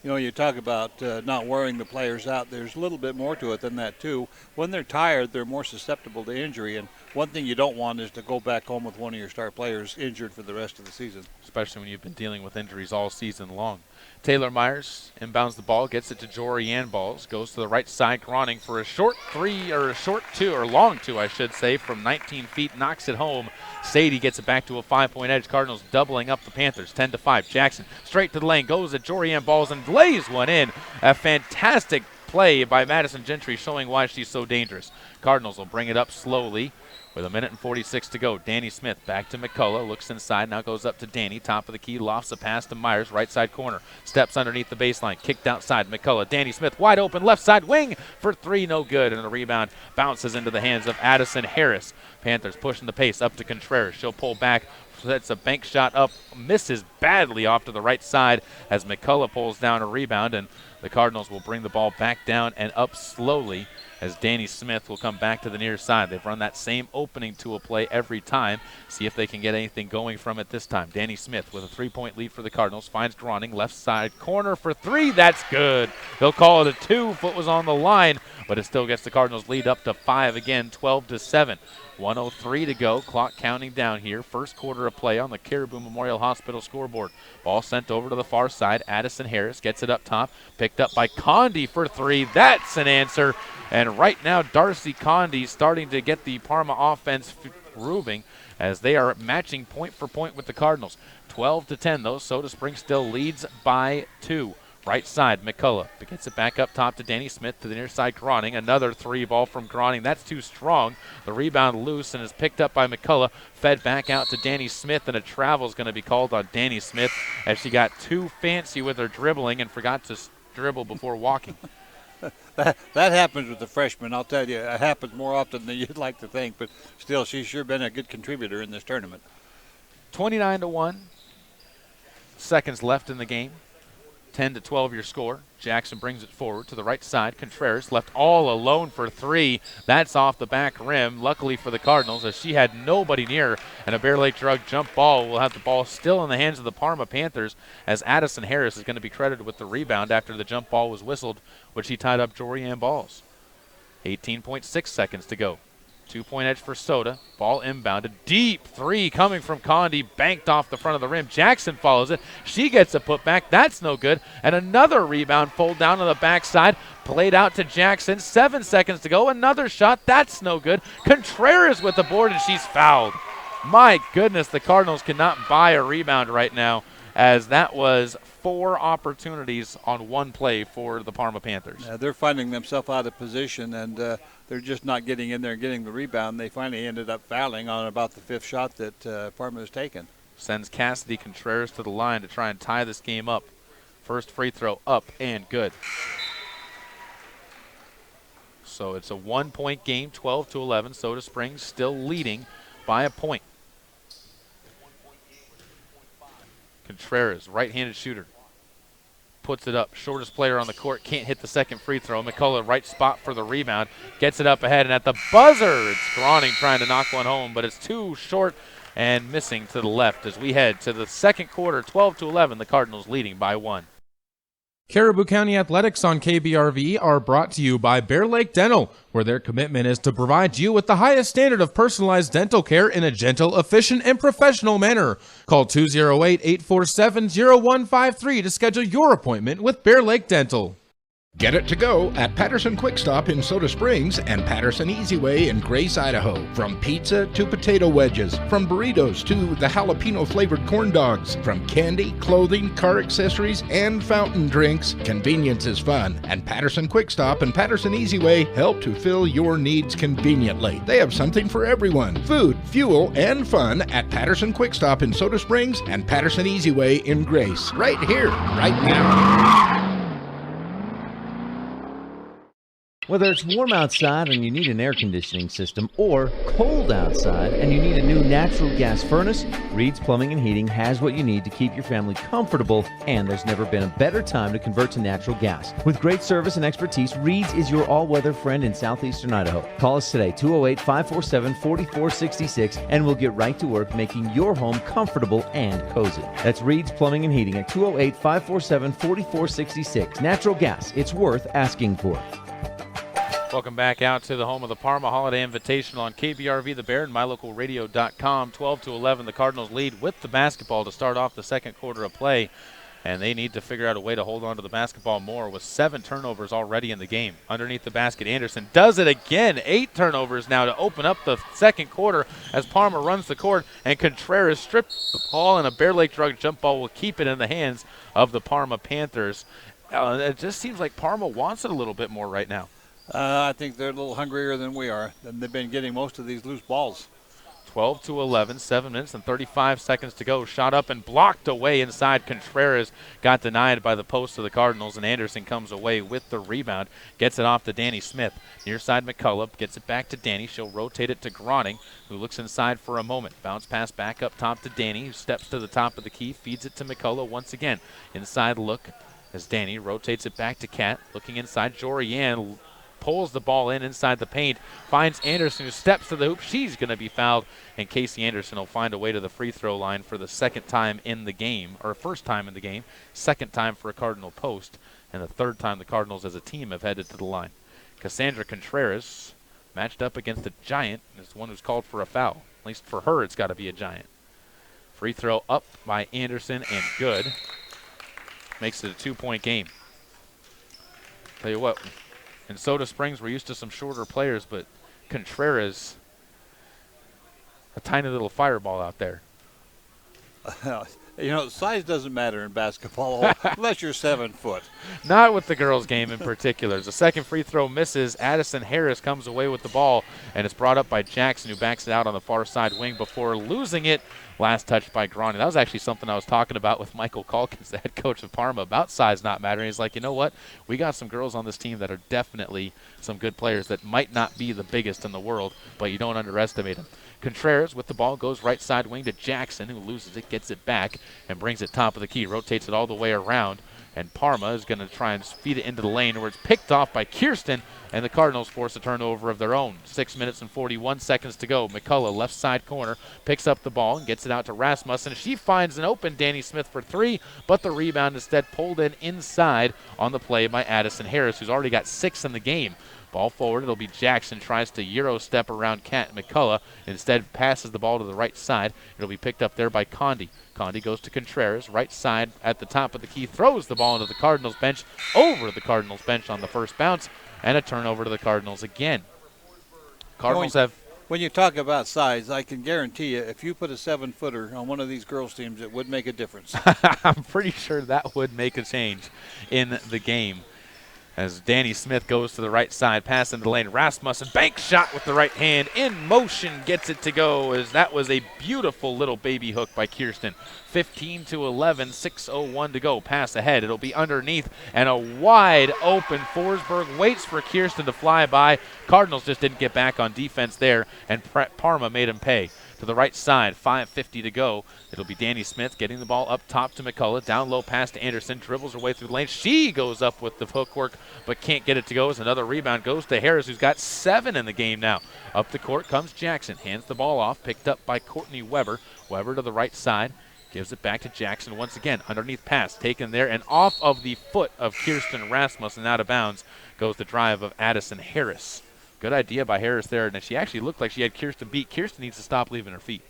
You know, you talk about not wearing the players out. There's a little bit more to it than that, too. When they're tired, they're more susceptible to injury. And one thing you don't want is to go back home with one of your star players injured for the rest of the season. Especially when you've been dealing with injuries all season long. Taylor Myers inbounds the ball, gets it to Jorianne Balls, goes to the right side, Groning for a short three, or a short two, or long two, I should say, from 19 feet, knocks it home. Sadie gets it back to a 5-point edge. Cardinals doubling up the Panthers, 10-5. Jackson straight to the lane, goes at Jorianne Balls and lays one in. A fantastic play by Madison Gentry, showing why she's so dangerous. Cardinals will bring it up slowly with 1:46 to go. Danny Smith back to McCullough, looks inside, now goes up to Danny, top of the key, lofts a pass to Myers, right side corner, steps underneath the baseline, kicked outside, McCullough, Danny Smith wide open, left side wing for three, no good, and the rebound bounces into the hands of Addison Harris. Panthers pushing the pace up to Contreras. She'll pull back, sets a bank shot up, misses badly off to the right side as McCullough pulls down a rebound, and the Cardinals will bring the ball back down and up slowly as Danny Smith will come back to the near side. They've run that same opening to a play every time. See if they can get anything going from it this time. Danny Smith with a 3-point lead for the Cardinals. Finds Groning, left side corner for three. That's good. They'll call it a 2. Foot was on the line, but it still gets the Cardinals lead up to 5 again, 12-7. 1:03 to go. Clock counting down here. First quarter of play on the Caribou Memorial Hospital scoreboard. Ball sent over to the far side. Addison Harris gets it up top. Picked up by Condi for three. That's an answer. And right now, Darcy Condi starting to get the Parma offense moving as they are matching point for point with the Cardinals. 12-10, though. Soda Springs still leads by 2. Right side, McCullough gets it back up top to Danny Smith to the near side, Groning. Another three ball from Groning. That's too strong. The rebound loose and is picked up by McCullough. Fed back out to Danny Smith, and a travel is going to be called on Danny Smith as she got too fancy with her dribbling and forgot to dribble before walking. That happens with the freshmen. I'll tell you, it happens more often than you'd like to think, but still, she's sure been a good contributor in this tournament. 29-1. Seconds left in the game. 10-12 your score. Jackson brings it forward to the right side. Contreras left all alone for three. That's off the back rim, luckily for the Cardinals, as she had nobody near her. And a Bear Lake Drug jump ball will have the ball still in the hands of the Parma Panthers, as Addison Harris is going to be credited with the rebound after the jump ball was whistled, which he tied up Jorianne Balls. 18.6 seconds to go. 2-point edge for Soda. Ball inbounded. Deep three coming from Condi. Banked off the front of the rim. Jackson follows it. She gets a putback. That's no good. And another rebound pulled down on the backside. Played out to Jackson. 7 seconds to go. Another shot. That's no good. Contreras with the board, and she's fouled. My goodness, the Cardinals cannot buy a rebound right now, as that was 4 opportunities on one play for the Parma Panthers. They're finding themselves out of position, and they're just not getting in there and getting the rebound. They finally ended up fouling on about the 5th shot that Parma has taken. Sends Cassidy Contreras to the line to try and tie this game up. First free throw up and good. So it's a 1-point game, 12-11. Soda Springs still leading by a point. Contreras, right-handed shooter, puts it up. Shortest player on the court, can't hit the second free throw. McCullough, right spot for the rebound, gets it up ahead, and at the buzzer, it's Groning trying to knock one home, but it's too short and missing to the left as we head to the second quarter, 12-11, the Cardinals leading by 1. Caribou County Athletics on KBRV are brought to you by Bear Lake Dental, where their commitment is to provide you with the highest standard of personalized dental care in a gentle, efficient, and professional manner. Call 208-847-0153 to schedule your appointment with Bear Lake Dental. Get it to go at Patterson Quick Stop in Soda Springs and Patterson Easy Way in Grace, Idaho. From pizza to potato wedges, from burritos to the jalapeno-flavored corn dogs, from candy, clothing, car accessories, and fountain drinks, convenience is fun. And Patterson Quick Stop and Patterson Easy Way help to fill your needs conveniently. They have something for everyone. Food, fuel, and fun at Patterson Quick Stop in Soda Springs and Patterson Easy Way in Grace. Right here, right now. Whether it's warm outside and you need an air conditioning system or cold outside and you need a new natural gas furnace, Reed's Plumbing and Heating has what you need to keep your family comfortable, and there's never been a better time to convert to natural gas. With great service and expertise, Reed's is your all-weather friend in southeastern Idaho. Call us today, 208-547-4466, and we'll get right to work making your home comfortable and cozy. That's Reed's Plumbing and Heating at 208-547-4466. Natural gas, it's worth asking for. Welcome back out to the home of the Parma Holiday Invitational on KBRV The Bear and MyLocalRadio.com. 12-11, the Cardinals lead with the basketball to start off the second quarter of play, and they need to figure out a way to hold on to the basketball more with 7 turnovers already in the game. Underneath the basket, Anderson does it again. 8 turnovers now to open up the second quarter as Parma runs the court, and Contreras strips the ball, and a Bear Lake Drug jump ball will keep it in the hands of the Parma Panthers. It just seems like Parma wants it a little bit more right now. I think they're a little hungrier than we are, and they've been getting most of these loose balls. 12-11, 7 minutes and 35 seconds to go. Shot up and blocked away inside. Contreras got denied by the post of the Cardinals, and Anderson comes away with the rebound. Gets it off to Danny Smith. Near side McCullough gets it back to Danny. She'll rotate it to Groning, who looks inside for a moment. Bounce pass back up top to Danny, who steps to the top of the key, feeds it to McCullough once again. Inside look as Danny rotates it back to Kat. Looking inside, Jorianne pulls the ball inside the paint, finds Anderson, who steps to the hoop. She's going to be fouled, and Casey Anderson will find a way to the free throw line for the second time in the game, or first time in the game, second time for a Cardinal post, and the third time the Cardinals as a team have headed to the line. Cassandra Contreras matched up against a Giant, and is the one who's called for a foul. At least for her, it's got to be a Giant. Free throw up by Anderson, and good. Makes it a 2-point game. Tell you what, in Soda Springs, we're used to some shorter players, but Contreras, a tiny little fireball out there. You know, size doesn't matter in basketball unless you're 7 foot. Not with the girls' game in particular. The second free throw misses. Addison Harris comes away with the ball, and it's brought up by Jackson, who backs it out on the far side wing before losing it. Last touch by Groning. That was actually something I was talking about with Michael Calkins, the head coach of Parma, about size not mattering. He's like, you know what? We got some girls on this team that are definitely some good players that might not be the biggest in the world, but you don't underestimate them. Contreras with the ball goes right side wing to Jackson, who loses it, gets it back, and brings it top of the key, rotates it all the way around. And Parma is going to try and feed it into the lane where it's picked off by Kirsten, and the Cardinals force a turnover of their own. 6 minutes and 41 seconds to go. McCullough, left side corner, picks up the ball and gets it out to Rasmussen. She finds an open Danny Smith for 3, but the rebound instead pulled in inside on the play by Addison Harris, who's already got 6 in the game. Ball forward, it'll be Jackson, tries to Euro step around Kat McCullough, instead passes the ball to the right side. It'll be picked up there by Condi. Condi goes to Contreras, right side at the top of the key, throws the ball into the Cardinals bench, over the Cardinals bench on the first bounce, and a turnover to the Cardinals again. Cardinals have... When you talk about size, I can guarantee you, if you put a 7-footer on one of these girls' teams, it would make a difference. I'm pretty sure that would make a change in the game. As Danny Smith goes to the right side, pass into the lane. Rasmussen, bank shot with the right hand, in motion, gets it to go, as that was a beautiful little baby hook by Kirsten. 15-11, 6:01 to go. Pass ahead, it'll be underneath, and a wide open Forsberg waits for Kirsten to fly by. Cardinals just didn't get back on defense there, and Parma made him pay. To the right side, 5:50 to go. It'll be Danny Smith getting the ball up top to McCullough. Down low pass to Anderson. Dribbles her way through the lane. She goes up with the hook work, but can't get it to go as another rebound goes to Harris, who's got 7 in the game now. Up the court comes Jackson. Hands the ball off. Picked up by Courtney Weber. Weber to the right side. Gives it back to Jackson once again. Underneath pass taken there, and off of the foot of Kirsten Rasmussen, out of bounds, goes the drive of Addison Harris. Good idea by Harris there, and she actually looked like she had Kirsten beat. Kirsten needs to stop leaving her feet.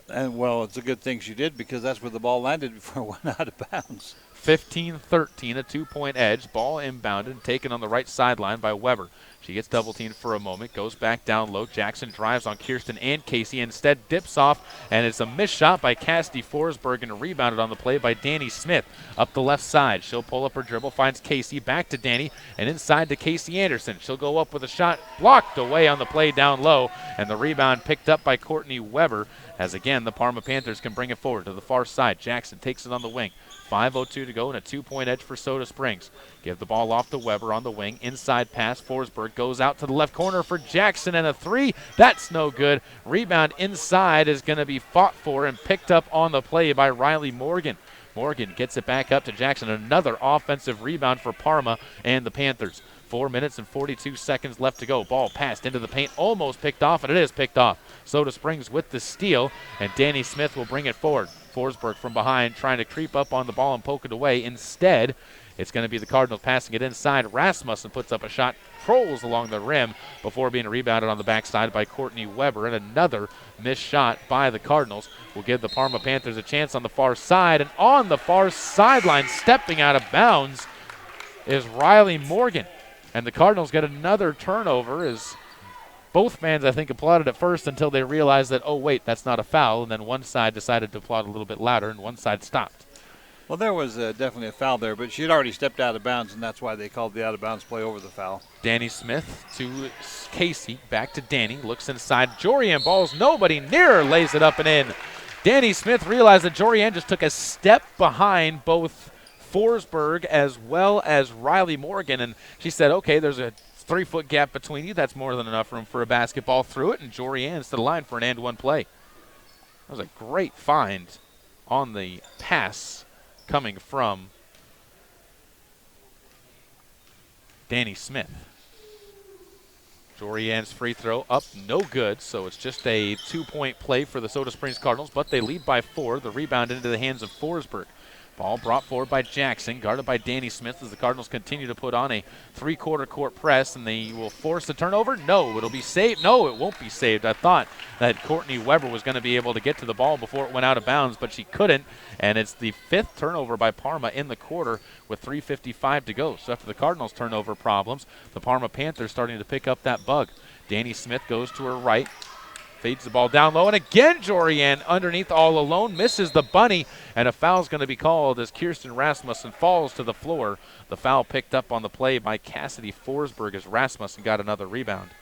And, well, it's a good thing she did, because that's where the ball landed before it went out of bounds. 15-13, a 2-point edge. Ball inbounded, taken on the right sideline by Weber. She gets double-teamed for a moment, goes back down low. Jackson drives on Kirsten and Casey, instead dips off, and it's a missed shot by Cassidy Forsberg, and rebounded on the play by Danny Smith. Up the left side, she'll pull up her dribble, finds Casey, back to Danny, and inside to Casey Anderson. She'll go up with a shot, blocked away on the play down low, and the rebound picked up by Courtney Weber, as again the Parma Panthers can bring it forward to the far side. Jackson takes it on the wing, 5:02 to go and a 2-point edge for Soda Springs. Give the ball off to Weber on the wing. Inside pass, Forsberg goes out to the left corner for Jackson, and a three. That's no good. Rebound inside is going to be fought for and picked up on the play by Riley Morgan. Morgan gets it back up to Jackson. Another offensive rebound for Parma and the Panthers. 4 minutes and 42 seconds left to go. Ball passed into the paint, almost picked off, and it is picked off. Soda Springs with the steal, and Danny Smith will bring it forward. Forsberg from behind trying to creep up on the ball and poke it away. Instead, it's going to be the Cardinals passing it inside. Rasmussen puts up a shot, trolls along the rim before being rebounded on the backside by Courtney Weber, and another missed shot by the Cardinals will give the Parma Panthers a chance on the far side. And on the far sideline, stepping out of bounds, is Riley Morgan. And the Cardinals get another turnover as both fans, I think, applauded at first until they realized that, oh, wait, that's not a foul. And then one side decided to applaud a little bit louder, and one side stopped. Well, there was definitely a foul there, but she had already stepped out of bounds, and that's why they called the out-of-bounds play over the foul. Danny Smith to Casey, back to Danny, looks inside. Jorian balls, nobody near her, lays it up and in. Danny Smith realized that Jorian just took a step behind both Forsberg as well as Riley Morgan, and she said, okay, there's a 3-foot gap between you. That's more than enough room for a basketball through it, and Jorian's to the line for an and-one play. That was a great find on the pass coming from Danny Smith. Jorian's free throw up, no good, so it's just a 2-point play for the Soda Springs Cardinals, but they lead by 4. The rebound into the hands of Forsberg. Ball brought forward by Jackson, guarded by Danny Smith as the Cardinals continue to put on a 3-quarter court press, and they will force the turnover. No, it'll be saved. No, it won't be saved. I thought that Courtney Weber was going to be able to get to the ball before it went out of bounds, but she couldn't, and it's the 5th turnover by Parma in the quarter with 3:55 to go. So after the Cardinals' turnover problems, the Parma Panthers starting to pick up that bug. Danny Smith goes to her right. Feeds the ball down low, and again Jorian underneath all alone, misses the bunny, and a foul's going to be called as Kirsten Rasmussen falls to the floor. The foul picked up on the play by Cassidy Forsberg as Rasmussen got another rebound.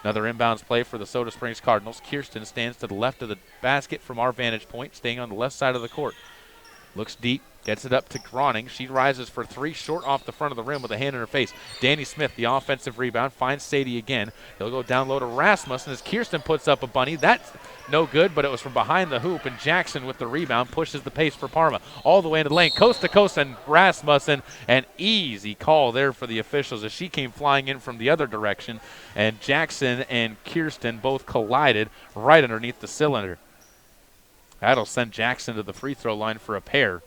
Another inbounds play for the Soda Springs Cardinals. Kirsten stands to the left of the basket from our vantage point, staying on the left side of the court. Looks deep, gets it up to Groning. She rises for 3, short off the front of the rim with a hand in her face. Danny Smith, the offensive rebound, finds Sadie again. He'll go down low to Rasmussen as Kirsten puts up a bunny. That's no good, but it was from behind the hoop, and Jackson with the rebound pushes the pace for Parma. All the way into the lane, coast to coast, and Rasmussen, an easy call there for the officials as she came flying in from the other direction, and Jackson and Kirsten both collided right underneath the cylinder. That'll send Jackson to the free throw line for a pair.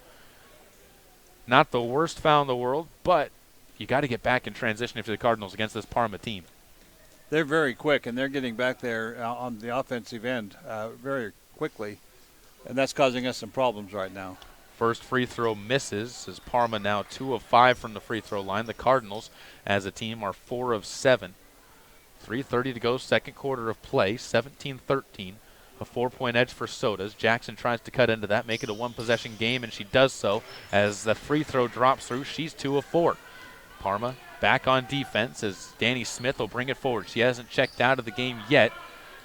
Not the worst foul in the world, but you got to get back in transition if you're the Cardinals against this Parma team. They're very quick, and they're getting back there on the offensive end very quickly, and that's causing us some problems right now. First free throw misses as Parma now 2 of 5 from the free throw line. The Cardinals, as a team, are 4 of 7. 3:30 to go, second quarter of play, 17-13. A 4-point edge for Sodas. Jackson tries to cut into that, make it a 1-possession game, and she does so as the free throw drops through. She's 2 of 4. Parma back on defense as Danny Smith will bring it forward. She hasn't checked out of the game yet,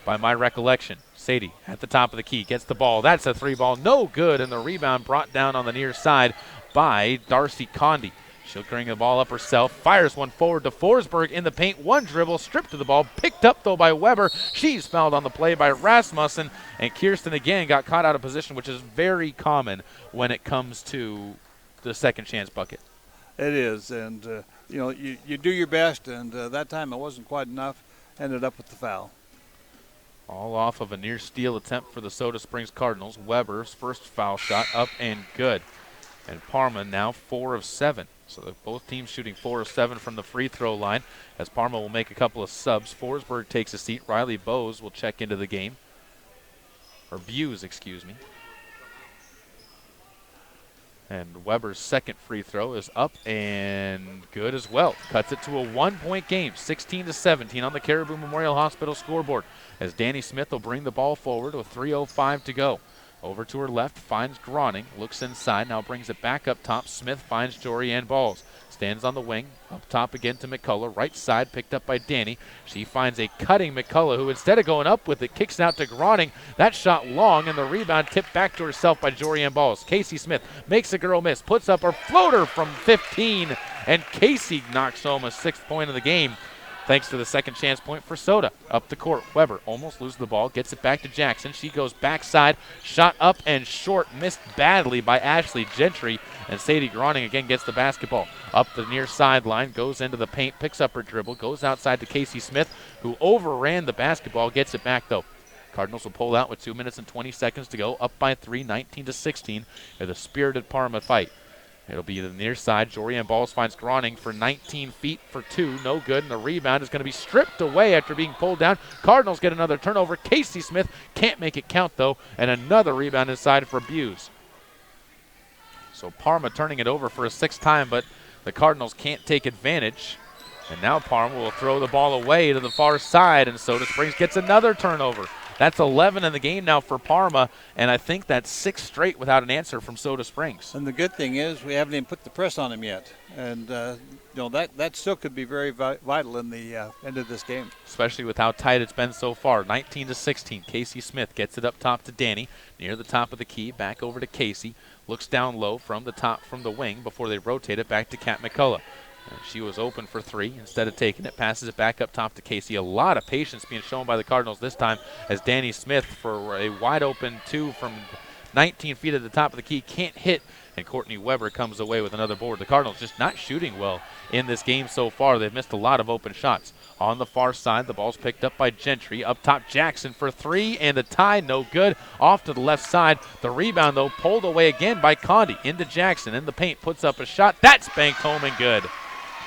by my recollection. Sadie at the top of the key gets the ball. That's a 3-ball, no good, and the rebound brought down on the near side by Darcy Condi. She'll bring the ball up herself, fires one forward to Forsberg in the paint. One dribble, stripped to the ball, picked up, though, by Weber. She's fouled on the play by Rasmussen, and Kirsten again got caught out of position, which is very common when it comes to the second chance bucket. It is, and, you do your best, and that time it wasn't quite enough. Ended up with the foul. All off of a near steal attempt for the Soda Springs Cardinals. Weber's first foul shot up and good. And Parma now 4 of 7. So both teams shooting 4 of 7 from the free throw line as Parma will make a couple of subs. Forsberg takes a seat. Riley Bowes will check into the game. Or Buse, excuse me. And Weber's second free throw is up and good as well. Cuts it to a 1-point game, 16-17 on the Caribou Memorial Hospital scoreboard as Danny Smith will bring the ball forward with 3:05 to go. Over to her left, finds Groning, looks inside, now brings it back up top. Smith finds Jorian Balls. Stands on the wing, up top again to McCullough. Right side picked up by Danny. She finds a cutting McCullough, who instead of going up with it, kicks it out to Groning. That shot long, and the rebound tipped back to herself by Jorianne Balls. Casey Smith makes a girl miss, puts up her floater from 15, and Casey knocks home a 6th point of the game, thanks to the second chance point for Soda. Up the court, Weber almost loses the ball, gets it back to Jackson. She goes backside, shot up and short, missed badly by Ashley Gentry, and Sadie Groning again gets the basketball. Up the near sideline, goes into the paint, picks up her dribble, goes outside to Casey Smith, who overran the basketball, gets it back though. Cardinals will pull out with 2 minutes and 20 seconds to go, up by 3, 19-16, with a spirited Parma fight. It'll be the near side. Jorianne Balls finds Groning for 19 feet for 2. No good, and the rebound is going to be stripped away after being pulled down. Cardinals get another turnover. Casey Smith can't make it count, though, and another rebound inside for Buse. So Parma turning it over for a 6th time, but the Cardinals can't take advantage. And now Parma will throw the ball away to the far side, and Soda Springs gets another turnover. That's 11 in the game now for Parma, and I think that's 6 straight without an answer from Soda Springs. And the good thing is we haven't even put the press on them yet. And, that still could be very vital in the end of this game. Especially with how tight it's been so far. 19-16. Casey Smith gets it up top to Danny. Near the top of the key, back over to Casey. Looks down low from the top from the wing before they rotate it back to Kat McCullough. And she was open for 3. Instead of taking it, passes it back up top to Casey. A lot of patience being shown by the Cardinals this time as Danny Smith for a wide open 2 from 19 feet at the top of the key can't hit, and Courtney Weber comes away with another board. The Cardinals just not shooting well in this game so far. They've missed a lot of open shots. On the far side, the ball's picked up by Gentry. Up top, Jackson for 3, and the tie, no good. Off to the left side. The rebound, though, pulled away again by Condi. Into Jackson. In the paint, puts up a shot. That's banked home and good.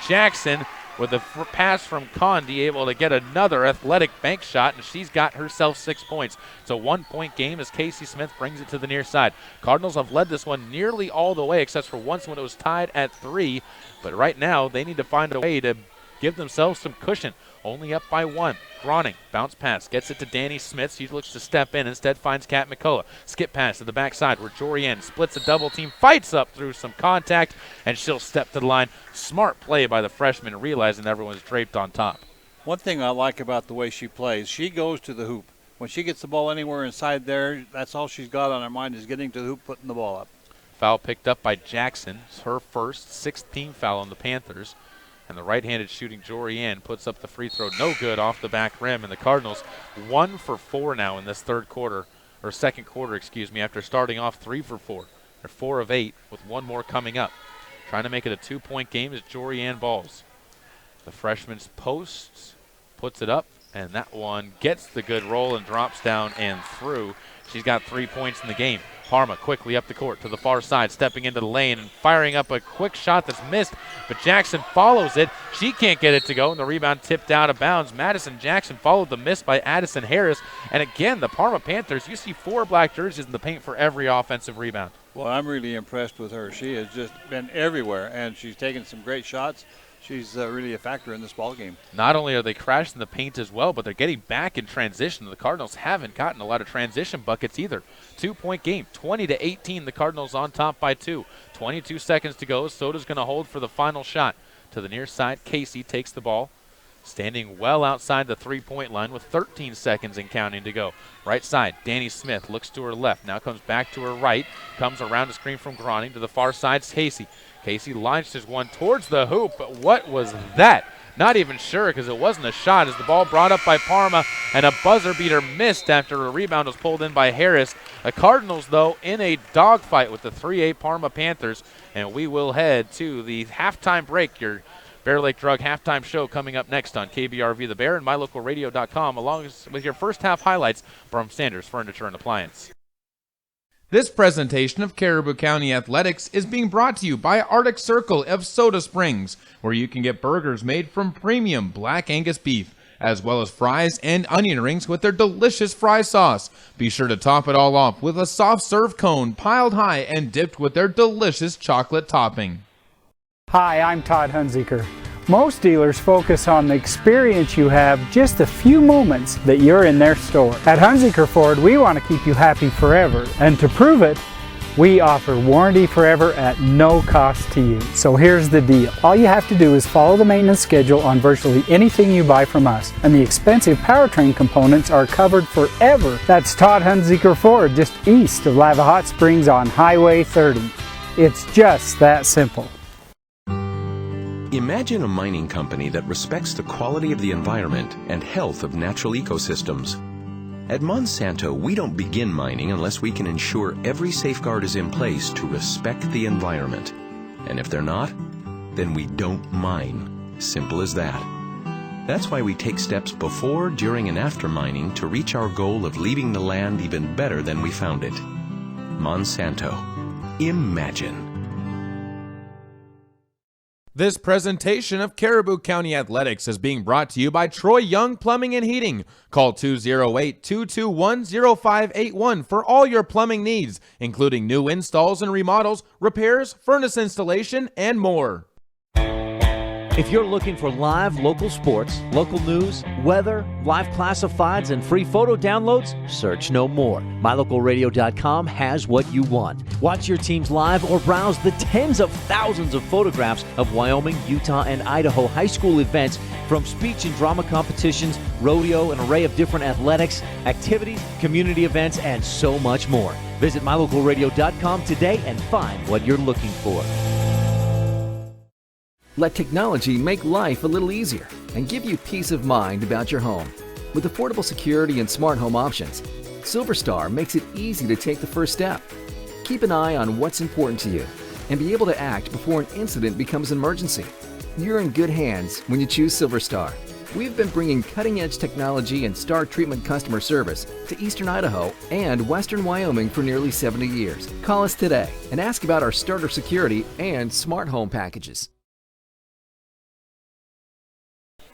Jackson with a pass from Condi, able to get another athletic bank shot, and she's got herself 6 points. It's a 1-point game as Casey Smith brings it to the near side. Cardinals have led this one nearly all the way, except for once when it was tied at 3. But right now, they need to find a way to give themselves some cushion. Only up by 1. Groning, bounce pass, gets it to Danny Smith. She looks to step in, instead finds Kat McCullough. Skip pass to the backside where Jorianne splits a double team, fights up through some contact, and she'll step to the line. Smart play by the freshman, realizing everyone's draped on top. One thing I like about the way she plays, she goes to the hoop. When she gets the ball anywhere inside there, that's all she's got on her mind is getting to the hoop, putting the ball up. Foul picked up by Jackson. It's her first, 6th team foul on the Panthers. And the right-handed shooting Jorianne puts up the free throw. No good off the back rim. And the Cardinals 1 for 4 now in this second quarter, after starting off 3 for 4. They're 4 of 8 with 1 more coming up. Trying to make it a 2-point game is Jorianne Balls. The freshman's post puts it up, and that one gets the good roll and drops down and through. She's got 3 points in the game. Parma quickly up the court to the far side, stepping into the lane and firing up a quick shot that's missed, but Jackson follows it. She can't get it to go, and the rebound tipped out of bounds. Madison Jackson followed the miss by Addison Harris, and again, the Parma Panthers, you see 4 black jerseys in the paint for every offensive rebound. Well, I'm really impressed with her. She has just been everywhere, and she's taken some great shots. She's really a factor in this ball game. Not only are they crashing the paint as well, but they're getting back in transition. The Cardinals haven't gotten a lot of transition buckets either. 2-point game, 20-18. The Cardinals on top by 2. 22 seconds to go. Soda's going to hold for the final shot. To the near side, Casey takes the ball, standing well outside the 3-point line with 13 seconds and counting to go. Right side, Danny Smith looks to her left. Now comes back to her right. Comes around the screen from Groning to the far side, Casey. Casey launches one towards the hoop, but what was that? Not even sure because it wasn't a shot as the ball brought up by Parma and a buzzer beater missed after a rebound was pulled in by Harris. The Cardinals, though, in a dogfight with the 3A Parma Panthers, and we will head to the halftime break. Your Bear Lake Drug halftime show coming up next on KBRV The Bear and MyLocalRadio.com, along with your first half highlights from Sanders Furniture and Appliance. This presentation of Caribou County Athletics is being brought to you by Arctic Circle of Soda Springs, where you can get burgers made from premium Black Angus beef, as well as fries and onion rings with their delicious fry sauce. Be sure to top it all off with a soft serve cone piled high and dipped with their delicious chocolate topping. Hi, I'm Todd Hunziker. Most dealers focus on the experience you have just a few moments that you're in their store. At Hunziker Ford, we want to keep you happy forever. And to prove it, We offer warranty forever at no cost to you. So here's the deal. All you have to do is follow the maintenance schedule on virtually anything you buy from us, and the expensive powertrain components are covered forever. That's Todd Hunziker Ford, just east of Lava Hot Springs on Highway 30. It's just that simple. Imagine a mining company that respects the quality of the environment and health of natural ecosystems. At Monsanto, we don't begin mining unless we can ensure every safeguard is in place to respect the environment. And if they're not, then we don't mine. Simple as that. That's why we take steps before, during, and after mining to reach our goal of leaving the land even better than we found it. Monsanto. Imagine. This presentation of Caribou County Athletics is being brought to you by Troy Young Plumbing and Heating. Call 208-221-0581 for all your plumbing needs, including new installs and remodels, repairs, furnace installation, and more. If you're looking for live local sports, local news, weather, live classifieds, and free photo downloads, search no more. MyLocalRadio.com has what you want. Watch your teams live or browse the tens of thousands of photographs of Wyoming, Utah, and Idaho high school events, from speech and drama competitions, rodeo, an array of different athletics, activities, community events, and so much more. Visit MyLocalRadio.com today and find what you're looking for. Let technology make life a little easier and give you peace of mind about your home. With affordable security and smart home options, SilverStar makes it easy to take the first step. Keep an eye on what's important to you and be able to act before an incident becomes an emergency. You're in good hands when you choose SilverStar. We've been bringing cutting-edge technology and star treatment customer service to Eastern Idaho and Western Wyoming for nearly 70 years. Call us today and ask about our starter security and smart home packages.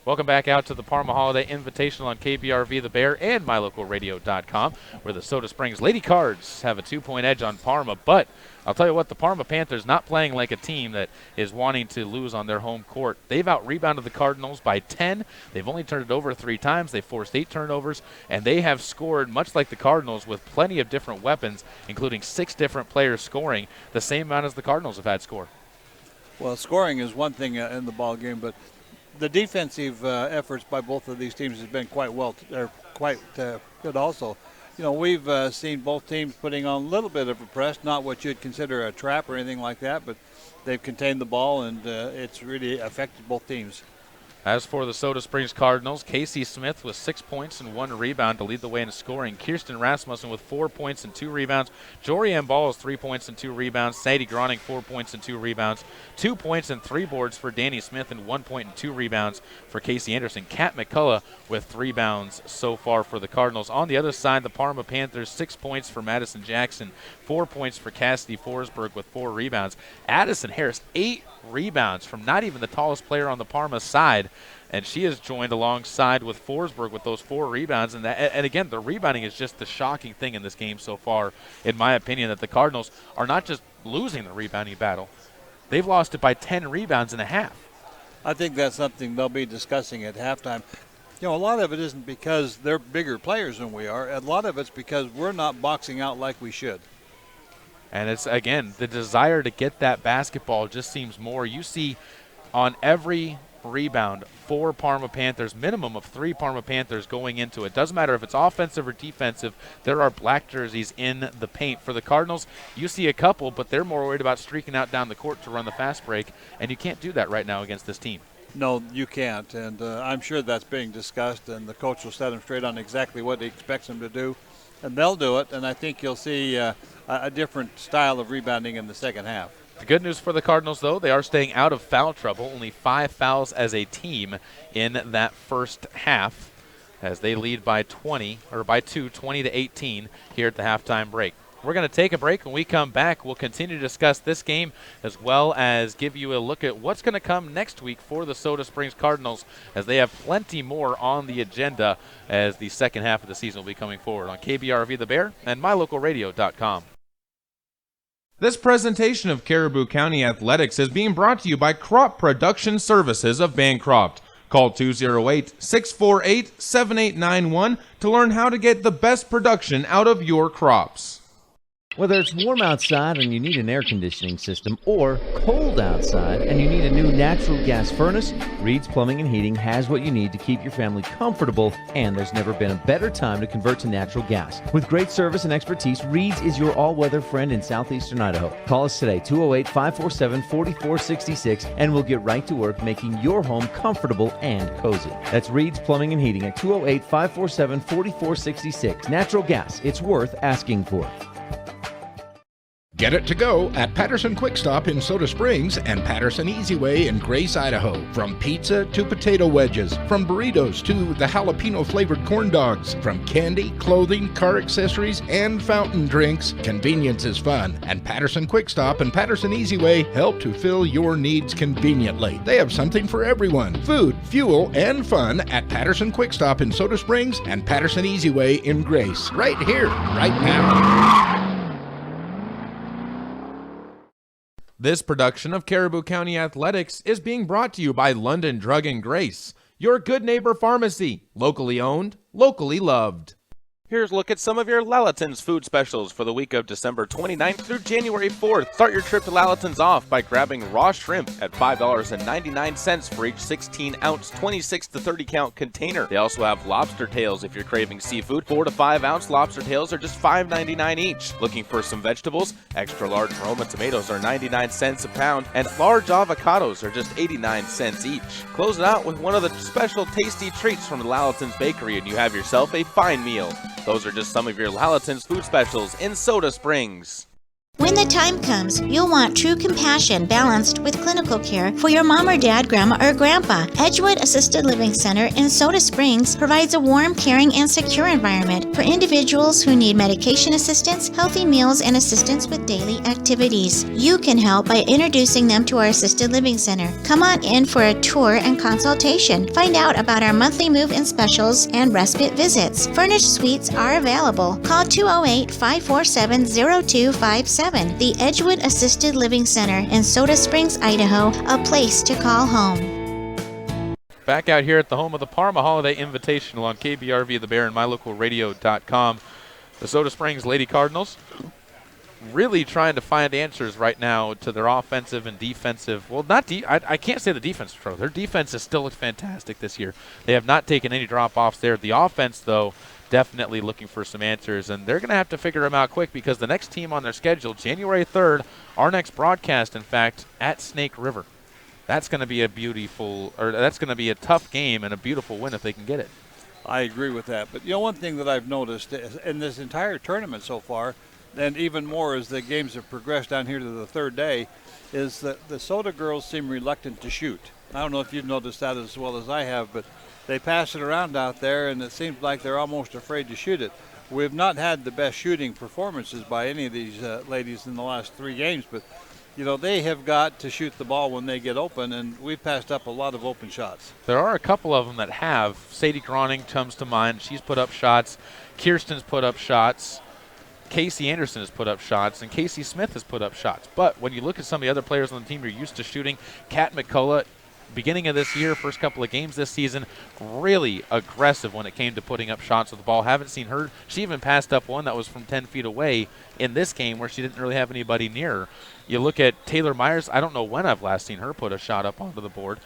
Welcome back out to the Parma Holiday Invitational on KBRV The Bear and MyLocalRadio.com, where the Soda Springs Lady Cards have a 2-point edge on Parma. But I'll tell you what, the Parma Panthers not playing like a team that is wanting to lose on their home court. They've out-rebounded the Cardinals by 10. They've only turned it over 3 times. They've forced 8 turnovers, and they have scored, much like the Cardinals, with plenty of different weapons, including 6 different players scoring, the same amount as the Cardinals have had score. Well, scoring is one thing in the ball game, but the defensive efforts by both of these teams has been quite good also. You know, we've seen both teams putting on a little bit of a press, not what you'd consider a trap or anything like that, but they've contained the ball, and it's really affected both teams. As for the Soda Springs Cardinals, Casey Smith with 6 points and 1 rebound to lead the way in scoring. Kirsten Rasmussen with 4 points and 2 rebounds. Jorianne Ball has 3 points and 2 rebounds. Sadie Groning 4 points and 2 rebounds. 2 points and 3 boards for Danny Smith, and 1 point and 2 rebounds for Casey Anderson. Kat McCullough with 3 rebounds so far for the Cardinals. On the other side, the Parma Panthers, 6 points for Madison Jackson, 4 points for Cassidy Forsberg with 4 rebounds. Addison Harris, 8 rebounds from not even the tallest player on the Parma side, and she has joined alongside with Forsberg with those 4 rebounds. And again, the rebounding is just the shocking thing in this game so far, in my opinion, that the Cardinals are not just losing the rebounding battle. They've lost it by 10 rebounds and a half. I think that's something they'll be discussing at halftime. You know, a lot of it isn't because they're bigger players than we are. A lot of it's because we're not boxing out like we should. And it's, again, the desire to get that basketball just seems more. You see on every rebound 4 Parma Panthers, minimum of 3 Parma Panthers going into it. Doesn't matter if it's offensive or defensive, there are black jerseys in the paint. For the Cardinals, you see a couple, but they're more worried about streaking out down the court to run the fast break, and you can't do that right now against this team. No, you can't, and I'm sure that's being discussed, and the coach will set them straight on exactly what he expects them to do, and they'll do it, and I think you'll see a different style of rebounding in the second half. The good news for the Cardinals, though, they are staying out of foul trouble. Only 5 fouls as a team in that first half, as they lead by 20 to 18 here at the halftime break. We're going to take a break. When we come back, we'll continue to discuss this game as well as give you a look at what's going to come next week for the Soda Springs Cardinals, as they have plenty more on the agenda as the second half of the season will be coming forward on KBRV The Bear and MyLocalRadio.com. This presentation of Caribou County Athletics is being brought to you by Crop Production Services of Bancroft. Call 208-648-7891 to learn how to get the best production out of your crops. Whether it's warm outside and you need an air conditioning system or cold outside and you need a new natural gas furnace, Reed's Plumbing and Heating has what you need to keep your family comfortable, and there's never been a better time to convert to natural gas. With great service and expertise, Reed's is your all-weather friend in southeastern Idaho. Call us today, 208-547-4466, and we'll get right to work making your home comfortable and cozy. That's Reed's Plumbing and Heating at 208-547-4466. Natural gas, it's worth asking for. Get it to go at Patterson Quick Stop in Soda Springs and Patterson Easy Way in Grace, Idaho. From pizza to potato wedges, from burritos to the jalapeno flavored corn dogs, from candy, clothing, car accessories, and fountain drinks, convenience is fun. And Patterson Quick Stop and Patterson Easy Way help to fill your needs conveniently. They have something for everyone: food, fuel, and fun at Patterson Quick Stop in Soda Springs and Patterson Easy Way in Grace. Right here, right now. This production of Caribou County Athletics is being brought to you by London Drug and Grace, your good neighbor pharmacy, locally owned, locally loved. Here's a look at some of your Lalaton's food specials for the week of December 29th through January 4th. Start your trip to Lalaton's off by grabbing raw shrimp at $5.99 for each 16-ounce, 26 to 30 count container. They also have lobster tails if you're craving seafood. 4 to 5 ounce lobster tails are just $5.99 each. Looking for some vegetables? Extra large Roma tomatoes are 99 cents a pound, and large avocados are just 89 cents each. Close it out with one of the special tasty treats from the Lalaton's Bakery, and you have yourself a fine meal. Those are just some of your Lalaton's food specials in Soda Springs. When the time comes, you'll want true compassion balanced with clinical care for your mom or dad, grandma, or grandpa. Edgewood Assisted Living Center in Soda Springs provides a warm, caring, and secure environment for individuals who need medication assistance, healthy meals, and assistance with daily activities. You can help by introducing them to our Assisted Living Center. Come on in for a tour and consultation. Find out about our monthly move-in specials and respite visits. Furnished suites are available. Call 208-547-0257. The Edgewood Assisted Living Center in Soda Springs, Idaho, a place to call home. Back out here at the home of the Parma Holiday Invitational on KBRV The Bear and MyLocalRadio.com. The Soda Springs Lady Cardinals really trying to find answers right now to their offensive and defensive. Well, I can't say the defense is trouble. Their defense has still looked fantastic this year. They have not taken any drop-offs there. The offense, though, definitely looking for some answers, and they're going to have to figure them out quick because the next team on their schedule, January 3rd, our next broadcast, in fact, at Snake River. That's going to be that's going to be a tough game and a beautiful win if they can get it. I agree with that. But, one thing that I've noticed in this entire tournament so far, and even more as the games have progressed down here to the third day, is that the Soda girls seem reluctant to shoot. I don't know if you've noticed that as well as I have, but they pass it around out there, and it seems like they're almost afraid to shoot it. We've not had the best shooting performances by any of these ladies in the last 3 games, but, they have got to shoot the ball when they get open, and we've passed up a lot of open shots. There are a couple of them that have. Sadie Groning comes to mind. She's put up shots. Kirsten's put up shots. Casey Anderson has put up shots, and Casey Smith has put up shots. But when you look at some of the other players on the team you're used to shooting, Kat McCullough, beginning of this year, first couple of games this season, really aggressive when it came to putting up shots with the ball. Haven't seen her. She even passed up one that was from 10 feet away in this game where she didn't really have anybody near her. You look at Taylor Myers. I don't know when I've last seen her put a shot up onto the board.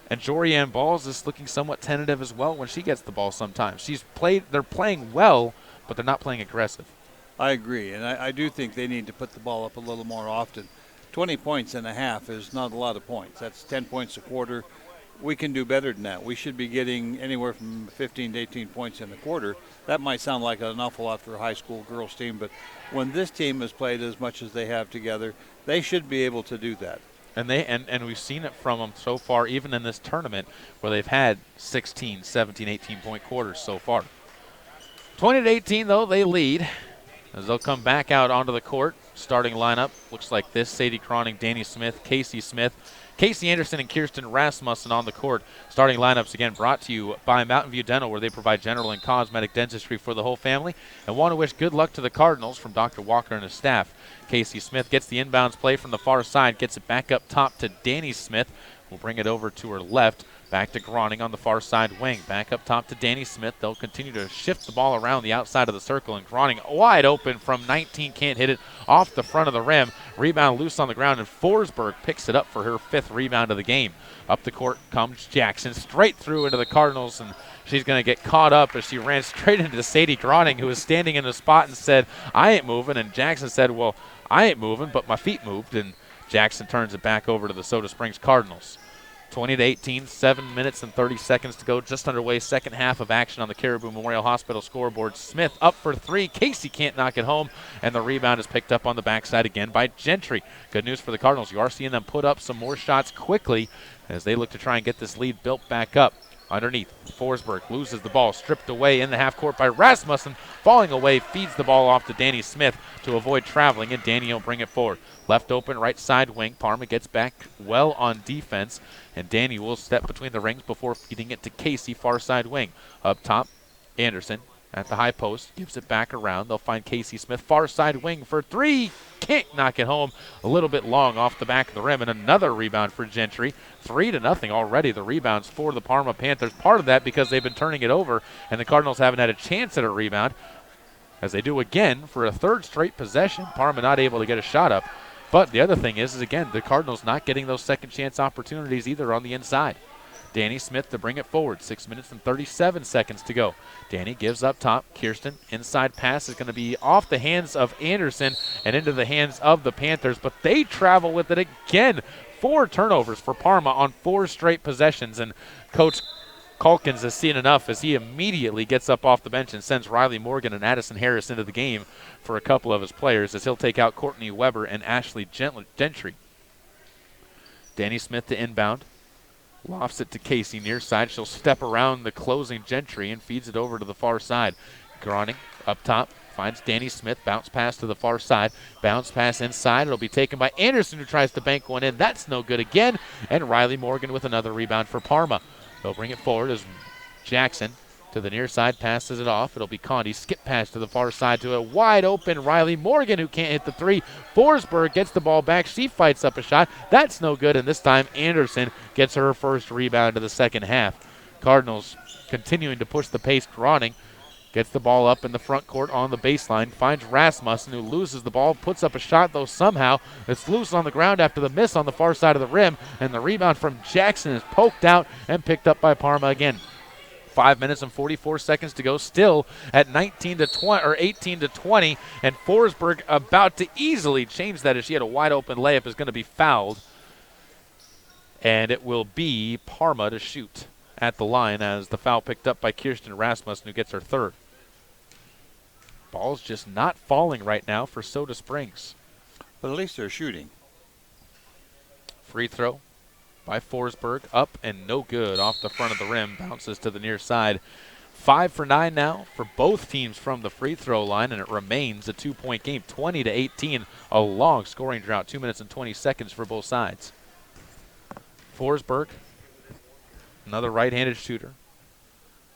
And Jorianne Balls is looking somewhat tentative as well when she gets the ball sometimes. They're playing well, but they're not playing aggressive. I agree, and I do think they need to put the ball up a little more often. 20 points and a half is not a lot of points. That's 10 points a quarter. We can do better than that. We should be getting anywhere from 15 to 18 points in a quarter. That might sound like an awful lot for a high school girls team, but when this team has played as much as they have together, they should be able to do that. And we've seen it from them so far, even in this tournament, where they've had 16, 17, 18-point quarters so far. 20-18, though, they lead as they'll come back out onto the court. Starting lineup looks like this: Sadie Croning, Danny Smith, Casey Smith, Casey Anderson, and Kirsten Rasmussen on the court. Starting lineups again brought to you by Mountain View Dental, where they provide general and cosmetic dentistry for the whole family. And want to wish good luck to the Cardinals from Dr. Walker and his staff. Casey Smith gets the inbounds play from the far side, gets it back up top to Danny Smith. We'll bring it over to her left. Back to Groning on the far side wing. Back up top to Danny Smith. They'll continue to shift the ball around the outside of the circle, and Groning wide open from 19, can't hit it off the front of the rim. Rebound loose on the ground, and Forsberg picks it up for her 5th rebound of the game. Up the court comes Jackson, straight through into the Cardinals, and she's going to get caught up as she ran straight into Sadie Groning, who was standing in the spot and said, "I ain't moving," and Jackson said, "Well, I ain't moving, but my feet moved," and Jackson turns it back over to the Soda Springs Cardinals. 20-18, 7 minutes and 30 seconds to go, just underway, second half of action on the Caribou Memorial Hospital scoreboard. Smith up for 3. Casey can't knock it home, and the rebound is picked up on the backside again by Gentry. Good news for the Cardinals. You are seeing them put up some more shots quickly as they look to try and get this lead built back up. Underneath, Forsberg loses the ball, stripped away in the half court by Rasmussen. Falling away, feeds the ball off to Danny Smith to avoid traveling, and Danny will bring it forward. Left open right side wing. Parma gets back well on defense, and Danny will step between the rings before feeding it to Casey, far side wing. Up top, Anderson at the high post, gives it back around. They'll find Casey Smith, far side wing for 3. Can't knock it home. A little bit long off the back of the rim, and another rebound for Gentry. 3-0 already, the rebounds for the Parma Panthers. Part of that because they've been turning it over, and the Cardinals haven't had a chance at a rebound, as they do again for a 3rd straight possession. Parma not able to get a shot up. But the other thing is again, the Cardinals not getting those second chance opportunities either on the inside. Danny Smith to bring it forward. 6 minutes and 37 seconds to go. Danny gives up top. Kirsten, inside pass is going to be off the hands of Anderson and into the hands of the Panthers, but they travel with it again. 4 turnovers for Parma on 4 straight possessions, and Coach Calkins has seen enough as he immediately gets up off the bench and sends Riley Morgan and Addison Harris into the game for a couple of his players, as he'll take out Courtney Weber and Ashley Gentry. Danny Smith to inbound. Lofts it to Casey near side. She'll step around the closing Gentry and feeds it over to the far side. Groning up top finds Danny Smith. Bounce pass to the far side. Bounce pass inside. It'll be taken by Anderson, who tries to bank one in. That's no good again. And Riley Morgan with another rebound for Parma. They'll bring it forward as Jackson to the near side, passes it off. It'll be Condi. Skip pass to the far side to a wide open Riley Morgan, who can't hit the 3. Forsberg gets the ball back. She fights up a shot. That's no good, and this time Anderson gets her first rebound of the second half. Cardinals continuing to push the pace. Groning gets the ball up in the front court on the baseline, finds Rasmussen, who loses the ball, puts up a shot, though somehow it's loose on the ground after the miss on the far side of the rim, and the rebound from Jackson is poked out and picked up by Parma again. 5 minutes and 44 seconds to go, still at 18-20, and Forsberg about to easily change that as she had a wide open layup, is going to be fouled, and it will be Parma to shoot at the line as the foul picked up by Kirsten Rasmussen, who gets her 3rd. Ball's just not falling right now for Soda Springs. But at least they're shooting. Free throw by Forsberg, up and no good off the front of the rim, bounces to the near side. 5 for 9 now for both teams from the free throw line, and it remains a 2-point game, 20-18, a long scoring drought, 2 minutes and 20 seconds for both sides. Forsberg, another right-handed shooter.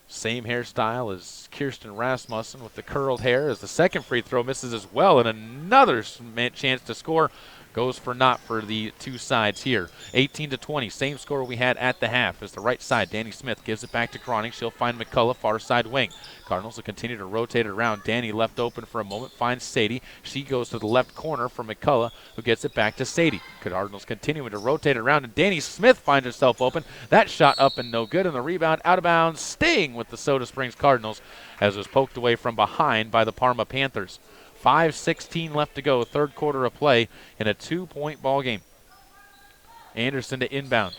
Same hairstyle as Kirsten Rasmussen with the curled hair, as the second free throw misses as well, and another chance to score goes for naught for the two sides here. 18-20, same score we had at the half, as the right side, Danny Smith gives it back to Groning. She'll find McCullough, far side wing. Cardinals will continue to rotate it around. Danny left open for a moment, finds Sadie. She goes to the left corner for McCullough, who gets it back to Sadie. Cardinals continuing to rotate it around, and Danny Smith finds herself open. That shot up and no good, and the rebound out of bounds, staying with the Soda Springs Cardinals, as it was poked away from behind by the Parma Panthers. 5:16 left to go, third quarter of play in a 2-point ball game. Anderson to inbound.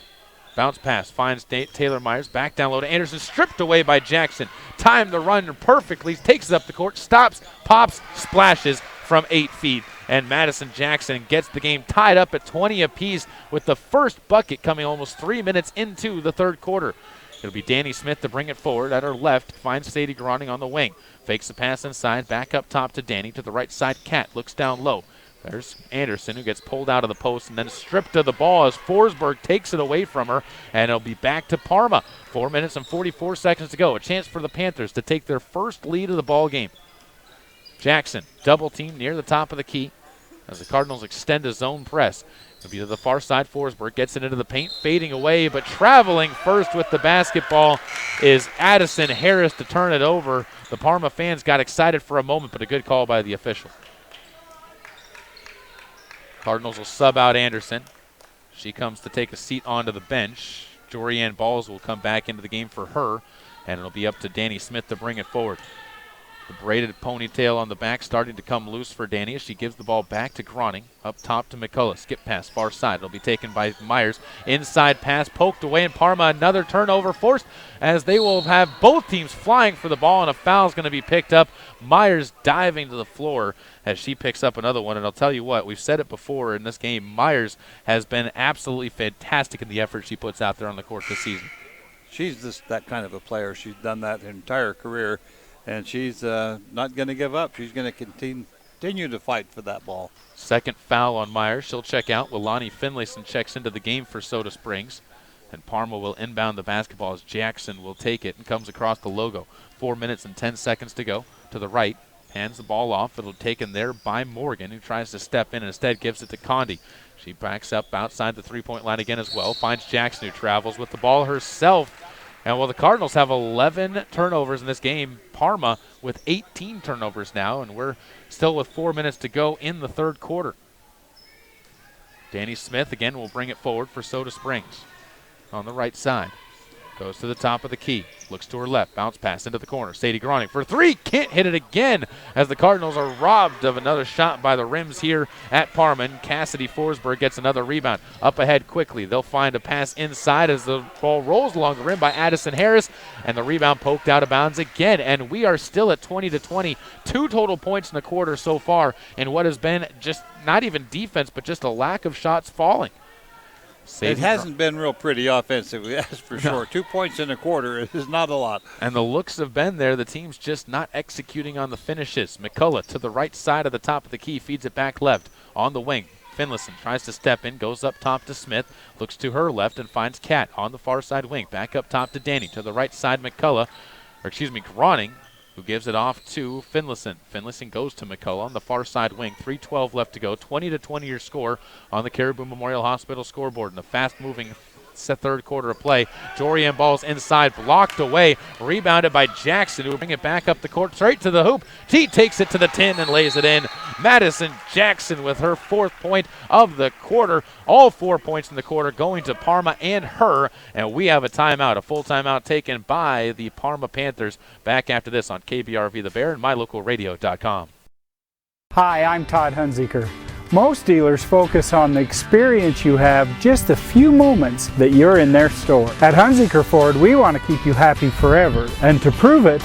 Bounce pass, finds Taylor Myers, back down low to Anderson, stripped away by Jackson. Timed the run perfectly, takes it up the court, stops, pops, splashes from 8 feet. And Madison Jackson gets the game tied up at 20 apiece, with the first bucket coming almost 3 minutes into the third quarter. It'll be Danny Smith to bring it forward at her left, finds Sadie Groning on the wing. Fakes the pass inside, back up top to Danny, to the right side. Cat looks down low. There's Anderson, who gets pulled out of the post and then stripped of the ball as Forsberg takes it away from her, and it'll be back to Parma. 4 minutes and 44 seconds to go. A chance for the Panthers to take their first lead of the ball game. Jackson, double team near the top of the key as the Cardinals extend a zone press. It'll be to the far side. Forsberg gets it into the paint, fading away, but traveling first with the basketball is Addison Harris to turn it over. The Parma fans got excited for a moment, but a good call by the official. Cardinals will sub out Anderson. She comes to take a seat onto the bench. Jorianne Balls will come back into the game for her, and it'll be up to Danny Smith to bring it forward. The braided ponytail on the back starting to come loose for Danny as she gives the ball back to Groning. Up top to McCullough. Skip pass, far side. It'll be taken by Myers. Inside pass, poked away, and Parma another turnover forced as they will have both teams flying for the ball, and a foul is going to be picked up. Myers diving to the floor as she picks up another one. And I'll tell you what, we've said it before in this game, Myers has been absolutely fantastic in the effort she puts out there on the court this season. She's just that kind of a player. She's done that her entire career. And she's not going to give up. She's going to continue to fight for that ball. Second foul on Myers. She'll check out. Lonnie Finlayson checks into the game for Soda Springs. And Parma will inbound the basketball as Jackson will take it and comes across the logo. 4 minutes and 10 seconds to go. To the right. Hands the ball off. It'll be taken there by Morgan, who tries to step in and instead gives it to Condi. She backs up outside the three-point line again as well. Finds Jackson, who travels with the ball herself. And while the Cardinals have 11 turnovers in this game, Parma with 18 turnovers now, and we're still with 4 minutes to go in the third quarter. Danny Smith again will bring it forward for Soda Springs on the right side. Goes to the top of the key. Looks to her left. Bounce pass into the corner. Sadie Groning for three. Can't hit it again as the Cardinals are robbed of another shot by the rims here at Parma. And Cassidy Forsberg gets another rebound. Up ahead quickly. They'll find a pass inside as the ball rolls along the rim by Addison Harris. And the rebound poked out of bounds again. And we are still at 20-20. 2 total points in the quarter so far in what has been just not even defense, but just a lack of shots falling. It hasn't been real pretty offensively, that's for sure. 2 points in a quarter is not a lot. And the looks have been there. The team's just not executing on the finishes. McCullough to the right side of the top of the key, feeds it back left on the wing. Finlayson tries to step in, goes up top to Smith, looks to her left and finds Kat on the far side wing. Back up top to Danny. To the right side, Groning, who gives it off to Finlayson. Finlayson goes to McCullough on the far side wing. 3:12 left to go. 20-20 your score on the Caribou Memorial Hospital scoreboard in the fast-moving third quarter of play. Jorianne Balls inside, blocked away, rebounded by Jackson, who will bring it back up the court, straight to the hoop. T takes it to the 10 and lays it in. Madison Jackson with her 4th point of the quarter. All 4 points in the quarter going to Parma and her. And we have a timeout, a full timeout taken by the Parma Panthers. Back after this on KBRV The Bear and MyLocalRadio.com. Hi, I'm Todd Hunziker. Most dealers focus on the experience you have just a few moments that you're in their store. At Hunziker Ford, we want to keep you happy forever. And to prove it,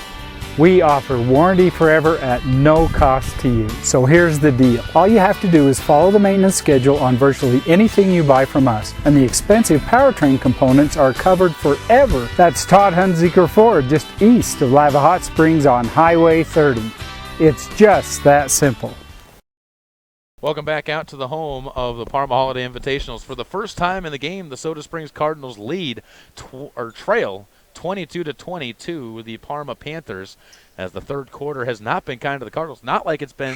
we offer warranty forever at no cost to you. So here's the deal. All you have to do is follow the maintenance schedule on virtually anything you buy from us. And the expensive powertrain components are covered forever. That's Todd Hunziker Ford, just east of Lava Hot Springs on Highway 30. It's just that simple. Welcome back out to the home of the Parma Holiday Invitationals. For the first time in the game, the Soda Springs Cardinals trail 22-22 the Parma Panthers, as the third quarter has not been kind to the Cardinals. Not like it's been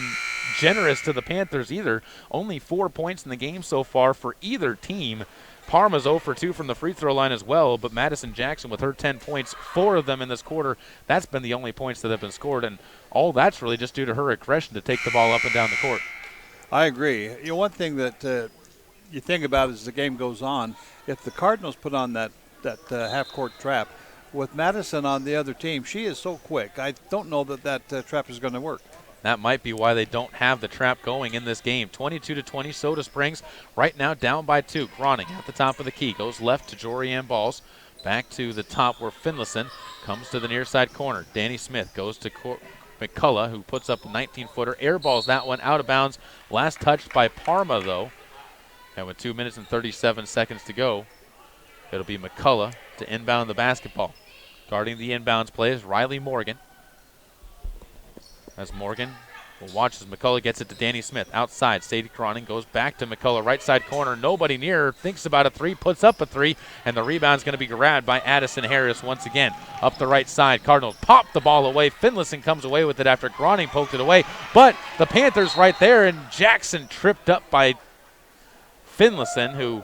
generous to the Panthers either. Only 4 points in the game so far for either team. Parma's 0 for 2 from the free throw line as well, but Madison Jackson with her 10 points, 4 of them in this quarter, that's been the only points that have been scored, and all that's really just due to her aggression to take the ball up and down the court. I agree. You know, one thing that you think about as the game goes on, if the Cardinals put on that half-court trap, with Madison on the other team, she is so quick. I don't know that trap is going to work. That might be why they don't have the trap going in this game. 22-20, Soda Springs right now down by 2. Groning at the top of the key, goes left to Jorianne Balls. Back to the top where Finlayson comes to the near side corner. Danny Smith goes to McCullough, who puts up a 19-footer. Airballs that one out of bounds. Last touched by Parma, though. And with 2 minutes and 37 seconds to go, it'll be McCullough to inbound the basketball. Guarding the inbounds play is Riley Morgan. As Morgan will watch as McCullough gets it to Danny Smith. Outside, Sadie Cronin goes back to McCullough. Right side corner, nobody near her. Thinks about a 3, puts up a 3, and the rebound's going to be grabbed by Addison Harris once again. Up the right side, Cardinals pop the ball away. Finlayson comes away with it after Groning poked it away. But the Panthers right there, and Jackson tripped up by Finlayson, who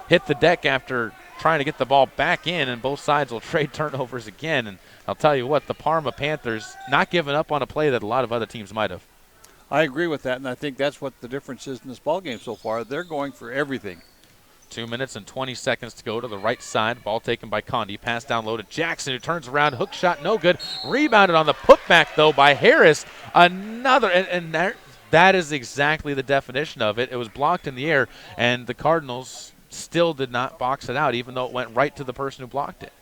hit the deck after trying to get the ball back in, and both sides will trade turnovers again. And I'll tell you what, the Parma Panthers not giving up on a play that a lot of other teams might have. I agree with that, and I think that's what the difference is in this ballgame so far. They're going for everything. 2 minutes and 20 seconds to go to the right side. Ball taken by Condi. Pass down low to Jackson, who turns around. Hook shot, no good. Rebounded on the putback, though, by Harris. Another, and that is exactly the definition of it. It was blocked in the air, and the Cardinals still did not box it out, even though it went right to the person who blocked it.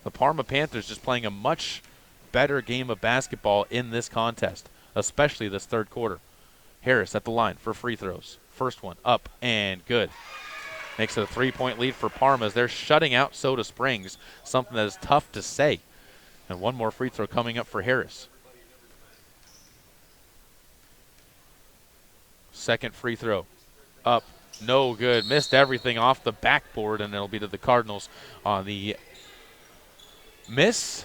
The Parma Panthers just playing a much better game of basketball in this contest, especially this third quarter. Harris at the line for free throws. First one up and good. Makes it a 3-point lead for Parma as they're shutting out Soda Springs, something that is tough to say. And one more free throw coming up for Harris. Second free throw up, no good. Missed everything off the backboard, and it'll be to the Cardinals on the miss.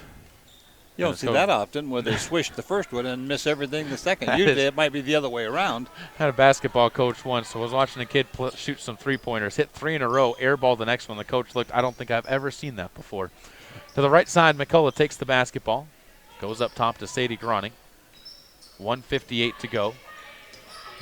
You don't see that often where they swish the first one and miss everything the second. Usually it might be the other way around. Had a basketball coach once, so I was watching a kid shoot some three-pointers, hit 3 in a row, airball the next one. The coach looked, I don't think I've ever seen that before. To the right side, McCullough takes the basketball. Goes up top to Sadie Groning. 1:58 to go.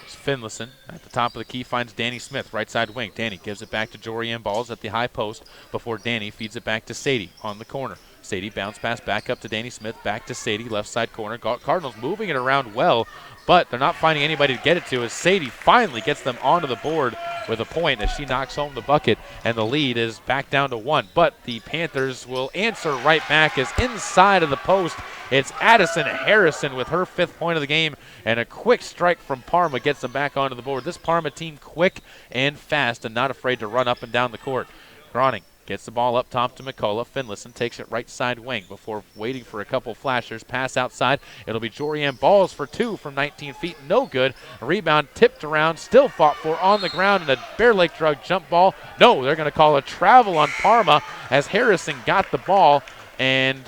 It's Finlayson at the top of the key, finds Danny Smith, right side wing. Danny gives it back to Jorianne Balls at the high post before Danny feeds it back to Sadie on the corner. Sadie bounce pass back up to Danny Smith, back to Sadie, left side corner. Cardinals moving it around well, but they're not finding anybody to get it to as Sadie finally gets them onto the board with a point as she knocks home the bucket, and the lead is back down to 1. But the Panthers will answer right back as inside of the post, it's Addison Harrison with her 5th point of the game, and a quick strike from Parma gets them back onto the board. This Parma team quick and fast and not afraid to run up and down the court. Groning gets the ball up top to McCullough. Finlayson takes it right side wing before waiting for a couple flashers. Pass outside. It'll be Jorianne Balls for 2 from 19 feet. No good. A rebound tipped around. Still fought for on the ground, and a Bear Lake Drug jump ball. No, they're going to call a travel on Parma as Harrison got the ball, and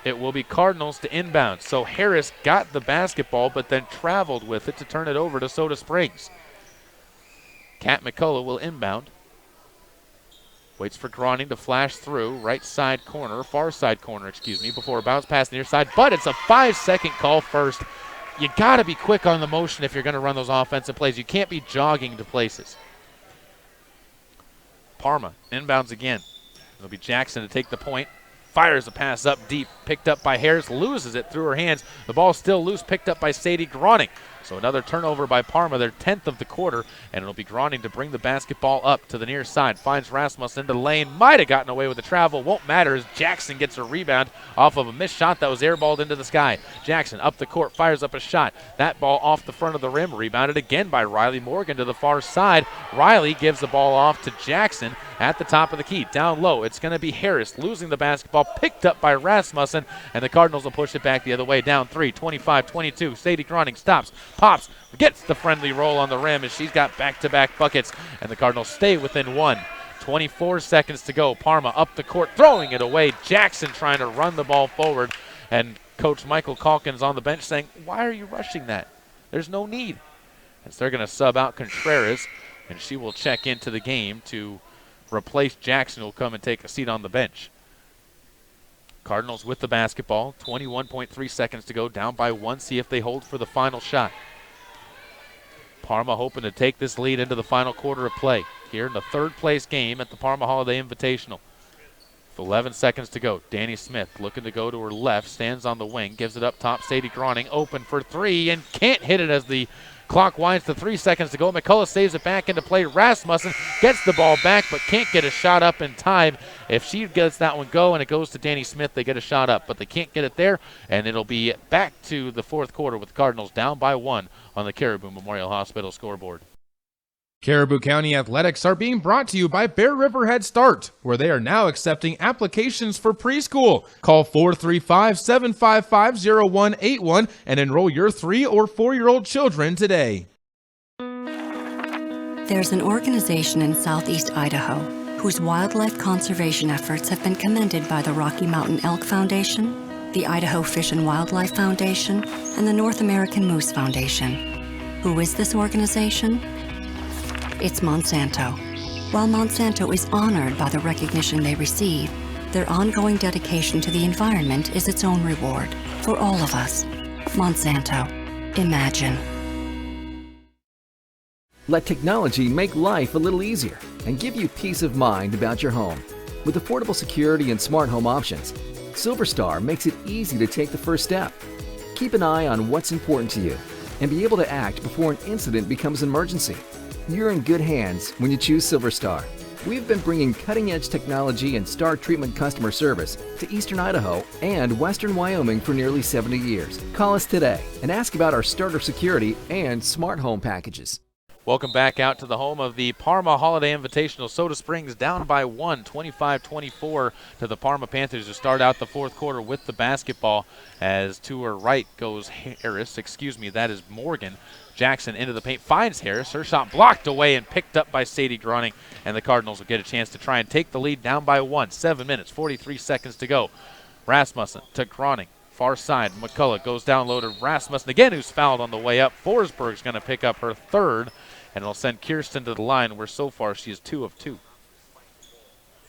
it will be Cardinals to inbound. So Harris got the basketball but then traveled with it to turn it over to Soda Springs. Kat McCullough will inbound. Waits for Groning to flash through, right side corner, far side corner, before a bounce pass near side, but it's a 5-second call first. You got to be quick on the motion if you're going to run those offensive plays. You can't be jogging to places. Parma inbounds again. It'll be Jackson to take the point. Fires a pass up deep, picked up by Harris, loses it through her hands. The ball still loose, picked up by Sadie Groning. So another turnover by Parma, their 10th of the quarter, and it'll be Groning to bring the basketball up to the near side. Finds Rasmus into the lane, might have gotten away with the travel, won't matter as Jackson gets a rebound off of a missed shot that was airballed into the sky. Jackson up the court, fires up a shot. That ball off the front of the rim, rebounded again by Riley Morgan to the far side. Riley gives the ball off to Jackson at the top of the key. Down low, it's going to be Harris losing the basketball, picked up by Rasmussen, and the Cardinals will push it back the other way. Down 3, 25-22. Sadie Groning stops, pops, gets the friendly roll on the rim as she's got back-to-back buckets, and the Cardinals stay within 1. 24 seconds to go. Parma up the court, throwing it away. Jackson trying to run the ball forward, and Coach Michael Calkins on the bench saying, why are you rushing that? There's no need. And so they're going to sub out Contreras, and she will check into the game to replace Jackson, who will come and take a seat on the bench. Cardinals with the basketball, 21.3 seconds to go, down by 1. See if they hold for the final shot. Parma hoping to take this lead into the final quarter of play here in the third-place game at the Parma Holiday Invitational. With 11 seconds to go, Danny Smith looking to go to her left, stands on the wing, gives it up top. Sadie Groning open for 3 and can't hit it as the clock winds to 3 seconds to go. McCullough saves it back into play. Rasmussen gets the ball back but can't get a shot up in time. If she gets that one go and it goes to Danny Smith, they get a shot up, but they can't get it there, and it'll be back to the fourth quarter with Cardinals down by 1 on the Caribou Memorial Hospital scoreboard. Caribou County Athletics are being brought to you by Bear River Head Start, where they are now accepting applications for preschool. Call 435-755-0181 and enroll your 3- or 4-year-old children today. There's an organization in southeast Idaho whose wildlife conservation efforts have been commended by the Rocky Mountain Elk Foundation, the Idaho Fish and Wildlife Foundation, and the North American Moose Foundation. Who is this organization? It's Monsanto. While Monsanto is honored by the recognition they receive, their ongoing dedication to the environment is its own reward for all of us. Monsanto. Imagine. Let technology make life a little easier and give you peace of mind about your home. With affordable security and smart home options, SilverStar makes it easy to take the first step. Keep an eye on what's important to you and be able to act before an incident becomes an emergency. You're in good hands when you choose SilverStar. We've been bringing cutting-edge technology and star treatment customer service to Eastern Idaho and Western Wyoming for nearly 70 years. Call us today and ask about our starter security and smart home packages. Welcome back out to the home of the Parma Holiday Invitational. Soda Springs down by 1, 25-24 to the Parma Panthers to start out the fourth quarter with the basketball. As to her right goes Harris, that is Morgan. Jackson into the paint, finds Harris. Her shot blocked away and picked up by Sadie Grunning. And the Cardinals will get a chance to try and take the lead down by 1. 7 minutes, 43 seconds to go. Rasmussen to Grunning. Far side, McCullough goes down low to Rasmussen again, who's fouled on the way up. Forsberg's going to pick up her third, and it'll send Kirsten to the line, where so far she is 2 of 2.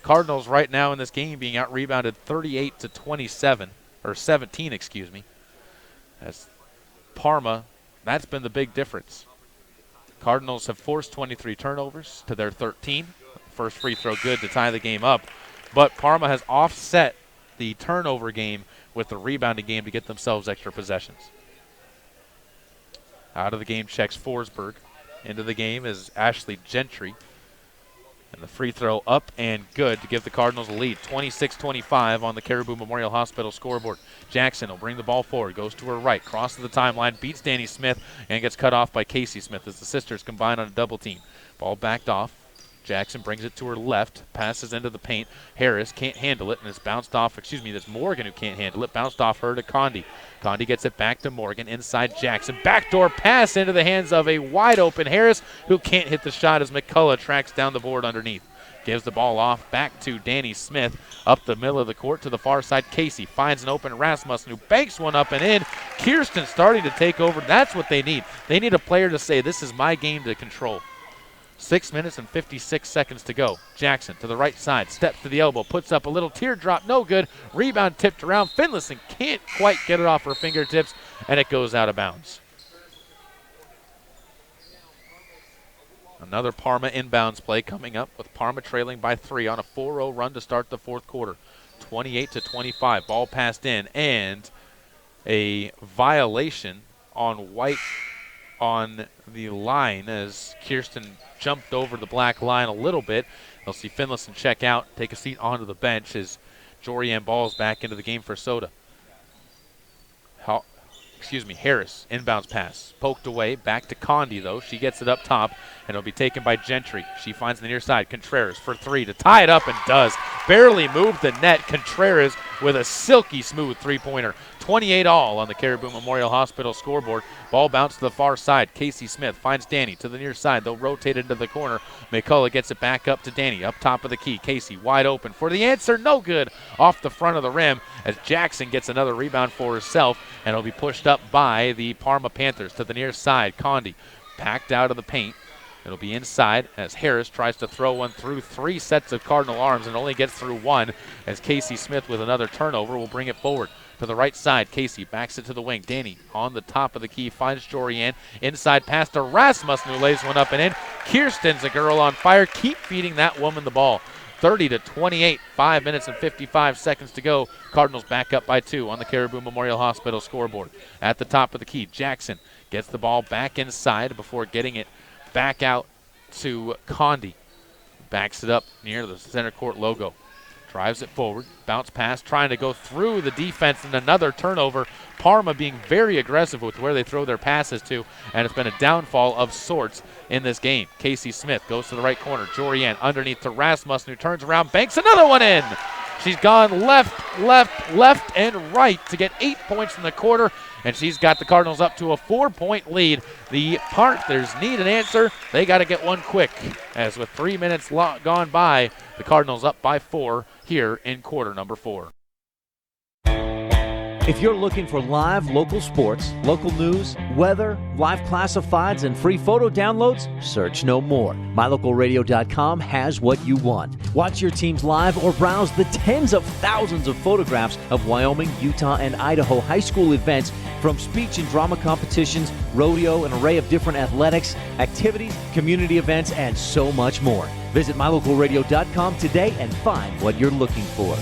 Cardinals right now in this game being out-rebounded 38-27, or 17, As Parma, that's been the big difference. Cardinals have forced 23 turnovers to their 13. First free throw good to tie the game up, but Parma has offset the turnover game with the rebounding game to get themselves extra possessions. Out of the game checks Forsberg. Into the game is Ashley Gentry. And the free throw up and good to give the Cardinals a lead. 26-25 on the Caribou Memorial Hospital scoreboard. Jackson will bring the ball forward, goes to her right, crosses the timeline, beats Danny Smith, and gets cut off by Casey Smith as the sisters combine on a double team. Ball backed off. Jackson brings it to her left, passes into the paint. Harris can't handle it, and it's bounced off, that's Morgan who can't handle it, bounced off her to Condi. Condi gets it back to Morgan, inside Jackson. Backdoor pass into the hands of a wide-open Harris, who can't hit the shot as McCullough tracks down the board underneath. Gives the ball off back to Danny Smith, up the middle of the court to the far side. Casey finds an open Rasmussen, who banks one up and in. Kirsten starting to take over. That's what they need. They need a player to say, this is my game to control. 6 minutes and 56 seconds to go. Jackson to the right side, steps to the elbow, puts up a little teardrop, no good. Rebound tipped around. Finlayson can't quite get it off her fingertips, and it goes out of bounds. Another Parma inbounds play coming up, with Parma trailing by 3 on a 4-0 run to start the fourth quarter. 28-25, ball passed in, and a violation on White on the line as Kirsten jumped over the black line a little bit. They'll see Finlayson check out, take a seat onto the bench as Jorianne balls back into the game for Soda. Harris, inbounds pass. Poked away, back to Condi though. She gets it up top, and it'll be taken by Gentry. She finds the near side. Contreras for 3 to tie it up, and does. Barely moved the net. Contreras with a silky smooth three-pointer. 28 all on the Caribou Memorial Hospital scoreboard. Ball bounced to the far side. Casey Smith finds Danny to the near side. They'll rotate into the corner. McCullough gets it back up to Danny, up top of the key. Casey wide open for the answer. No good. Off the front of the rim as Jackson gets another rebound for herself, and it'll be pushed up by the Parma Panthers to the near side. Condi packed out of the paint. It'll be inside as Harris tries to throw one through 3 sets of Cardinal arms and only gets through 1 as Casey Smith with another turnover will bring it forward. To the right side, Casey backs it to the wing. Danny on the top of the key finds Jorianne. Inside pass to Rasmussen, who lays one up and in. Kirsten's a girl on fire. Keep feeding that woman the ball. 30-28, 5 minutes and 55 seconds to go. Cardinals back up by 2 on the Caribou Memorial Hospital scoreboard. At the top of the key, Jackson gets the ball back inside before getting it back out to Condi. Backs it up near the center court logo. Drives it forward, bounce pass, trying to go through the defense, and another turnover. Parma being very aggressive with where they throw their passes to, and it's been a downfall of sorts in this game. Casey Smith goes to the right corner. Jorianne underneath to Rasmussen, who turns around, banks another one in. She's gone left, left, and right to get 8 points in the quarter, and she's got the Cardinals up to a 4-point lead. The Panthers need an answer. They got to get one quick, as with 3 minutes gone by, the Cardinals up by 4 here in quarter number 4. If you're looking for live local sports, local news, weather, live classifieds, and free photo downloads, search no more. MyLocalRadio.com has what you want. Watch your teams live or browse the tens of thousands of photographs of Wyoming, Utah, and Idaho high school events, from speech and drama competitions, rodeo, an array of different athletics, activities, community events, and so much more. Visit MyLocalRadio.com today and find what you're looking for.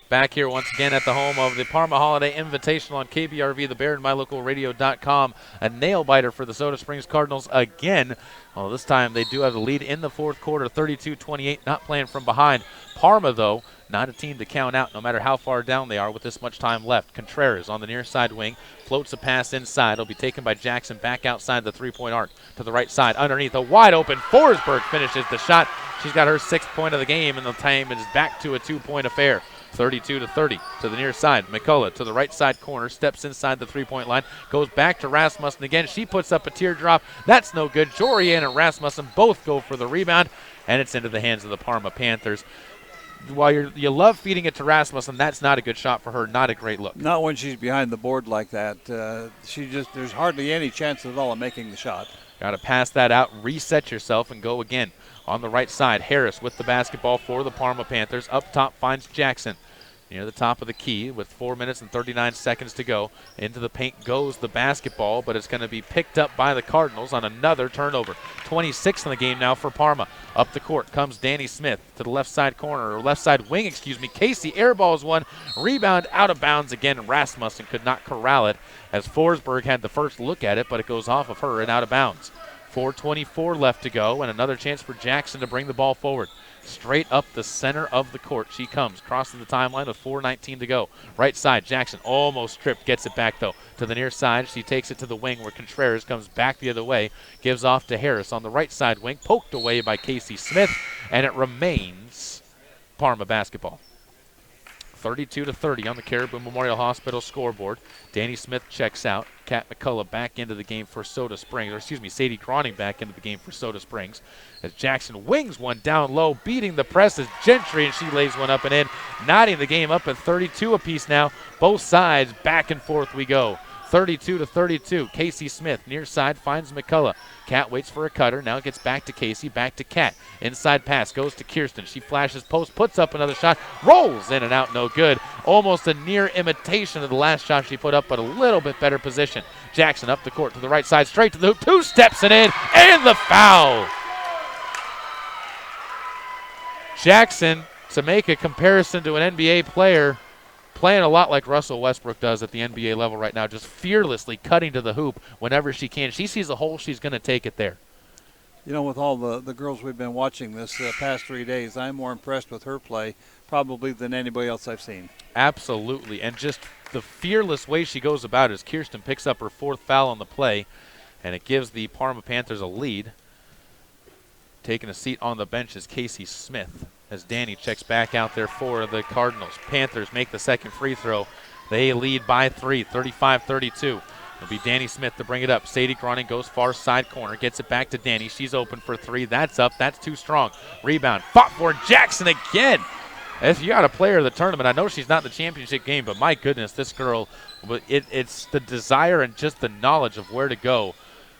Back here once again at the home of the Parma Holiday Invitational on KBRV, the Bear, and MyLocalRadio.com. A nail-biter for the Soda Springs Cardinals again. Well, this time they do have the lead in the fourth quarter, 32-28, not playing from behind. Parma, though, not a team to count out no matter how far down they are with this much time left. Contreras on the near side wing floats a pass inside. It'll be taken by Jackson back outside the three-point arc to the right side. Underneath, a wide-open Forsberg finishes the shot. She's got her 6th point of the game, and the time is back to a 2-point affair. 32-30 to the near side. McCullough to the right side corner, steps inside the three-point line, goes back to Rasmussen again. She puts up a teardrop. That's no good. Jorian and Rasmussen both go for the rebound, and it's into the hands of the Parma Panthers. While you love feeding it to Rasmussen, that's not a good shot for her. Not a great look. Not when she's behind the board like that. There's hardly any chance at all of making the shot. Got to pass that out, reset yourself, and go again. On the right side, Harris with the basketball for the Parma Panthers. Up top finds Jackson near the top of the key with 4 minutes and 39 seconds to go. Into the paint goes the basketball, but it's going to be picked up by the Cardinals on another turnover. 26 in the game now for Parma. Up the court comes Danny Smith to the left side corner, or left side wing, Casey airballs one. Rebound out of bounds again. Rasmussen could not corral it as Forsberg had the first look at it, but it goes off of her and out of bounds. 4:24 left to go, and another chance for Jackson to bring the ball forward. Straight up the center of the court she comes, crosses the timeline with 4:19 to go. Right side, Jackson almost tripped, gets it back though. To the near side, she takes it to the wing where Contreras comes back the other way, gives off to Harris on the right side wing, poked away by Casey Smith, and it remains Parma basketball. 32-30 on the Caribou Memorial Hospital scoreboard. Danny Smith checks out. Kat McCullough back into the game for Soda Springs, Sadie Groning back into the game for Soda Springs. As Jackson wings one down low, beating the press is Gentry, and she lays one up and in, knotting the game up at 32 apiece now. Both sides, back and forth we go. 32-32. Casey Smith near side finds McCullough. Kat waits for a cutter. Now gets back to Casey, back to Kat. Inside pass goes to Kirsten. She flashes post, puts up another shot, rolls in and out, no good. Almost a near imitation of the last shot she put up, but a little bit better position. Jackson up the court to the right side, straight to the hoop, 2 steps and in, and the foul. Jackson, to make a comparison to an NBA player, playing a lot like Russell Westbrook does at the NBA level right now, just fearlessly cutting to the hoop whenever she can. She sees a hole, she's going to take it there. You know, with all the girls we've been watching this past 3 days, I'm more impressed with her play probably than anybody else I've seen. Absolutely, and just the fearless way she goes about it as Kirsten picks up her 4th foul on the play, and it gives the Parma Panthers a lead. Taking a seat on the bench is Casey Smith as Danny checks back out there for the Cardinals. Panthers make the second free throw. They lead by 3, 35-32. It'll be Danny Smith to bring it up. Sadie Groning goes far side corner, gets it back to Danny. She's open for 3. That's up. That's too strong. Rebound. Fought for Jackson again. If you got a player of the tournament, I know she's not in the championship game, but my goodness, this girl, it's the desire and just the knowledge of where to go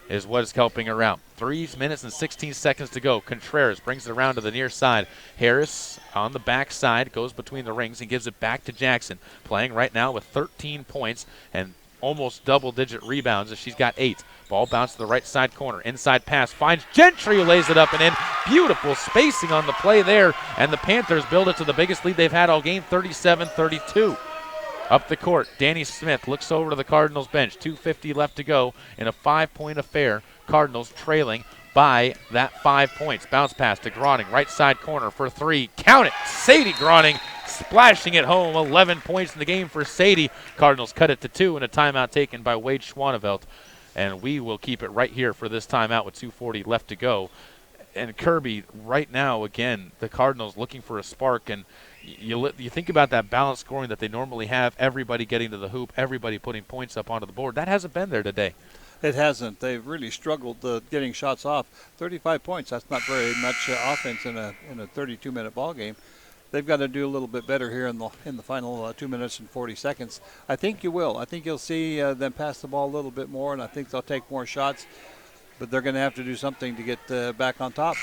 is what is helping her out. 3 minutes and 16 seconds to go. Contreras brings it around to the near side. Harris on the back side goes between the rings and gives it back to Jackson. Playing right now with 13 points and almost double-digit rebounds as she's got 8. Ball bounced to the right side corner. Inside pass finds Gentry, who lays it up and in. Beautiful spacing on the play there, and the Panthers build it to the biggest lead they've had all game, 37-32. Up the court, Danny Smith looks over to the Cardinals bench. 2:50 left to go in a 5-point affair. Cardinals trailing by that 5 points. Bounce pass to Groning, right side corner for 3. Count it! Sadie Groning splashing it home. 11 points in the game for Sadie. Cardinals cut it to 2 and a timeout taken by Wade Schwanevelt. And we will keep it right here for this timeout with 2:40 left to go. And Kirby, right now, again, the Cardinals looking for a spark, and you think about that balanced scoring that they normally have, everybody getting to the hoop, everybody putting points up onto the board. That hasn't been there today. It hasn't. They've really struggled getting shots off. 35 points, that's not very much offense in a 32-minute ball game. they've got to do a little bit better here in the final 2 minutes and 40 seconds. I think you will. I think you'll see them pass the ball a little bit more, and I think they'll take more shots. But they're going to have to do something to get back on top.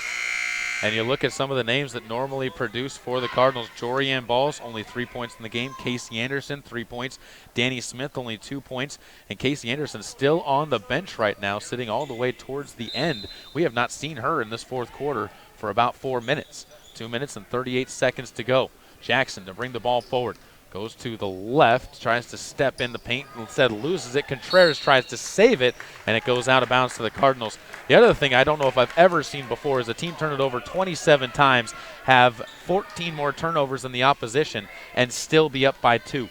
And you look at some of the names that normally produce for the Cardinals. Jorianne Balls, only 3 points in the game. Casey Anderson, 3 points. Danny Smith, only 2 points. And Casey Anderson still on the bench right now, sitting all the way towards the end. We have not seen her in this fourth quarter for about 4 minutes. 2 minutes and 38 seconds to go. Jackson to bring the ball forward. Goes to the left, tries to step in the paint, instead loses it. Contreras tries to save it, and it goes out of bounds to the Cardinals. The other thing I don't know if I've ever seen before is a team turn it over 27 times, have 14 more turnovers than the opposition, and still be up by 2.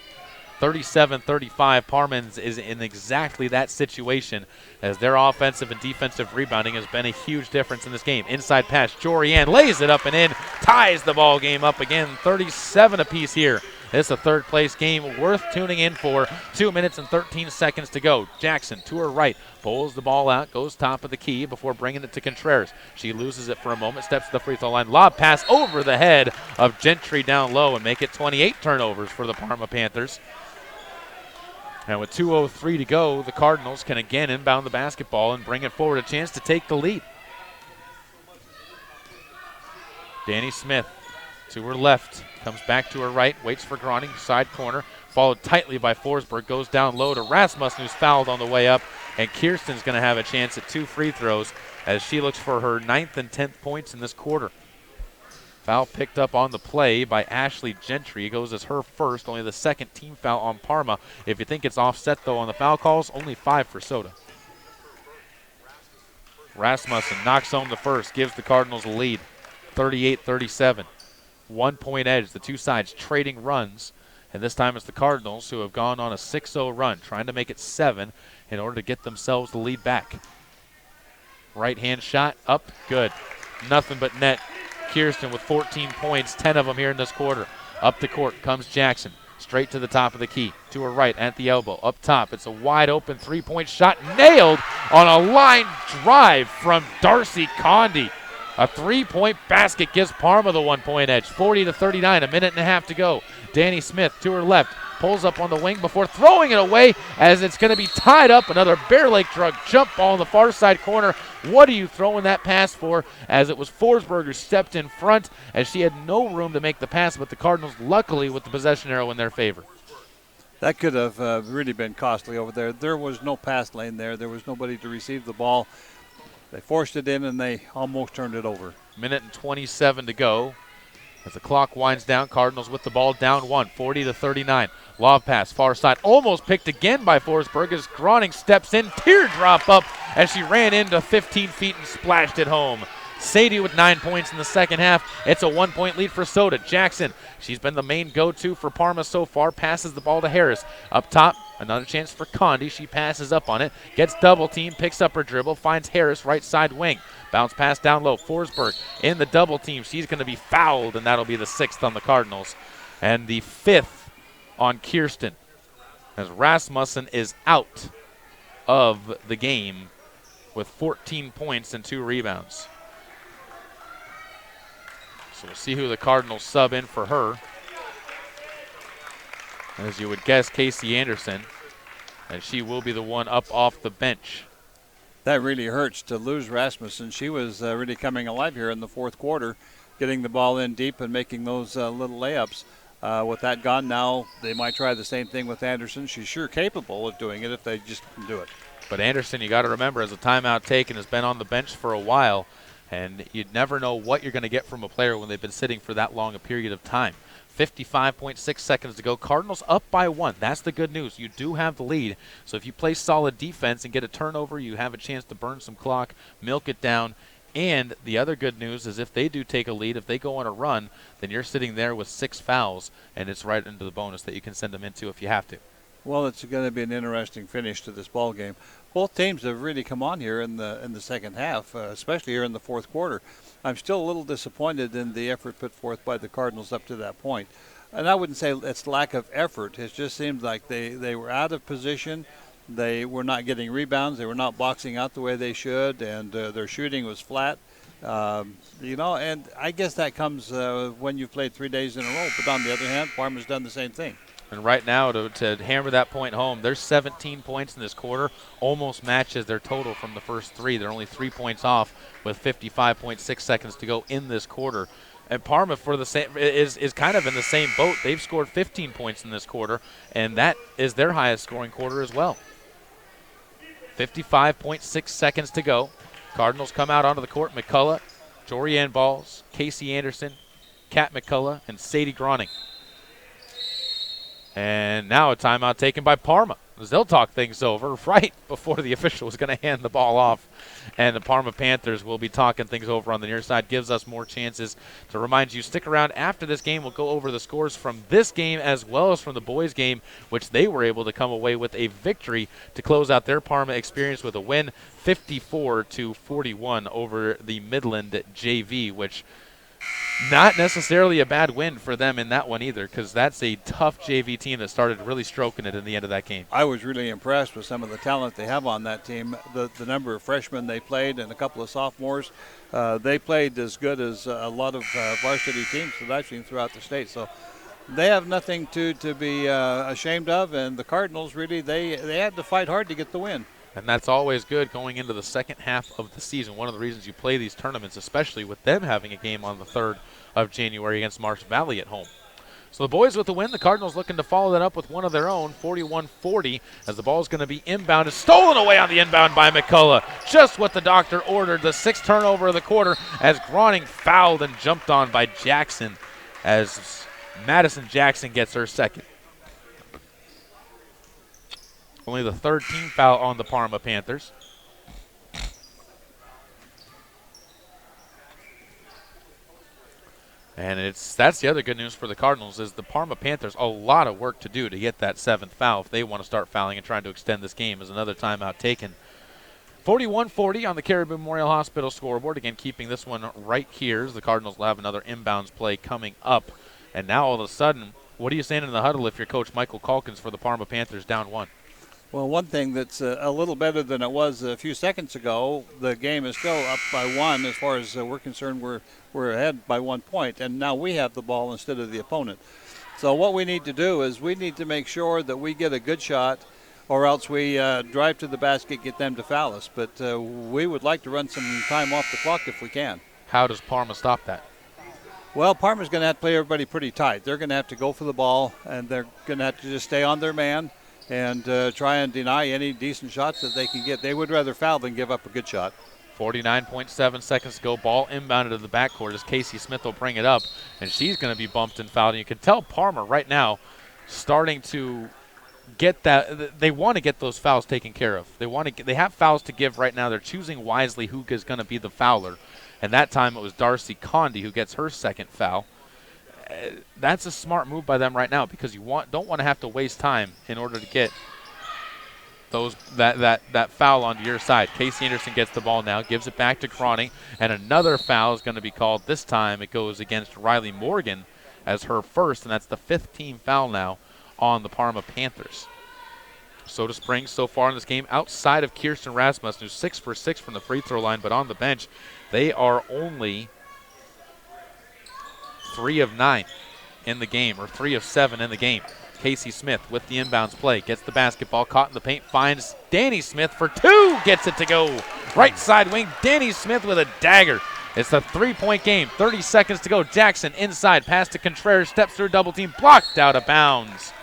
37-35, Parma is in exactly that situation, as their offensive and defensive rebounding has been a huge difference in this game. Inside pass, Jorianne lays it up and in, ties the ball game up again, 37 apiece here. This is a third-place game worth tuning in for. 2 minutes and 13 seconds to go. Jackson to her right, pulls the ball out, goes top of the key before bringing it to Contreras. She loses it for a moment, steps to the free throw line. Lob pass over the head of Gentry down low and make it 28 turnovers for the Parma Panthers. And with 2:03 to go, the Cardinals can again inbound the basketball and bring it forward, a chance to take the lead. Danny Smith to her left, comes back to her right, waits for Groning, side corner, followed tightly by Forsberg, goes down low to Rasmussen, who's fouled on the way up, and Kirsten's going to have a chance at 2 free throws as she looks for her 9th and 10th points in this quarter. Foul picked up on the play by Ashley Gentry. It goes as her first, only the second team foul on Parma. If you think it's offset, though, on the foul calls, only 5 for Soda. Rasmussen knocks home the first, gives the Cardinals a lead, 38-37. 1 point edge, the two sides trading runs, and this time it's the Cardinals who have gone on a 6-0 run, trying to make it 7 in order to get themselves the lead back. Right hand shot up, good. Nothing but net. Kirsten with 14 points, 10 of them here in this quarter. Up the court comes Jackson, straight to the top of the key, to her right at the elbow. Up top, it's a wide open 3-point shot, nailed on a line drive from Darcy Condi. A 3-point basket gives Parma the 1 point edge. 40-39, a minute and a half to go. Danny Smith to her left, pulls up on the wing before throwing it away as it's going to be tied up. Another Bear Lake drug jump ball in the far side corner. What are you throwing that pass for? As it was Forsberg who stepped in front as she had no room to make the pass, but the Cardinals luckily with the possession arrow in their favor. That could have really been costly over there. There was no pass lane there. There was nobody to receive the ball. They forced it in, and they almost turned it over. Minute and 27 to go. As the clock winds down, Cardinals with the ball down 1, 40-39. Lob pass, far side, almost picked again by Forsberg as Groning steps in, teardrop up as she ran into 15 feet and splashed it home. Sadie with 9 points in the second half. It's a 1 point lead for Soda. Jackson, she's been the main go-to for Parma so far, passes the ball to Harris. Up top, another chance for Condi. She passes up on it, gets double team, picks up her dribble, finds Harris right side wing. Bounce pass down low. Forsberg in the double team. She's going to be fouled, and that'll be the 6th on the Cardinals. And the 5th on Kirsten, as Rasmussen is out of the game with 14 points and 2 rebounds. So we'll see who the Cardinals sub in for her. As you would guess, Casey Anderson, and she will be the one up off the bench. That really hurts to lose Rasmussen. She was really coming alive here in the fourth quarter, getting the ball in deep and making those little layups. With that gone now, they might try the same thing with Anderson. She's sure capable of doing it if they just can do it. But Anderson, you got to remember, as a timeout taken, has been on the bench for a while, and you'd never know what you're going to get from a player when they've been sitting for that long a period of time. 55.6 seconds to go. Cardinals up by 1. That's the good news. You do have the lead. So if you play solid defense and get a turnover, you have a chance to burn some clock, milk it down. And the other good news is if they do take a lead, if they go on a run, then you're sitting there with 6 fouls, and it's right into the bonus that you can send them into if you have to. Well, it's going to be an interesting finish to this ball game. Both teams have really come on here in the second half, especially here in the fourth quarter. I'm still a little disappointed in the effort put forth by the Cardinals up to that point. And I wouldn't say it's lack of effort. It just seems like they were out of position. They were not getting rebounds. They were not boxing out the way they should, and their shooting was flat. And I guess that comes when you've played 3 days in a row. But on the other hand, Parma's done the same thing. And right now, to hammer that point home, there's 17 points in this quarter, almost matches their total from the first 3. They're only 3 points off with 55.6 seconds to go in this quarter. And Parma for the same is kind of in the same boat. They've scored 15 points in this quarter, and that is their highest scoring quarter as well. 55.6 seconds to go. Cardinals come out onto the court. McCullough, Jorianne Balls, Casey Anderson, Kat McCullough, and Sadie Groning. And now a timeout taken by Parma, as they'll talk things over right before the official is going to hand the ball off. And the Parma Panthers will be talking things over on the near side. Gives us more chances to remind you, stick around after this game. We'll go over the scores from this game as well as from the boys' game, which they were able to come away with a victory to close out their Parma experience with a win, 54-41 over the Midland JV, which not necessarily a bad win for them in that one either, because that's a tough JV team that started really stroking it in the end of that game. I was really impressed with some of the talent they have on that team. The number of freshmen they played and a couple of sophomores, they played as good as a lot of varsity teams that I've seen throughout the state. So they have nothing to be ashamed of, and the Cardinals really, they had to fight hard to get the win. And that's always good going into the second half of the season. One of the reasons you play these tournaments, especially with them having a game on the 3rd of January against Marsh Valley at home. So the boys with the win, the Cardinals looking to follow that up with one of their own, 41-40, as the ball is going to be inbounded, stolen away on the inbound by McCullough. Just what the doctor ordered, the 6th turnover of the quarter, as Groning fouled and jumped on by Jackson, as Madison Jackson gets her second. Only the 3rd team foul on the Parma Panthers. And that's the other good news for the Cardinals is the Parma Panthers, a lot of work to do to get that 7th foul if they want to start fouling and trying to extend this game, as another timeout taken. 41-40 on the Caribou Memorial Hospital scoreboard. Again, keeping this one right here as the Cardinals will have another inbounds play coming up. And now all of a sudden, what are you saying in the huddle if you're Coach Michael Calkins for the Parma Panthers down 1? Well, one thing that's a little better than it was a few seconds ago, the game is still up by 1 as far as we're concerned. We're ahead by 1 point, and now we have the ball instead of the opponent. So what we need to do is we need to make sure that we get a good shot, or else we drive to the basket, get them to foul us. But we would like to run some time off the clock if we can. How does Parma stop that? Well, Parma's going to have to play everybody pretty tight. They're going to have to go for the ball, and they're going to have to just stay on their man and try and deny any decent shots that they can get. They would rather foul than give up a good shot. 49.7 seconds to go. Ball inbounded to the backcourt as Casey Smith will bring it up, and she's going to be bumped and fouled. And you can tell Parma right now starting to get that. They want to get those fouls taken care of. They have fouls to give right now. They're choosing wisely who is going to be the fouler. And that time it was Darcy Condi who gets her 2nd foul. That's a smart move by them right now, because you don't want to have to waste time in order to get that foul onto your side. Casey Anderson gets the ball now, gives it back to Groning, and another foul is going to be called. This time it goes against Riley Morgan as her first, and that's the 5th team foul now on the Parma Panthers. Soda Springs so far in this game, outside of Kirsten Rasmussen, who's 6 for 6 from the free throw line, but on the bench, they are only 3 of 9 in the game, or 3 of 7 in the game. Casey Smith with the inbounds play, gets the basketball, caught in the paint, finds Danny Smith for 2, gets it to go. Right side wing, Danny Smith with a dagger. It's a 3-point game, 30 seconds to go. Jackson inside, pass to Contreras, steps through double team, blocked out of bounds.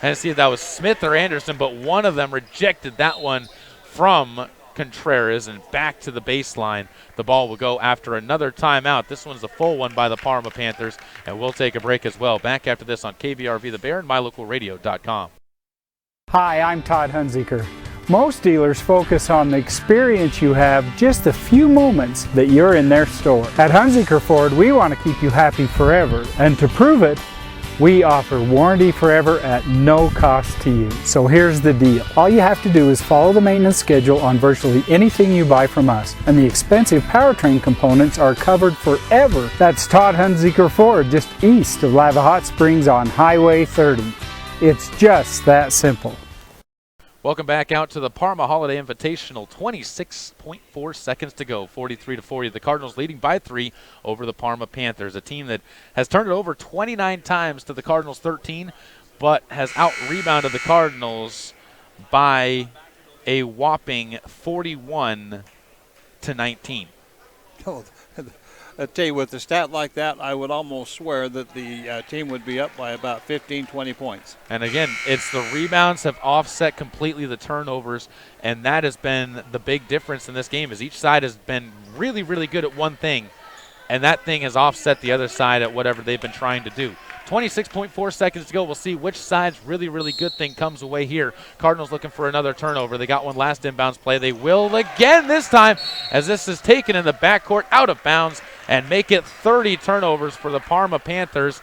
I didn't see if that was Smith or Anderson, but one of them rejected that one from Contreras, and back to the baseline. The ball will go after another timeout. This one's a full one by the Parma Panthers, and we'll take a break as well. Back after this on KVRV The Bear and MyLocalRadio.com. Hi, I'm Todd Hunziker. Most dealers focus on the experience you have just a few moments that you're in their store. At Hunziker Ford, we want to keep you happy forever, and to prove it, we offer warranty forever at no cost to you. So here's the deal. All you have to do is follow the maintenance schedule on virtually anything you buy from us, and the expensive powertrain components are covered forever. That's Todd Hunziker Ford, just east of Lava Hot Springs on Highway 30. It's just that simple. Welcome back out to the Parma Holiday Invitational. 26.4 seconds to go. 43-40. The Cardinals leading by 3 over the Parma Panthers, a team that has turned it over 29 times to the Cardinals 13, but has out-rebounded the Cardinals by a whopping 41-19. Oh, I tell you, with a stat like that, I would almost swear that the team would be up by about 15, 20 points. And again, it's the rebounds have offset completely the turnovers, and that has been the big difference in this game, is each side has been really, really good at one thing, and that thing has offset the other side at whatever they've been trying to do. 26.4 seconds to go. We'll see which side's really, really good thing comes away here. Cardinals looking for another turnover. They got one last inbounds play. They will again this time, as this is taken in the backcourt out of bounds, and make it 30 turnovers for the Parma Panthers.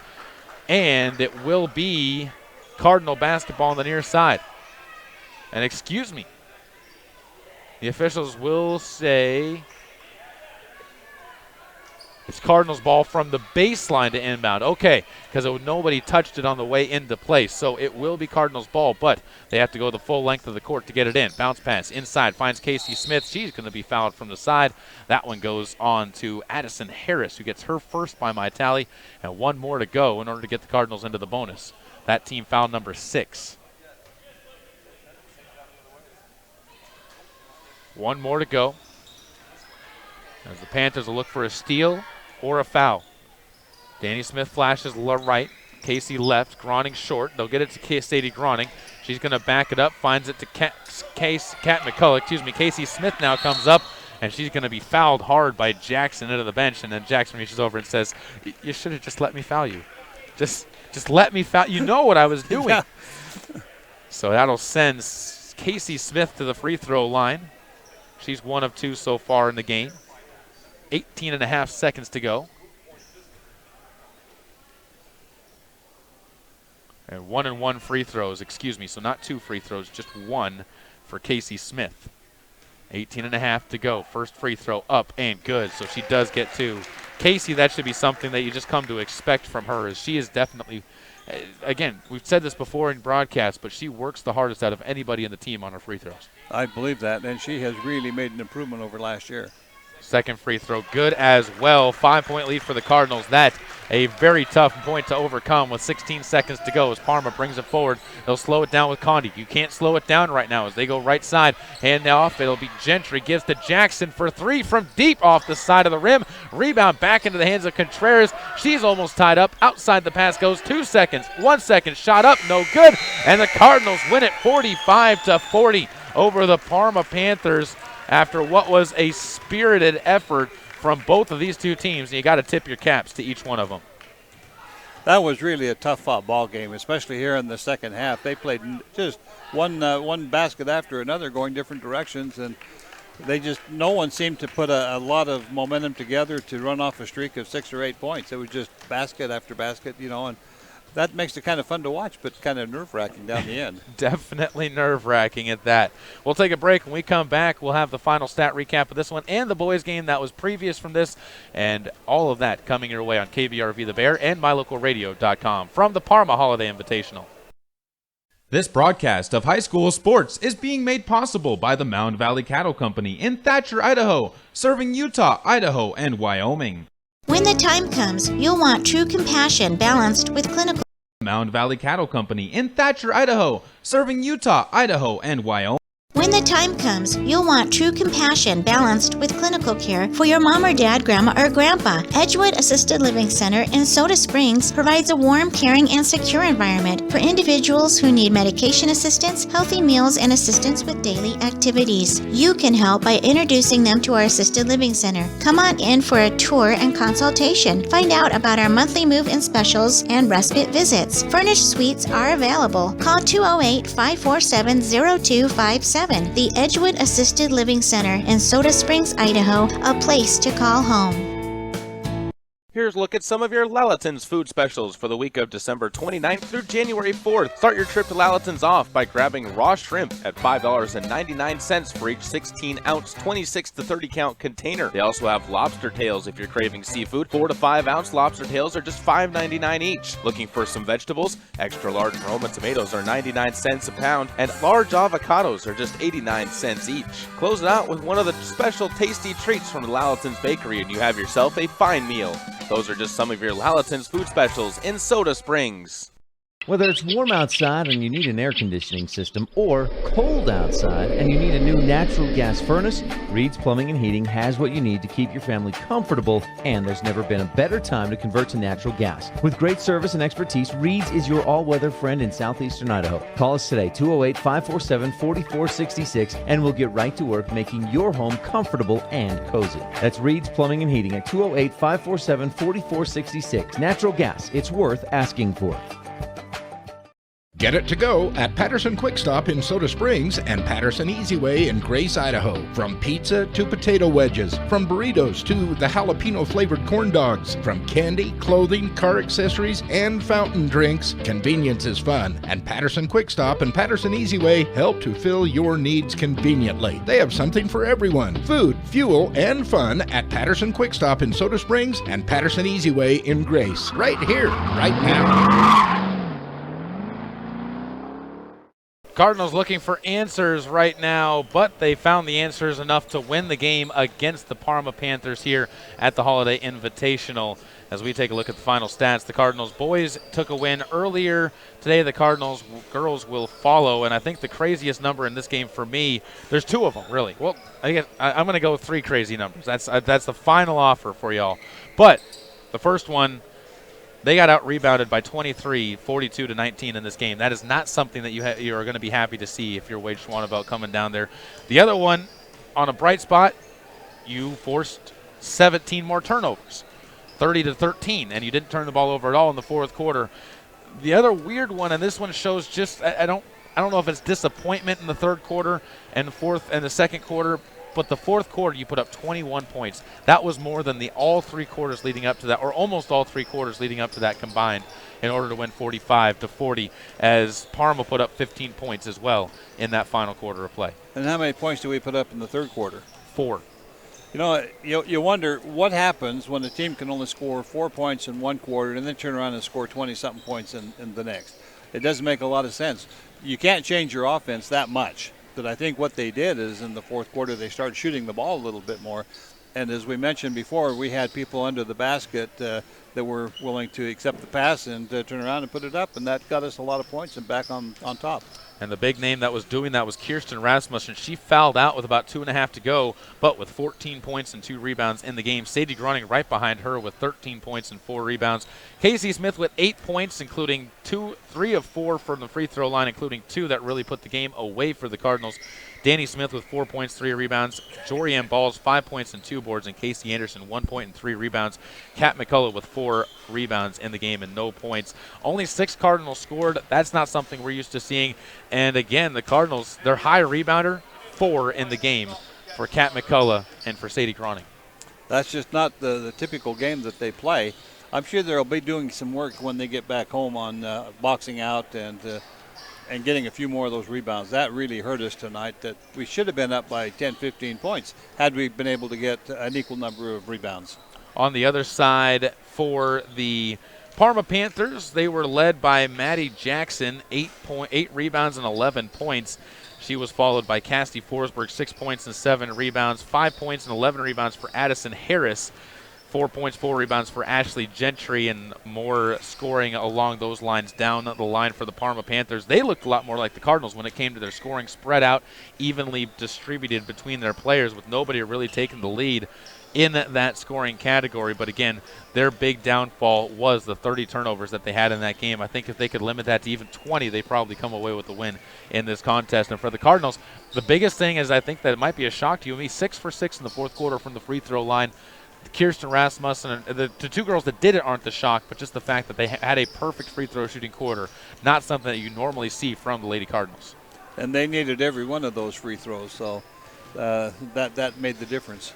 And it will be Cardinal basketball on the near side. And excuse me, the officials will say it's Cardinals ball from the baseline to inbound. Okay, because nobody touched it on the way into play. So it will be Cardinals ball, but they have to go the full length of the court to get it in. Bounce pass inside, finds Casey Smith. She's going to be fouled from the side. That one goes on to Addison Harris, who gets her first by my tally, and one more to go in order to get the Cardinals into the bonus. That team foul number 6. One more to go, as the Panthers will look for a steal or a foul. Danny Smith flashes right, Casey left, Groning short. They'll get it to Sadie Groning. She's going to back it up, finds it to Kat McCullough. Casey Smith now comes up, and she's going to be fouled hard by Jackson into the bench, and then Jackson reaches over and says, you should have just let me foul you. Just let me foul. You know what I was doing. Yeah. So that'll send Casey Smith to the free throw line. She's 1 of 2 so far in the game. 18.5 seconds to go. And 1 and 1 free throws, so not 2 free throws, just 1 for Casey Smith. 18.5 to go. First free throw up and good, so she does get 2. Casey, that should be something that you just come to expect from her, as she is definitely, again, we've said this before in broadcast, but she works the hardest out of anybody in the team on her free throws. I believe that, and she has really made an improvement over last year. Second free throw good as well. 5-point lead for the Cardinals. That's a very tough point to overcome with 16 seconds to go as Parma brings it forward. They'll slow it down with Condi. You can't slow it down right now as they go right side. Hand off. It'll be Gentry. Gives to Jackson for 3 from deep off the side of the rim. Rebound back into the hands of Contreras. She's almost tied up. Outside the pass goes. 2 seconds. 1 second. Shot up. No good. And the Cardinals win it 45-40 over the Parma Panthers, after what was a spirited effort from both of these two teams. And you got to tip your caps to each one of them. That was really a tough-fought ball game, especially here in the second half. They played just one basket after another, going different directions, and no one seemed to put a lot of momentum together to run off a streak of 6 or 8 points. It was just basket after basket, and that makes it kind of fun to watch, but kind of nerve-wracking down the end. Definitely nerve-wracking at that. We'll take a break. When we come back, we'll have the final stat recap of this one and the boys' game that was previous from this, and all of that coming your way on KBRV The Bear and MyLocalRadio.com from the Parma Holiday Invitational. This broadcast of high school sports is being made possible by the Mound Valley Cattle Company in Thatcher, Idaho, serving Utah, Idaho, and Wyoming. When the time comes, you'll want true compassion balanced with clinical. Mound Valley Cattle Company in Thatcher, Idaho, serving Utah, Idaho, and Wyoming. When the time comes, you'll want true compassion balanced with clinical care for your mom or dad, grandma, or grandpa. Edgewood Assisted Living Center in Soda Springs provides a warm, caring, and secure environment for individuals who need medication assistance, healthy meals, and assistance with daily activities. You can help by introducing them to our Assisted Living Center. Come on in for a tour and consultation. Find out about our monthly move-in specials and respite visits. Furnished suites are available. Call 208-547-0257. The Edgewood Assisted Living Center in Soda Springs, Idaho, a place to call home. Here's a look at some of your Lalaton's food specials for the week of December 29th through January 4th. Start your trip to Lalaton's off by grabbing raw shrimp at $5.99 for each 16-ounce, 26 to 30 count container. They also have lobster tails if you're craving seafood. 4 to 5 ounce lobster tails are just $5.99 each. Looking for some vegetables? Extra large Roma tomatoes are 99 cents a pound, and large avocados are just 89 cents each. Close it out with one of the special tasty treats from the Lalaton's Bakery, and you have yourself a fine meal. Those are just some of your Lalaton's food specials in Soda Springs. Whether it's warm outside and you need an air conditioning system, or cold outside and you need a new natural gas furnace, Reed's Plumbing and Heating has what you need to keep your family comfortable, and there's never been a better time to convert to natural gas. With great service and expertise, Reed's is your all-weather friend in southeastern Idaho. Call us today, 208-547-4466, and we'll get right to work making your home comfortable and cozy. That's Reed's Plumbing and Heating at 208-547-4466. Natural gas, it's worth asking for. Get it to go at Patterson Quick Stop in Soda Springs and Patterson Easy Way in Grace, Idaho. From pizza to potato wedges, from burritos to the jalapeno flavored corn dogs, from candy, clothing, car accessories, and fountain drinks, convenience is fun. And Patterson Quick Stop and Patterson Easy Way help to fill your needs conveniently. They have something for everyone: food, fuel, and fun at Patterson Quick Stop in Soda Springs and Patterson Easy Way in Grace. Right here, right now. Cardinals looking for answers right now, but they found the answers enough to win the game against the Parma Panthers here at the Holiday Invitational. As we take a look at the final stats, the Cardinals boys took a win earlier today. The Cardinals girls will follow, and I think the craziest number in this game for me, there's two of them, really. Well, I'm going to go with three crazy numbers. That's the final offer for y'all. But the first one, they got out-rebounded by 23, 42-19 in this game. That is not something that you are going to be happy to see if you're Wade Schwanevelt coming down there. The other one, on a bright spot, you forced 17 more turnovers, 30-13, and you didn't turn the ball over at all in the fourth quarter. The other weird one, and this one shows just I don't know if it's disappointment in the third quarter and the second quarter. But the fourth quarter, you put up 21 points. That was more than all three quarters leading up to that, or almost all three quarters leading up to that combined, in order to win 45-40, as Parma put up 15 points as well in that final quarter of play. And how many points do we put up in the third quarter? 4. You know, you wonder what happens when a team can only score 4 points in one quarter and then turn around and score 20-something points in the next. It doesn't make a lot of sense. You can't change your offense that much. But I think what they did is in the fourth quarter they started shooting the ball a little bit more. And as we mentioned before, we had people under the basket that were willing to accept the pass and turn around and put it up, and that got us a lot of points and back on top. And the big name that was doing that was Kirsten Rasmussen. She fouled out with about 2.5 to go, but with 14 points and 2 rebounds in the game. Sadie Grunning right behind her with 13 points and 4 rebounds. Casey Smith with 8 points, including 3 of 4 from the free throw line, including 2 that really put the game away for the Cardinals. Danny Smith with 4 points, 3 rebounds. Jorianne Balls, 5 points and 2 boards, and Casey Anderson, 1 point and 3 rebounds. Kat McCullough with 4 rebounds in the game and no points. Only 6 Cardinals scored. That's not something we're used to seeing. And again, the Cardinals, their high rebounder, 4 in the game for Kat McCullough and for Sadie Groning. That's just not the typical game that they play. I'm sure they'll be doing some work when they get back home on boxing out and getting a few more of those rebounds. That really hurt us tonight, that we should have been up by 10, 15 points had we been able to get an equal number of rebounds. On the other side, for the Parma Panthers, they were led by Maddie Jackson, 8 rebounds and 11 points. She was followed by Cassie Forsberg, 6 points and 7 rebounds, 5 points and 11 rebounds for Addison Harris, 4 points, 4 rebounds for Ashley Gentry, and more scoring along those lines down the line for the Parma Panthers. They looked a lot more like the Cardinals when it came to their scoring, spread out, evenly distributed between their players, with nobody really taking the lead in that scoring category. But again, their big downfall was the 30 turnovers that they had in that game. I think if they could limit that to even 20, they probably come away with the win in this contest. And for the Cardinals, the biggest thing is, I think that it might be a shock to you and me, 6 for 6 in the fourth quarter from the free throw line. Kirsten Rasmussen, the 2 girls that did it aren't the shock, but just the fact that they had a perfect free throw shooting quarter, not something that you normally see from the Lady Cardinals. And they needed every one of those free throws, so that made the difference.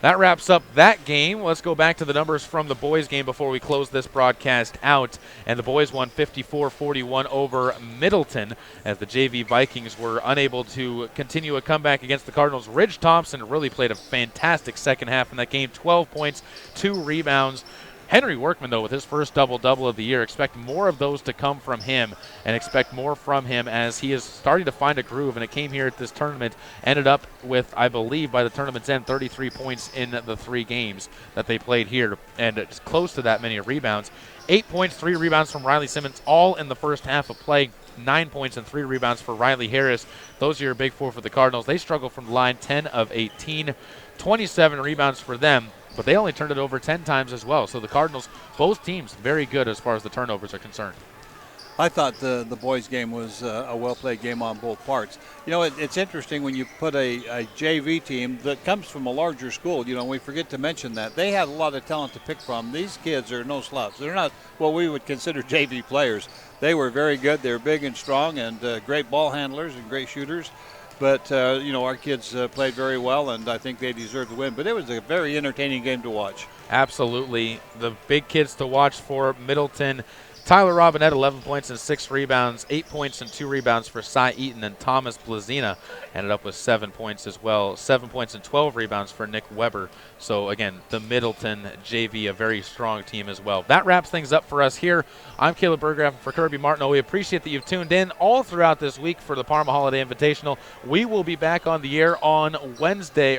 That wraps up that game. Let's go back to the numbers from the boys' game before we close this broadcast out. And the boys won 54-41 over Middleton as the JV Vikings were unable to continue a comeback against the Cardinals. Ridge Thompson really played a fantastic second half in that game. 12 points, 2 rebounds. Henry Workman, though, with his first double-double of the year, expect more of those to come from him and expect more from him as he is starting to find a groove. And it came here at this tournament, ended up with, I believe, by the tournament's end, 33 points in the 3 games that they played here, and it's close to that many rebounds. 8 points, 3 rebounds from Riley Simmons, all in the first half of play. 9 points and 3 rebounds for Riley Harris. Those are your big 4 for the Cardinals. They struggle from the line, 10 of 18, 27 rebounds for them. But they only turned it over 10 times as well. So the Cardinals, both teams, very good as far as the turnovers are concerned. I thought the boys' game was a well-played game on both parts. You know, it's interesting when you put a JV team that comes from a larger school. You know, we forget to mention that. They have a lot of talent to pick from. These kids are no slouch. They're not what we would consider JV players. They were very good. They were big and strong and great ball handlers and great shooters. But, you know, our kids played very well, and I think they deserved to win. But it was a very entertaining game to watch. Absolutely. The big kids to watch for Middleton. Tyler Robinette, 11 points and 6 rebounds, 8 points and 2 rebounds for Cy Eaton, and Thomas Blazina ended up with 7 points as well. 7 points and 12 rebounds for Nick Weber. So, again, the Middleton JV, a very strong team as well. That wraps things up for us here. I'm Caleb Burgraff for Kirby Martineau. We appreciate that you've tuned in all throughout this week for the Parma Holiday Invitational. We will be back on the air on Tuesday,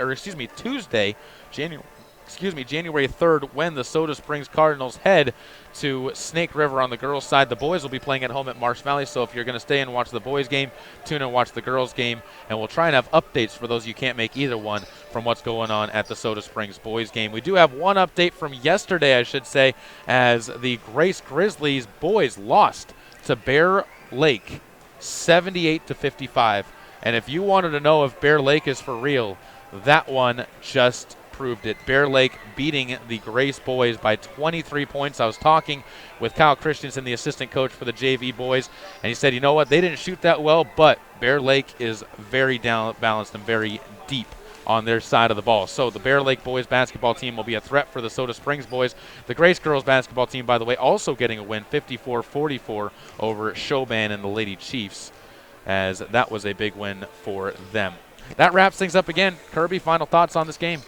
January 3rd, when the Soda Springs Cardinals head to Snake River on the girls' side. The boys will be playing at home at Marsh Valley, so if you're going to stay and watch the boys' game, tune in and watch the girls' game, and we'll try and have updates for those you can't make either one from what's going on at the Soda Springs boys' game. We do have one update from yesterday, I should say, as the Grace Grizzlies boys lost to Bear Lake 78-55. And if you wanted to know if Bear Lake is for real, that one just proved it. Bear Lake beating the Grace boys by 23 points. I was talking with Kyle Christensen, the assistant coach for the JV boys, and he said, you know what, they didn't shoot that well, but Bear Lake is very balanced and very deep on their side of the ball. So the Bear Lake boys basketball team will be a threat for the Soda Springs boys. The Grace girls basketball team, by the way, also getting a win, 54-44 over Chauvin and the Lady Chiefs, as that was a big win for them. That wraps things up again. Kirby, final thoughts on this game?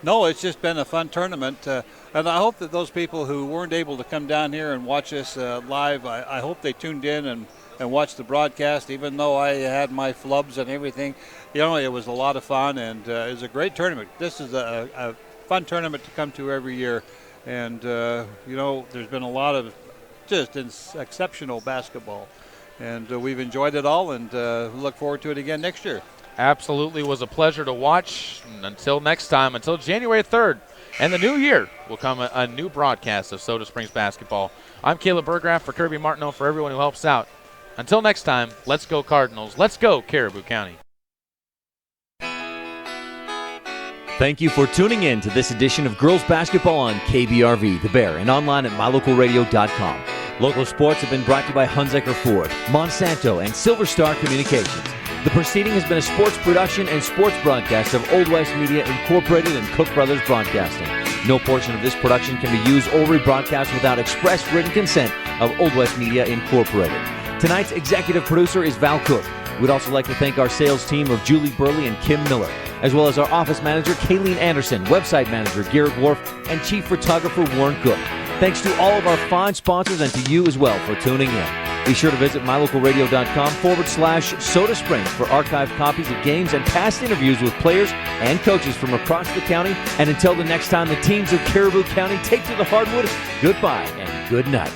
No, it's just been a fun tournament, and I hope that those people who weren't able to come down here and watch us live, I hope they tuned in and watched the broadcast, even though I had my flubs and everything. You know, it was a lot of fun, and it was a great tournament. This is a fun tournament to come to every year, and, you know, there's been a lot of just exceptional basketball, and we've enjoyed it all, and look forward to it again next year. Absolutely was a pleasure to watch. And until next time, until January 3rd and the new year, will come a new broadcast of Soda Springs basketball. I'm Caleb Burgraff for Kirby Martineau, for everyone who helps out. Until next time, let's go Cardinals. Let's go Caribou County. Thank you for tuning in to this edition of Girls Basketball on KBRV, The Bear, and online at mylocalradio.com. Local sports have been brought to you by Hunziker Ford, Monsanto, and Silver Star Communications. The proceeding has been a sports production and sports broadcast of Old West Media Incorporated and Cook Brothers Broadcasting. No portion of this production can be used or rebroadcast without express written consent of Old West Media Incorporated. Tonight's executive producer is Val Cook. We'd also like to thank our sales team of Julie Burley and Kim Miller, as well as our office manager, Kayleen Anderson, website manager, Garrett Wolf, and chief photographer, Warren Cook. Thanks to all of our fine sponsors and to you as well for tuning in. Be sure to visit mylocalradio.com/Soda Springs for archived copies of games and past interviews with players and coaches from across the county. And until the next time the teams of Caribou County take to the hardwood, goodbye and good night.